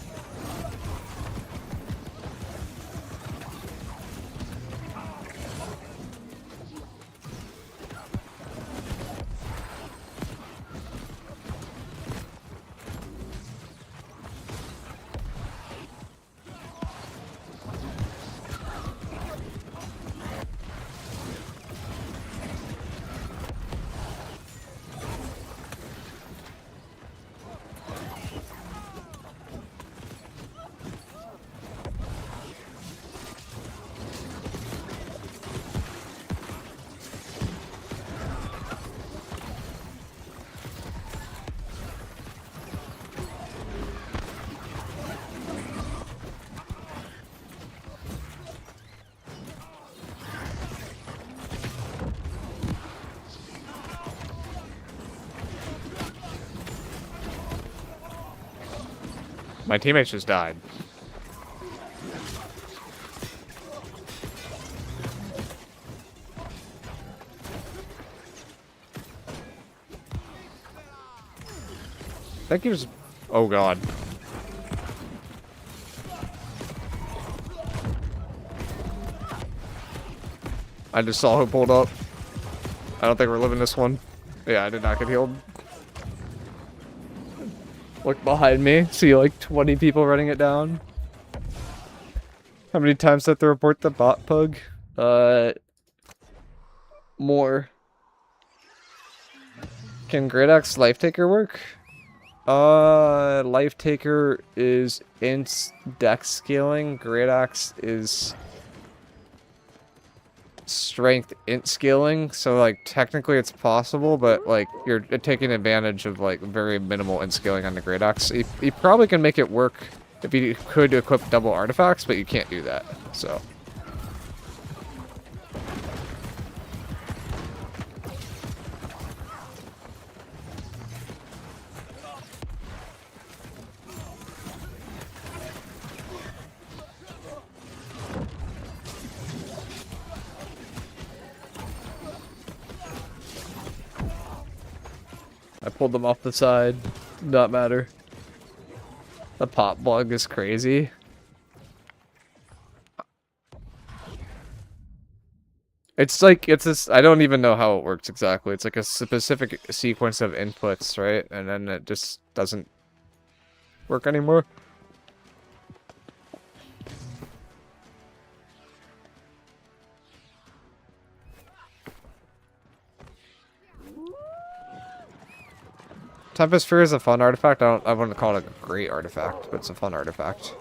My teammates just died. I think he was... Oh god. I just saw who pulled up. I don't think we're living this one. Yeah, I did not get healed. Look behind me. See like 20 people running it down. How many times do I have to report the bot pug? More. Can Great Axe Life Taker work? Life Taker is int dex scaling. Great Axe is strength int scaling, so like technically it's possible, but like you're taking advantage of like very minimal int scaling on the Great Axe. You probably can make it work if you could equip double artifacts, but you can't do that, so. pulled them off the side. Did not matter. The pop bug is crazy. It's like, it's this, I don't even know how it works exactly. It's like a specific sequence of inputs, right? And then it just doesn't work anymore. Tempest Sphere is a fun artifact. I wouldn't call it a great artifact, but it's a fun artifact.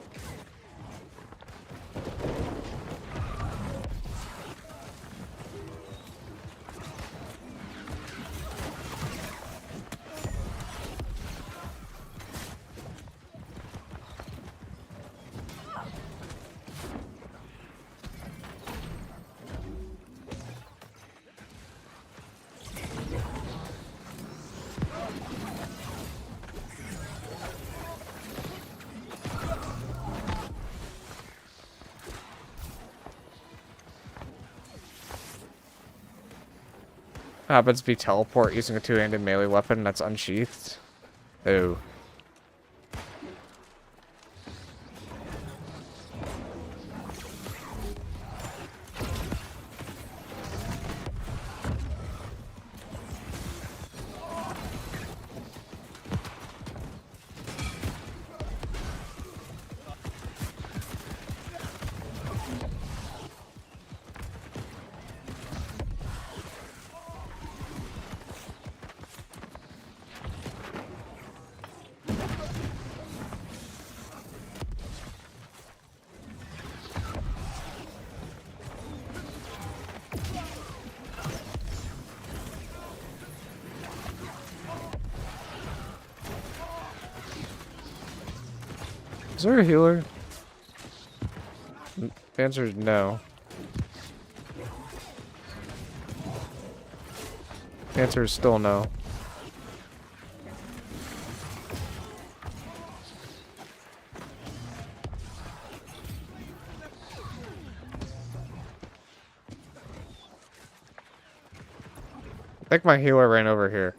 Happens to be teleport using a two-handed melee weapon that's unsheathed. Oh. Is there a healer? The answer is no. The answer is still no. I think my healer ran over here.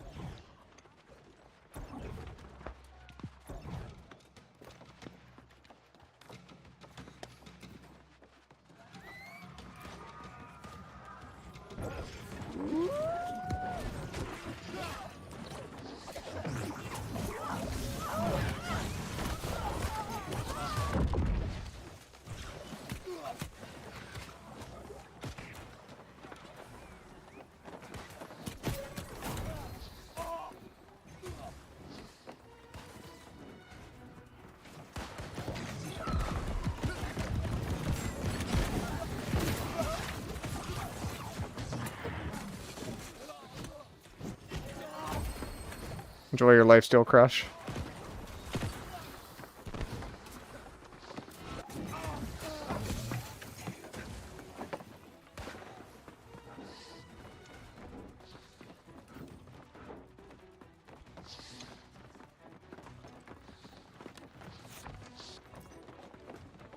Enjoy your lifesteal crush.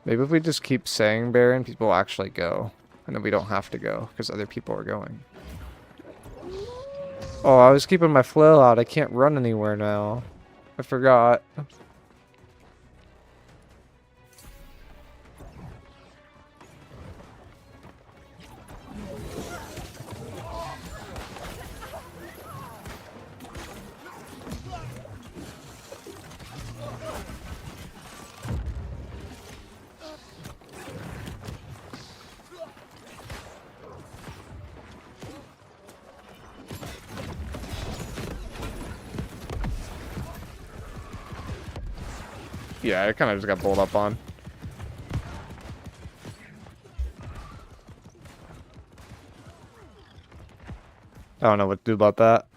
Maybe if we just keep saying Baron, people actually go. And then we don't have to go, because other people are going. Oh, I was keeping my flail out. I can't run anywhere now. I forgot. Yeah, I kind of just got pulled up on. I don't know what to do about that.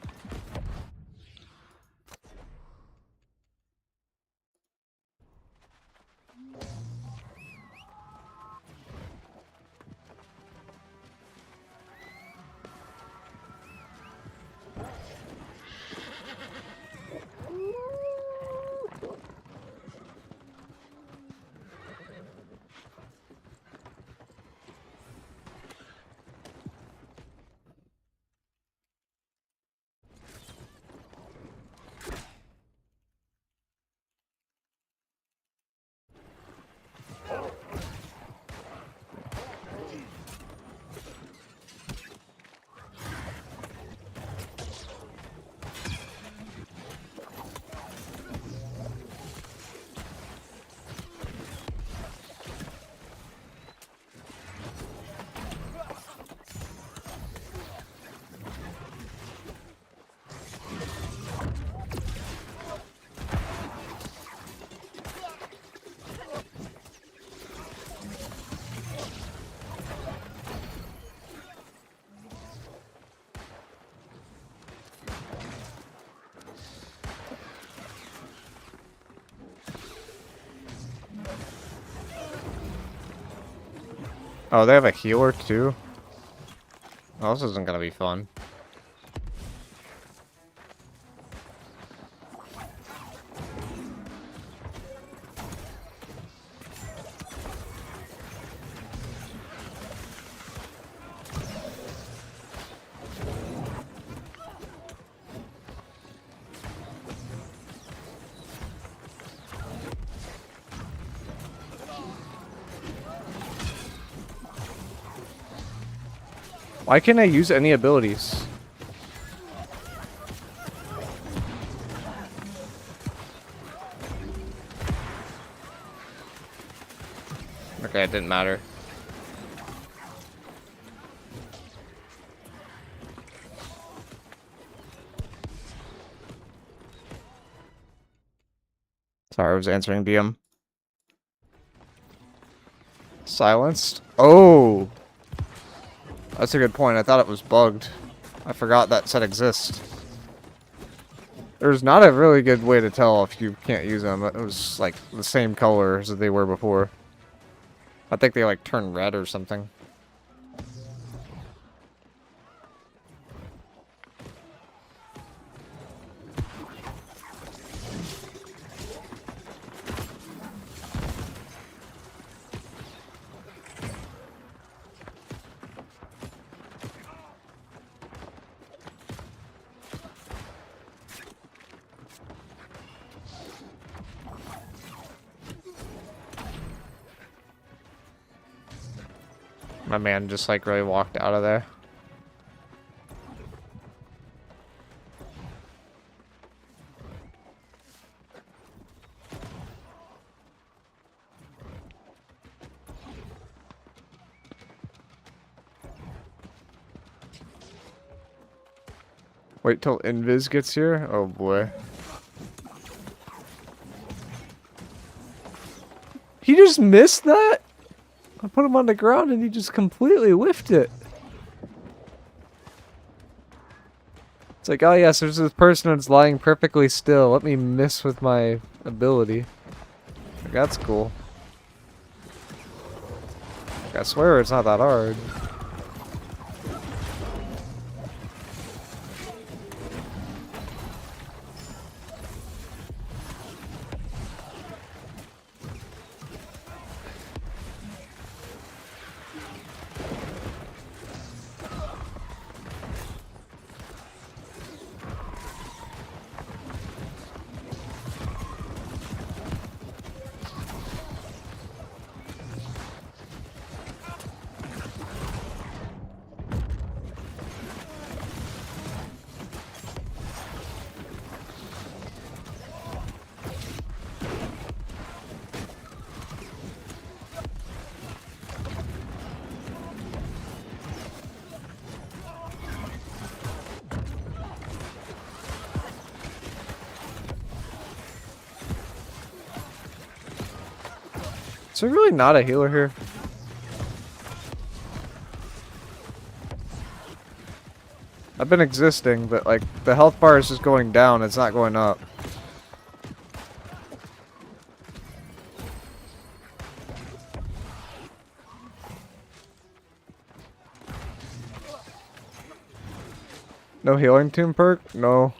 Oh, they have a healer too? Oh, this isn't gonna be fun. Why can't I use any abilities? Okay, it didn't matter. Sorry, I was answering DM. Silenced? Oh! That's a good point. I thought it was bugged. I forgot that set exists. There's not a really good way to tell if you can't use them. It was like the same color as they were before. I think they like turn red or something. My man just like really walked out of there. Wait till Invis gets here? Oh boy. He just missed that? I put him on the ground and he just completely whiffed it. It's like, oh yes, there's this person that's lying perfectly still. Let me miss with my ability. Like, that's cool. Like, I swear it's not that hard. Is there really not a healer here? I've been existing, but like the health bar is just going down, it's not going up. No healing tomb perk? No.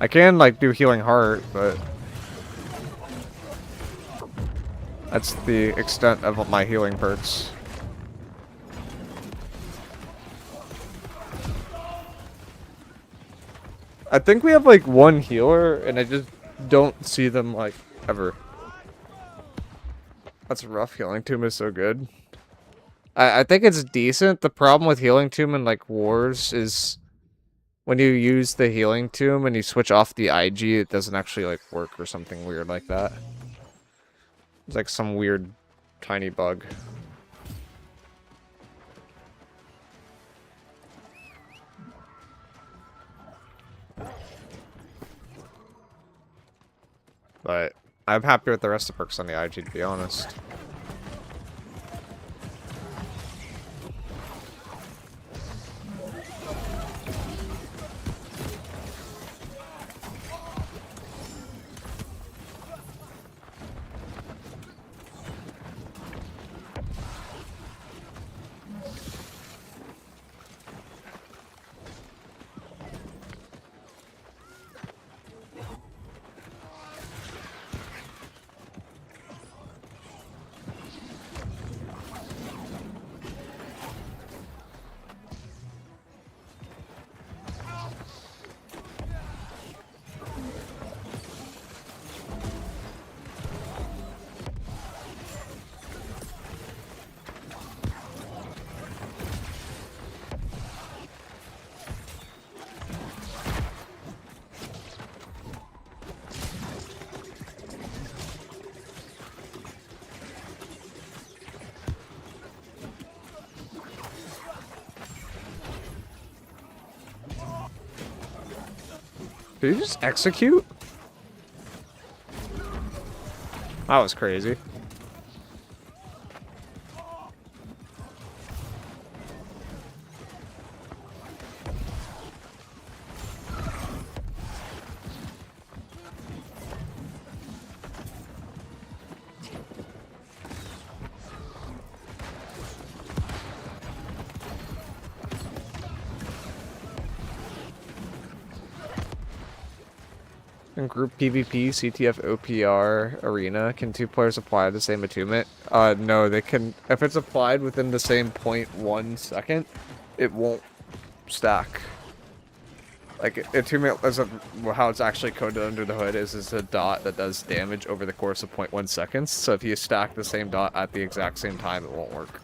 I can like do healing heart, but that's the extent of my healing perks. I think we have like one healer and I just don't see them like ever. That's rough. Healing Tomb is so good. I think it's decent. The problem with Healing Tomb in like wars is when you use the Healing Tomb and you switch off the IG, it doesn't actually like work or something weird like that. It's like some weird tiny bug. But I'm happy with the rest of the perks on the IG, to be honest. Did you just execute? That was crazy. In group PvP, CTF, OPR, Arena, can two players apply the same attunement? No, they can. If it's applied within the same 0.1 second, it won't stack. Like, attunement, how it's actually coded under the hood is a dot that does damage over the course of 0.1 seconds. So if you stack the same dot at the exact same time, it won't work.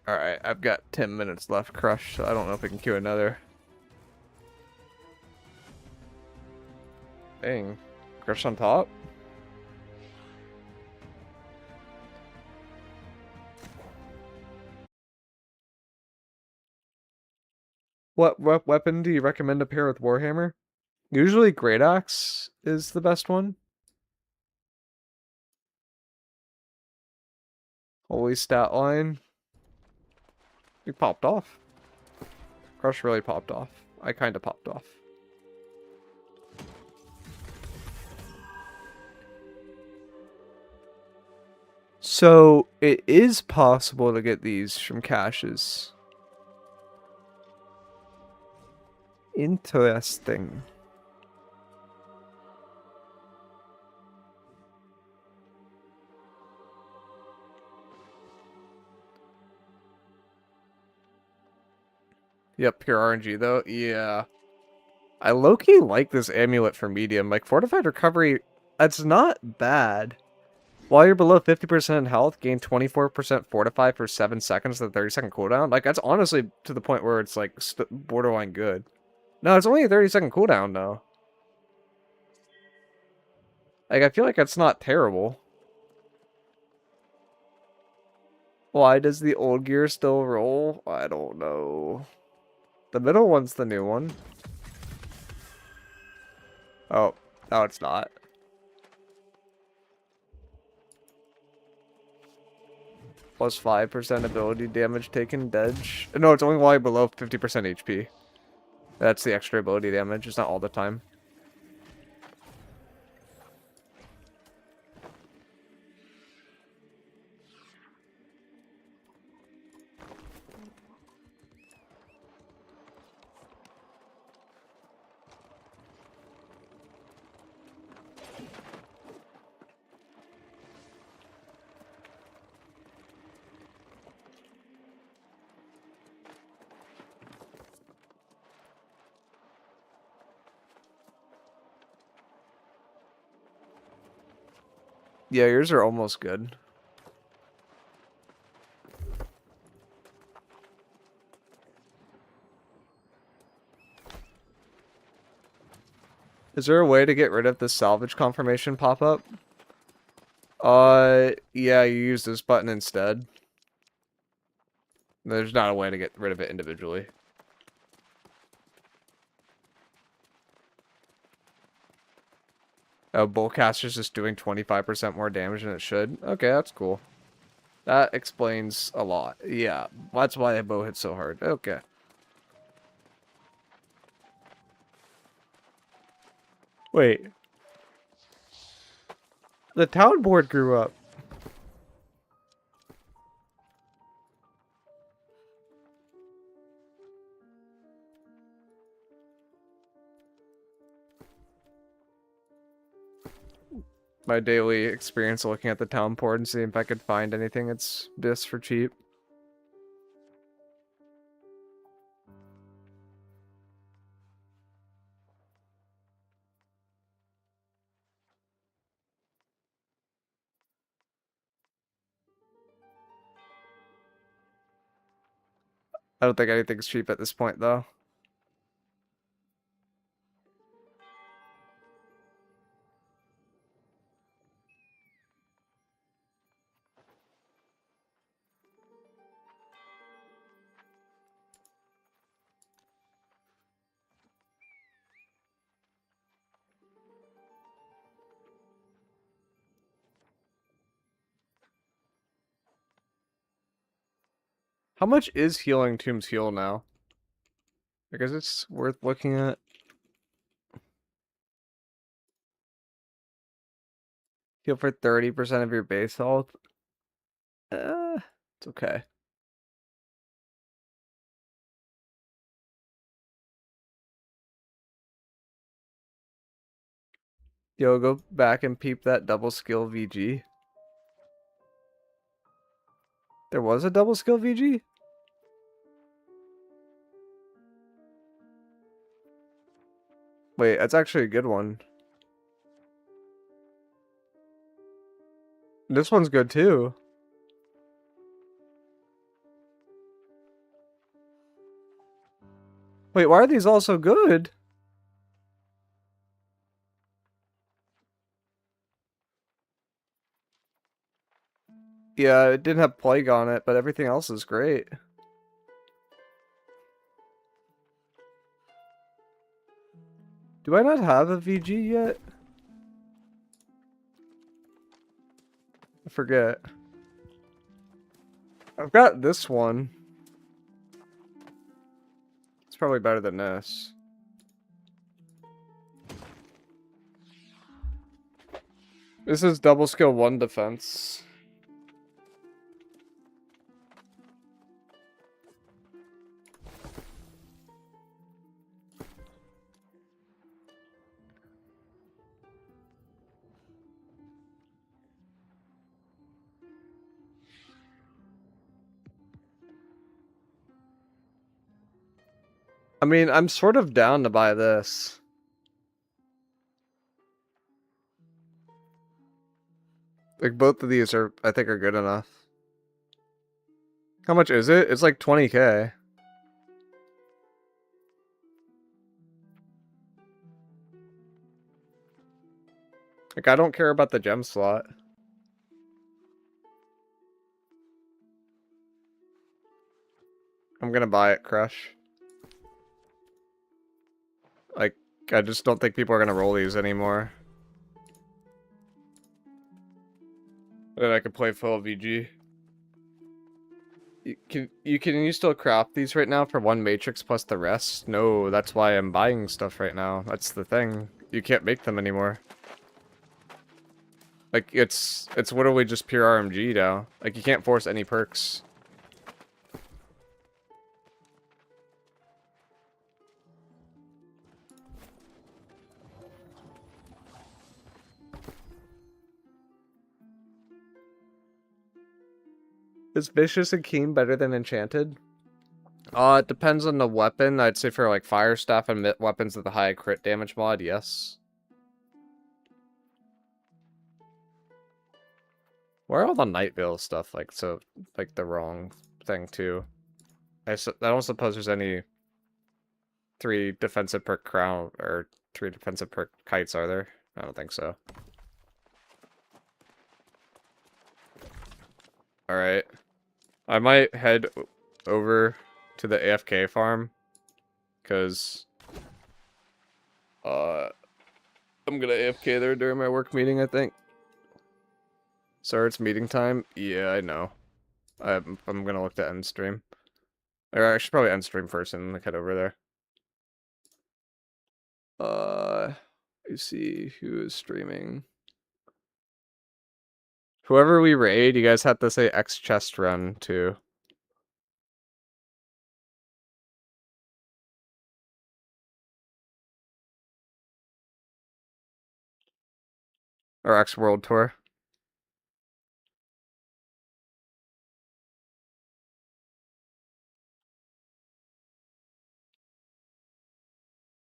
Alright, I've got 10 minutes left, Crush, so I don't know if we can queue another. Dang. Crush on top? What weapon do you recommend to pair with Warhammer? Usually Great Axe is the best one. Holy stat line. You popped off. Crush really popped off. I kinda popped off. So, it is possible to get these from caches. Interesting. Yep, pure RNG though. Yeah. I low-key like this amulet for medium. Like, Fortified Recovery, it's not bad. While you're below 50% health, gain 24% Fortify for 7 seconds with a 30-second cooldown. Like, that's honestly to the point where it's, like, borderline good. No, it's only a 30-second cooldown, though. Like, I feel like that's not terrible. Why does the old gear still roll? I don't know. The middle one's the new one. Oh, no, it's not. Plus 5% ability damage taken, Dedge. No, it's only while you're below 50% HP. That's the extra ability damage. It's not all the time. Yeah, yours are almost good. Is there a way to get rid of the salvage confirmation pop-up? Yeah, you use this button instead. There's not a way to get rid of it individually. Oh, Bullcaster's just doing 25% more damage than it should? Okay, that's cool. That explains a lot. Yeah, that's why that bow hits so hard. Okay. Wait. The town board grew up. My daily experience looking at the town board and seeing if I could find anything it's this for cheap. I don't think anything's cheap at this point, though. How much is Healing Tombs heal now? I guess it's worth looking at. Heal for 30% of your base health. It's okay. Yo, go back and peep that double skill VG. There was a double skill VG? Wait, that's actually a good one. This one's good too. Wait, why are these all so good? Yeah, it didn't have Plague on it, but everything else is great. Do I not have a VG yet? I forget. I've got this one. It's probably better than this. This is double skill 1 defense. I mean, I'm sort of down to buy this. Like, both of these are, I think, are good enough. How much is it? It's like 20k. Like, I don't care about the gem slot. I'm gonna buy it, Crush. Like, I just don't think people are gonna roll these anymore. Then I could play full VG. Can you still craft these right now for 1 matrix plus the rest? No, that's why I'm buying stuff right now. That's the thing. You can't make them anymore. Like, it's literally just pure RMG now. Like, you can't force any perks. Is Vicious and Keen better than Enchanted? It depends on the weapon. I'd say for, like, Fire Staff and weapons with the high crit damage mod, yes. Why are all the Night Veil stuff like so like the wrong thing too? I don't suppose there's any 3 defensive perk crown or 3 defensive perk kites, are there? I don't think so. Alright. I might head over to the AFK farm, because I'm gonna AFK there during my work meeting, I think. Sorry, it's meeting time? Yeah, I know. I'm gonna look to end stream. Or I should probably end stream first and head over there. You see who is streaming. Whoever we raid, you guys have to say X chest run too. Or X world tour.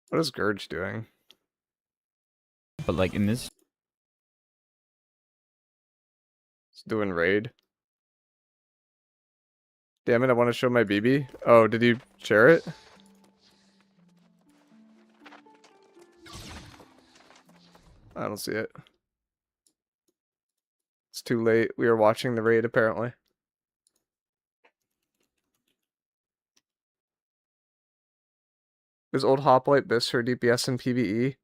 What is Gurge doing? But like in this, It's doing raid. Damn it, I want to show my BB. Oh, did you share it? I don't see it. It's too late. We are watching the raid, apparently. Is Old Hoplite best for DPS and PvE?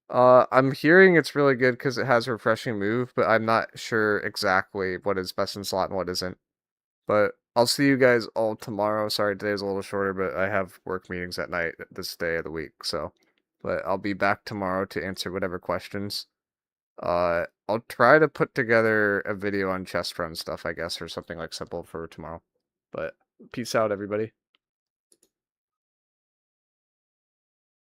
I'm hearing it's really good because it has a refreshing move, but I'm not sure exactly what is best in slot and what isn't. But I'll see you guys all tomorrow. Sorry, today's a little shorter, but I have work meetings at night this day of the week, so. But I'll be back tomorrow to answer whatever questions. I'll try to put together a video on chest run stuff, I guess, or something like simple for tomorrow. But peace out, everybody.